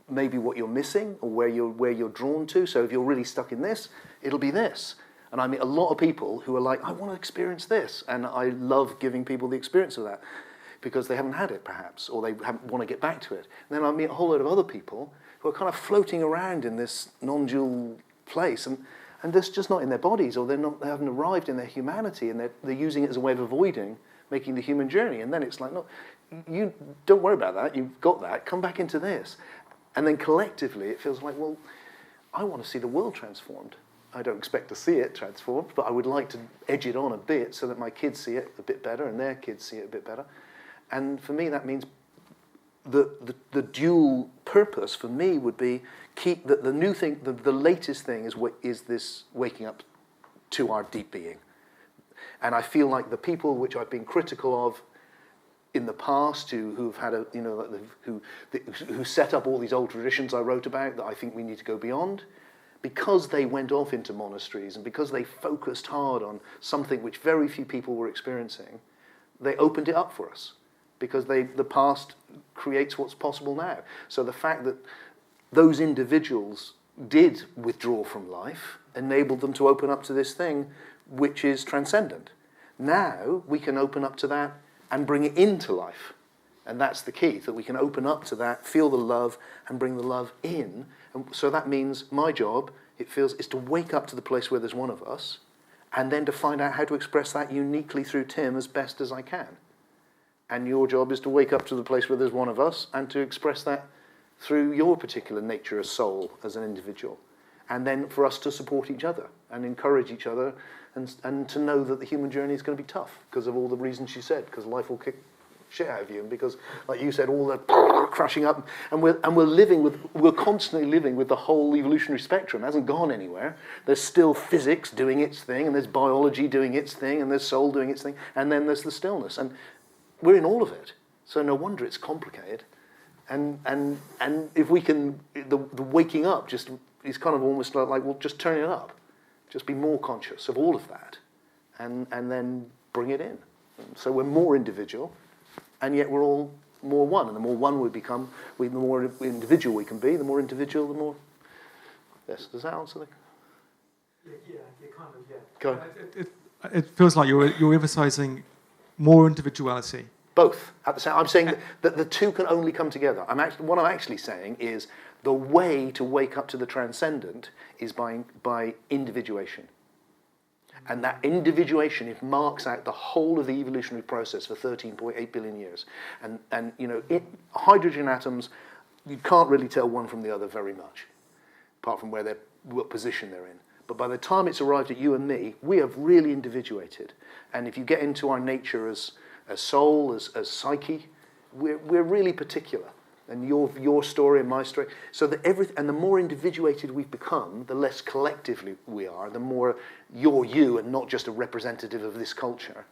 maybe what you're missing or where you're drawn to. So if you're really stuck in this, it'll be this. And I meet a lot of people who are like, I want to experience this, and I love giving people the experience of that because they haven't had it, perhaps, or they want to get back to it. And then I meet a whole load of other people who are kind of floating around in this non-dual place, and they're just not in their bodies, or they haven't arrived in their humanity, and they're using it as a way of avoiding making the human journey. And then it's like, no, you don't worry about that. You've got that. Come back into this. And then collectively, it feels like, well, I want to see the world transformed. I don't expect to see it transformed, but I would like to edge it on a bit so that my kids see it a bit better and their kids see it a bit better. And for me, that means the dual purpose for me would be keep the new thing, the latest thing is this waking up to our deep being. And I feel like the people which I've been critical of in the past, who've had a, you know, who set up all these old traditions I wrote about that I think we need to go beyond, because they went off into monasteries and because they focused hard on something which very few people were experiencing, they opened it up for us. Because the past creates what's possible now. So the fact that those individuals did withdraw from life enabled them to open up to this thing which is transcendent. Now we can open up to that and bring it into life. And that's the key, that we can open up to that, feel the love, and bring the love in. And so that means my job, is to wake up to the place where there's one of us, and then to find out how to express that uniquely through Tim as best as I can. And your job is to wake up to the place where there's one of us and to express that through your particular nature as soul, as an individual. And then for us to support each other and encourage each other and to know that the human journey is going to be tough because of all the reasons you said, because life will kick shit out of you, and because, like you said, all the crashing up, and we're constantly living with the whole evolutionary spectrum. It hasn't gone anywhere. There's still physics doing its thing, and there's biology doing its thing, and there's soul doing its thing, and then there's the stillness. And we're in all of it, so no wonder it's complicated. And if we can, the waking up just is kind of almost like, well, just turn it up, just be more conscious of all of that, and then bring it in. So we're more individual, and yet we're all more one. And the more one we become, the more individual we can be. The more individual, the more. Yes, does that answer the? Yeah, kind of, yeah. Go on. It feels like you're emphasising more individuality. Both at the same. I'm saying that the two can only come together. What I'm actually saying is the way to wake up to the transcendent is by individuation, and that individuation it marks out the whole of the evolutionary process for 13.8 billion years. And you know, hydrogen atoms, you can't really tell one from the other very much, apart from what position they're in. But by the time it's arrived at you and me, we have really individuated. And if you get into our nature as soul, as psyche, we're really particular. And your story and my story. So that and the more individuated we've become, the less collectively we are, the more you're you and not just a representative of this culture.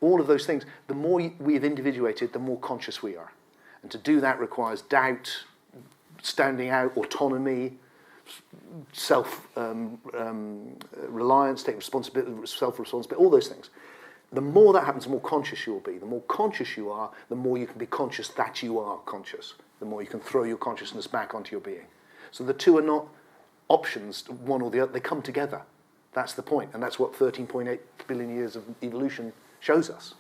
All of those things, the more we've individuated, the more conscious we are. And to do that requires doubt, standing out, autonomy, self-reliance, take responsibility, self-responsibility, all those things. The more that happens, the more conscious you'll be. The more conscious you are, the more you can be conscious that you are conscious. The more you can throw your consciousness back onto your being. So the two are not options, one or the other. They come together. That's the point. And that's what 13.8 billion years of evolution shows us.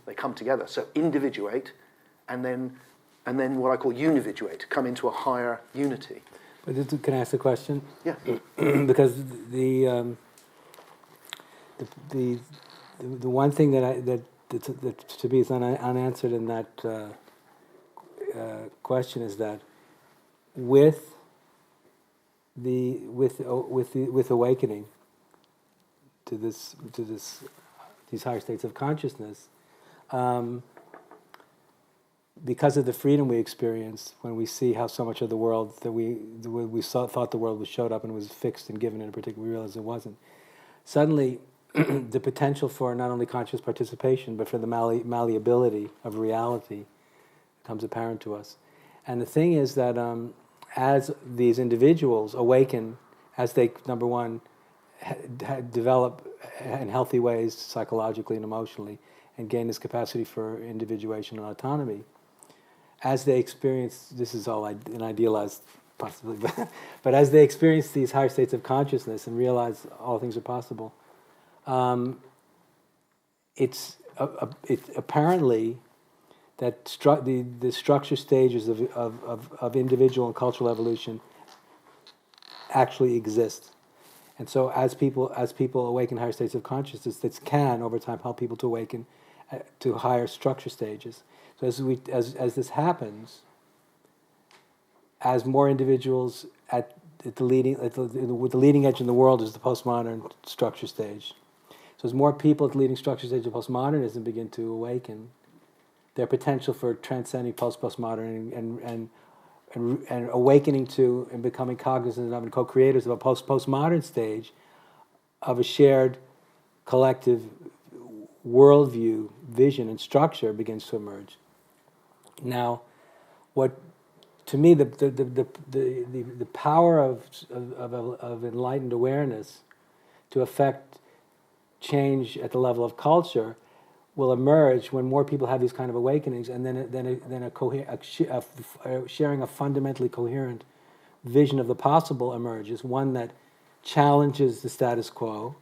They come together. So individuate, and then what I call unividuate, come into a higher unity. But can I ask a question? Yeah. Because the one thing that to me is unanswered in that question is that with awakening to these higher states of consciousness, because of the freedom we experience when we see how so much of the world that we thought the world was showed up and was fixed and given in a particular, we realized it wasn't. Suddenly, the potential for not only conscious participation, but for the malleability of reality becomes apparent to us. And the thing is that as these individuals awaken, as they, number one, develop in healthy ways psychologically and emotionally, and gain this capacity for individuation and autonomy, as they experience, this is all an idealized possibly, but as they experience these higher states of consciousness and realize all things are possible, it's apparently that the structure stages of individual and cultural evolution actually exist. And so as people awaken higher states of consciousness, this can over time help people to awaken to higher structure stages. So as this happens, as more individuals with the leading edge in the world is the postmodern structure stage. So as more people at the leading structure stage of postmodernism begin to awaken, their potential for transcending postmodern and awakening to and becoming cognizant of and co-creators of a postmodern stage of a shared collective worldview, vision, and structure begins to emerge. Now, what to me the power of enlightened awareness to affect change at the level of culture will emerge when more people have these kind of awakenings, and sharing a fundamentally coherent vision of the possible emerges, one that challenges the status quo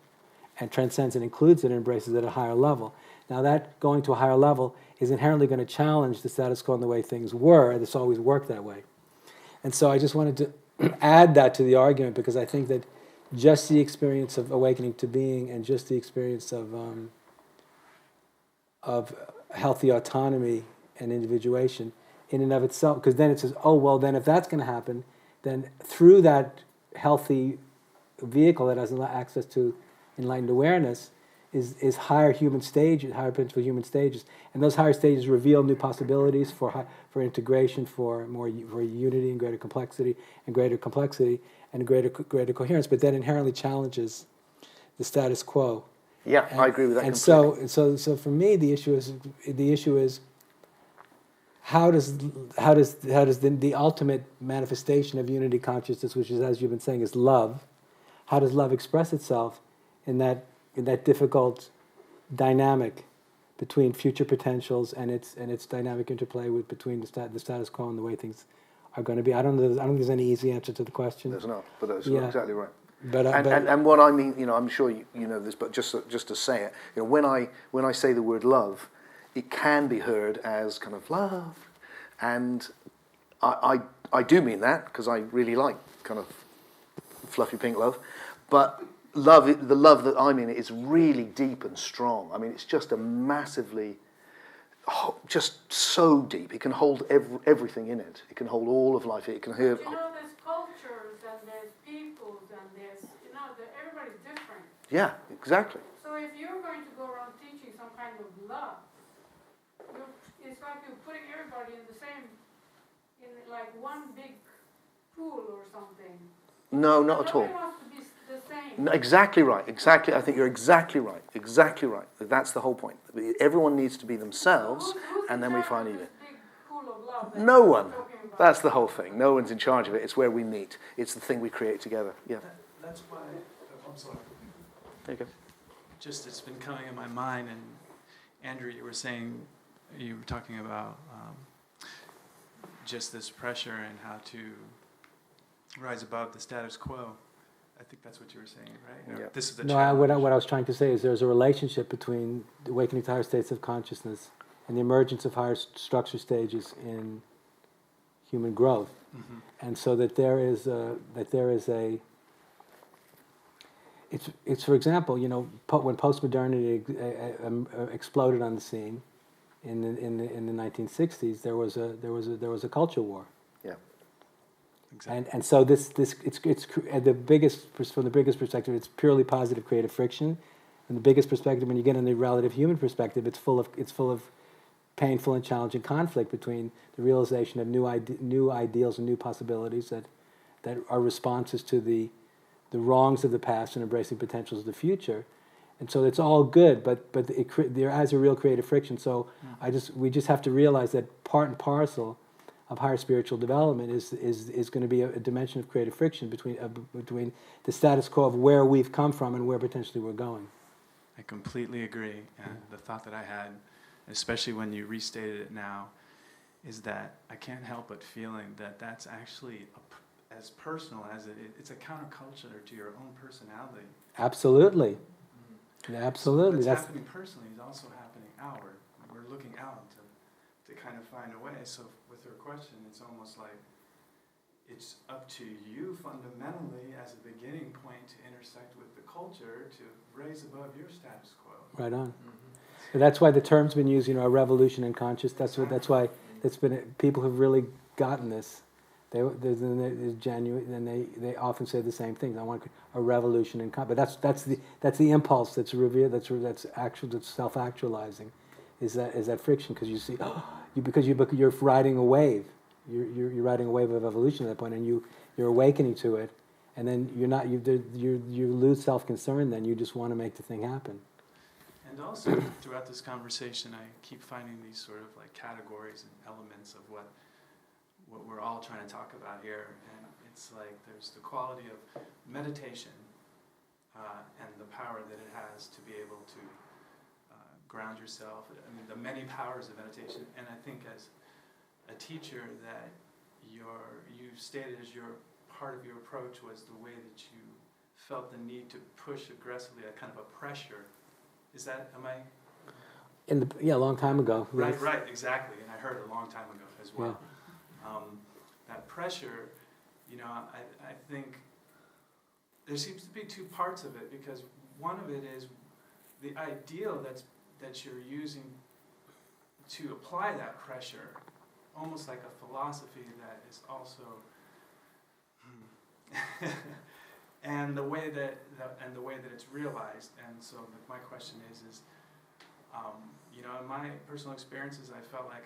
and transcends and includes it and embraces it at a higher level. Now that going to a higher level is inherently going to challenge the status quo and the way things were, and it's always worked that way. And so I just wanted to add that to the argument, because I think that just the experience of awakening to being and just the experience of healthy autonomy and individuation in and of itself, because then it says, oh, well, then if that's going to happen, then through that healthy vehicle that has access to enlightened awareness is higher human stages, higher potential human stages, and those higher stages reveal new possibilities for integration, for unity and greater complexity and greater coherence, but that inherently challenges the status quo. Yeah, I agree with that And completely. so for me, the issue is how does the ultimate manifestation of unity consciousness, which is, as you've been saying, is love, how does love express itself in that difficult dynamic between future potentials and its dynamic interplay between the status quo and the way things are going to be? I don't think there's any easy answer to the question. There's not, but that's Yeah. exactly right. But And what I mean, I'm sure you know this, but just to say it, when I say the word love, it can be heard as kind of love, and I do mean that, because I really like kind of fluffy pink love, but the love that I mean is really deep and strong. I mean, it's just a massively, just so deep. It can hold everything in it. It can hold all of life. It can hear. There's cultures and there's peoples and there's, everybody's different. Yeah, exactly. So if you're going to go around teaching some kind of love, it's like you're putting everybody in like one big pool or something. No, not at all. Nobody wants to be the same. No, exactly right. Exactly. I think you're exactly right. Exactly right. That's the whole point. Everyone needs to be themselves, Who's and then in we charge find of even. this big pool of love that No you're one. talking about? That's the whole thing. No one's in charge of it. It's where we meet. It's the thing we create together. Yeah. That's why. I'm sorry. There you go. Just it's been coming in my mind, and Andrew, you were talking about just this pressure and how to rise above the status quo. I think that's what you were saying, right? Yeah. This is the No, challenge. what I was trying to say is there's a relationship between the awakening to higher states of consciousness and the emergence of higher structure stages in human growth, and so that there is a. It's for example, when postmodernity exploded on the scene in the 1960s, there was a culture war. Yeah. Exactly. And so it's from the biggest perspective, it's purely positive creative friction, and the biggest perspective, when you get in the relative human perspective, it's full of painful and challenging conflict between the realization of new ideals and new possibilities that are responses to the wrongs of the past and embracing potentials of the future. And so it's all good, but there is a real creative friction. So we just have to realize that part and parcel of higher spiritual development is going to be a dimension of creative friction between the status quo of where we've come from and where potentially we're going. I completely agree. And the thought that I had, especially when you restated it now, is that I can't help but feeling that that's actually as personal as it's a counterculture to your own personality. Absolutely. Absolutely. What's That's happening personally is also happening outward. We're looking out to kind of find a way. So with her question, it's almost like it's up to you fundamentally as a beginning point to intersect with the culture to raise above your status quo. right on. So that's why the term's been used, a revolution in consciousness. That's why it's been, people have really gotten this. There's genuine, and they often say the same things. I want a revolution in but that's the impulse that's revealed. That's self-actualizing, is that friction, because you see, you're riding a wave. You're riding a wave of evolution at that point, and you're awakening to it, and then you lose self-concern. Then you just want to make the thing happen. And also, throughout this conversation, I keep finding these sort of like categories and elements of what we're all trying to talk about here. And it's like there's the quality of meditation and the power that it has to be able to ground yourself. I mean, the many powers of meditation. And I think as a teacher that you stated as part of your approach was the way that you felt the need to push aggressively, a kind of a pressure. Is that, am I? A long time ago. Right, yes. right, exactly. And I heard it a long time ago as well. That pressure, I think there seems to be two parts of it, because one of it is the ideal that you're using to apply that pressure, almost like a philosophy that is also and the way that it's realized. And so my question is in my personal experiences, I felt like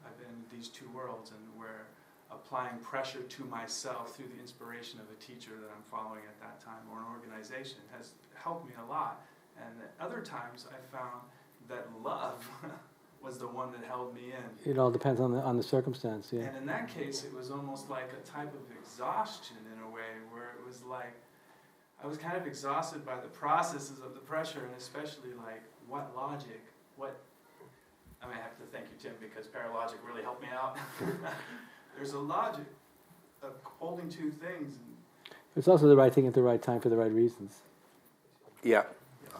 I've been in these two worlds, and where applying pressure to myself through the inspiration of a teacher that I'm following at that time, or an organization, has helped me a lot. And at other times I found that love was the one that held me in. It all depends on the circumstance. Yeah. And in that case, it was almost like a type of exhaustion in a way, where it was like I was kind of exhausted by the processes of the pressure, and especially like what logic, I mean, I have to thank you, Tim, because Paralogic really helped me out. There's a logic of holding two things. It's also the right thing at the right time for the right reasons. Yeah,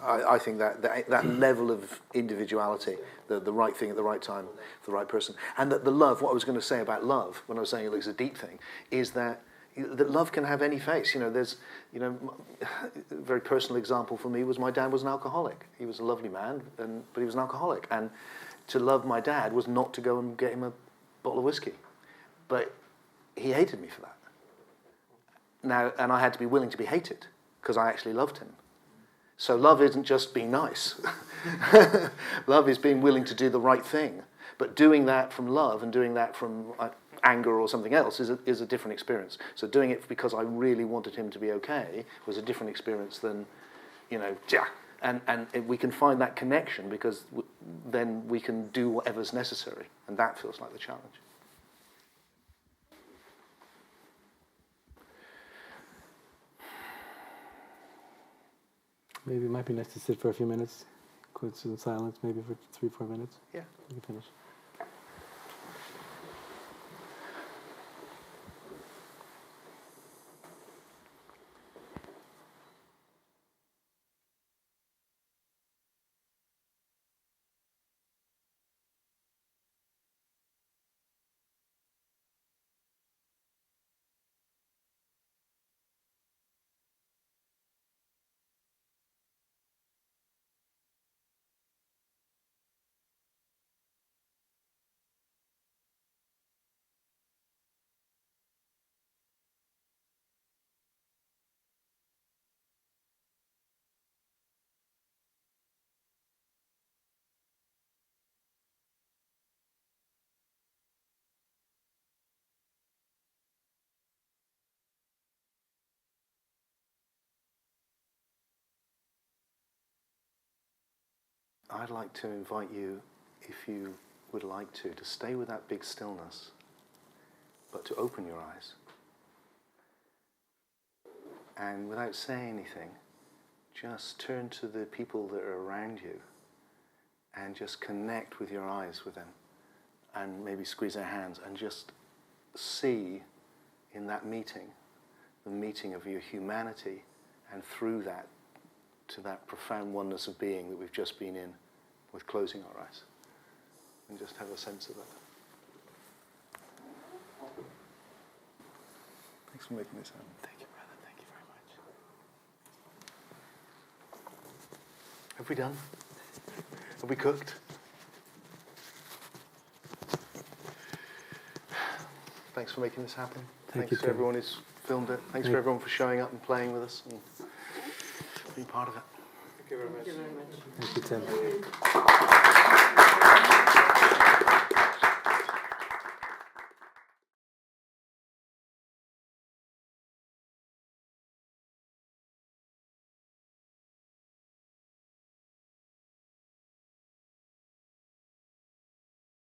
I think that level of individuality, the right thing at the right time, the right person, and that the love. What I was going to say about love, when I was saying it's a deep thing, is that love can have any face. There's, a very personal example for me was my dad was an alcoholic. He was a lovely man, but he was an alcoholic, and to love my dad was not to go and get him a bottle of whiskey, but he hated me for that. Now, and I had to be willing to be hated because I actually loved him. So love isn't just being nice. Love is being willing to do the right thing. But doing that from love and doing that from anger or something else is a different experience. So doing it because I really wanted him to be okay was a different experience than, and we can find that connection because then we can do whatever's necessary. And that feels like the challenge. Maybe it might be nice to sit for a few minutes, quit in silence, maybe for 3-4 minutes. Yeah. We can finish. I'd like to invite you, if you would like to stay with that big stillness, but to open your eyes. And without saying anything, just turn to the people that are around you and just connect with your eyes with them. And maybe squeeze their hands and just see in that meeting, the meeting of your humanity, and through that, to that profound oneness of being that we've just been in with closing our eyes. And just have a sense of that. Thanks for making this happen. Thank you, brother. Thank you very much. Have we done? Have we cooked? Thanks for making this happen. Thank you, Thanks to Tim. everyone who's filmed it. Thanks for everyone for showing up and playing with us and being part of it. Thank you very much. Thank you, Tim.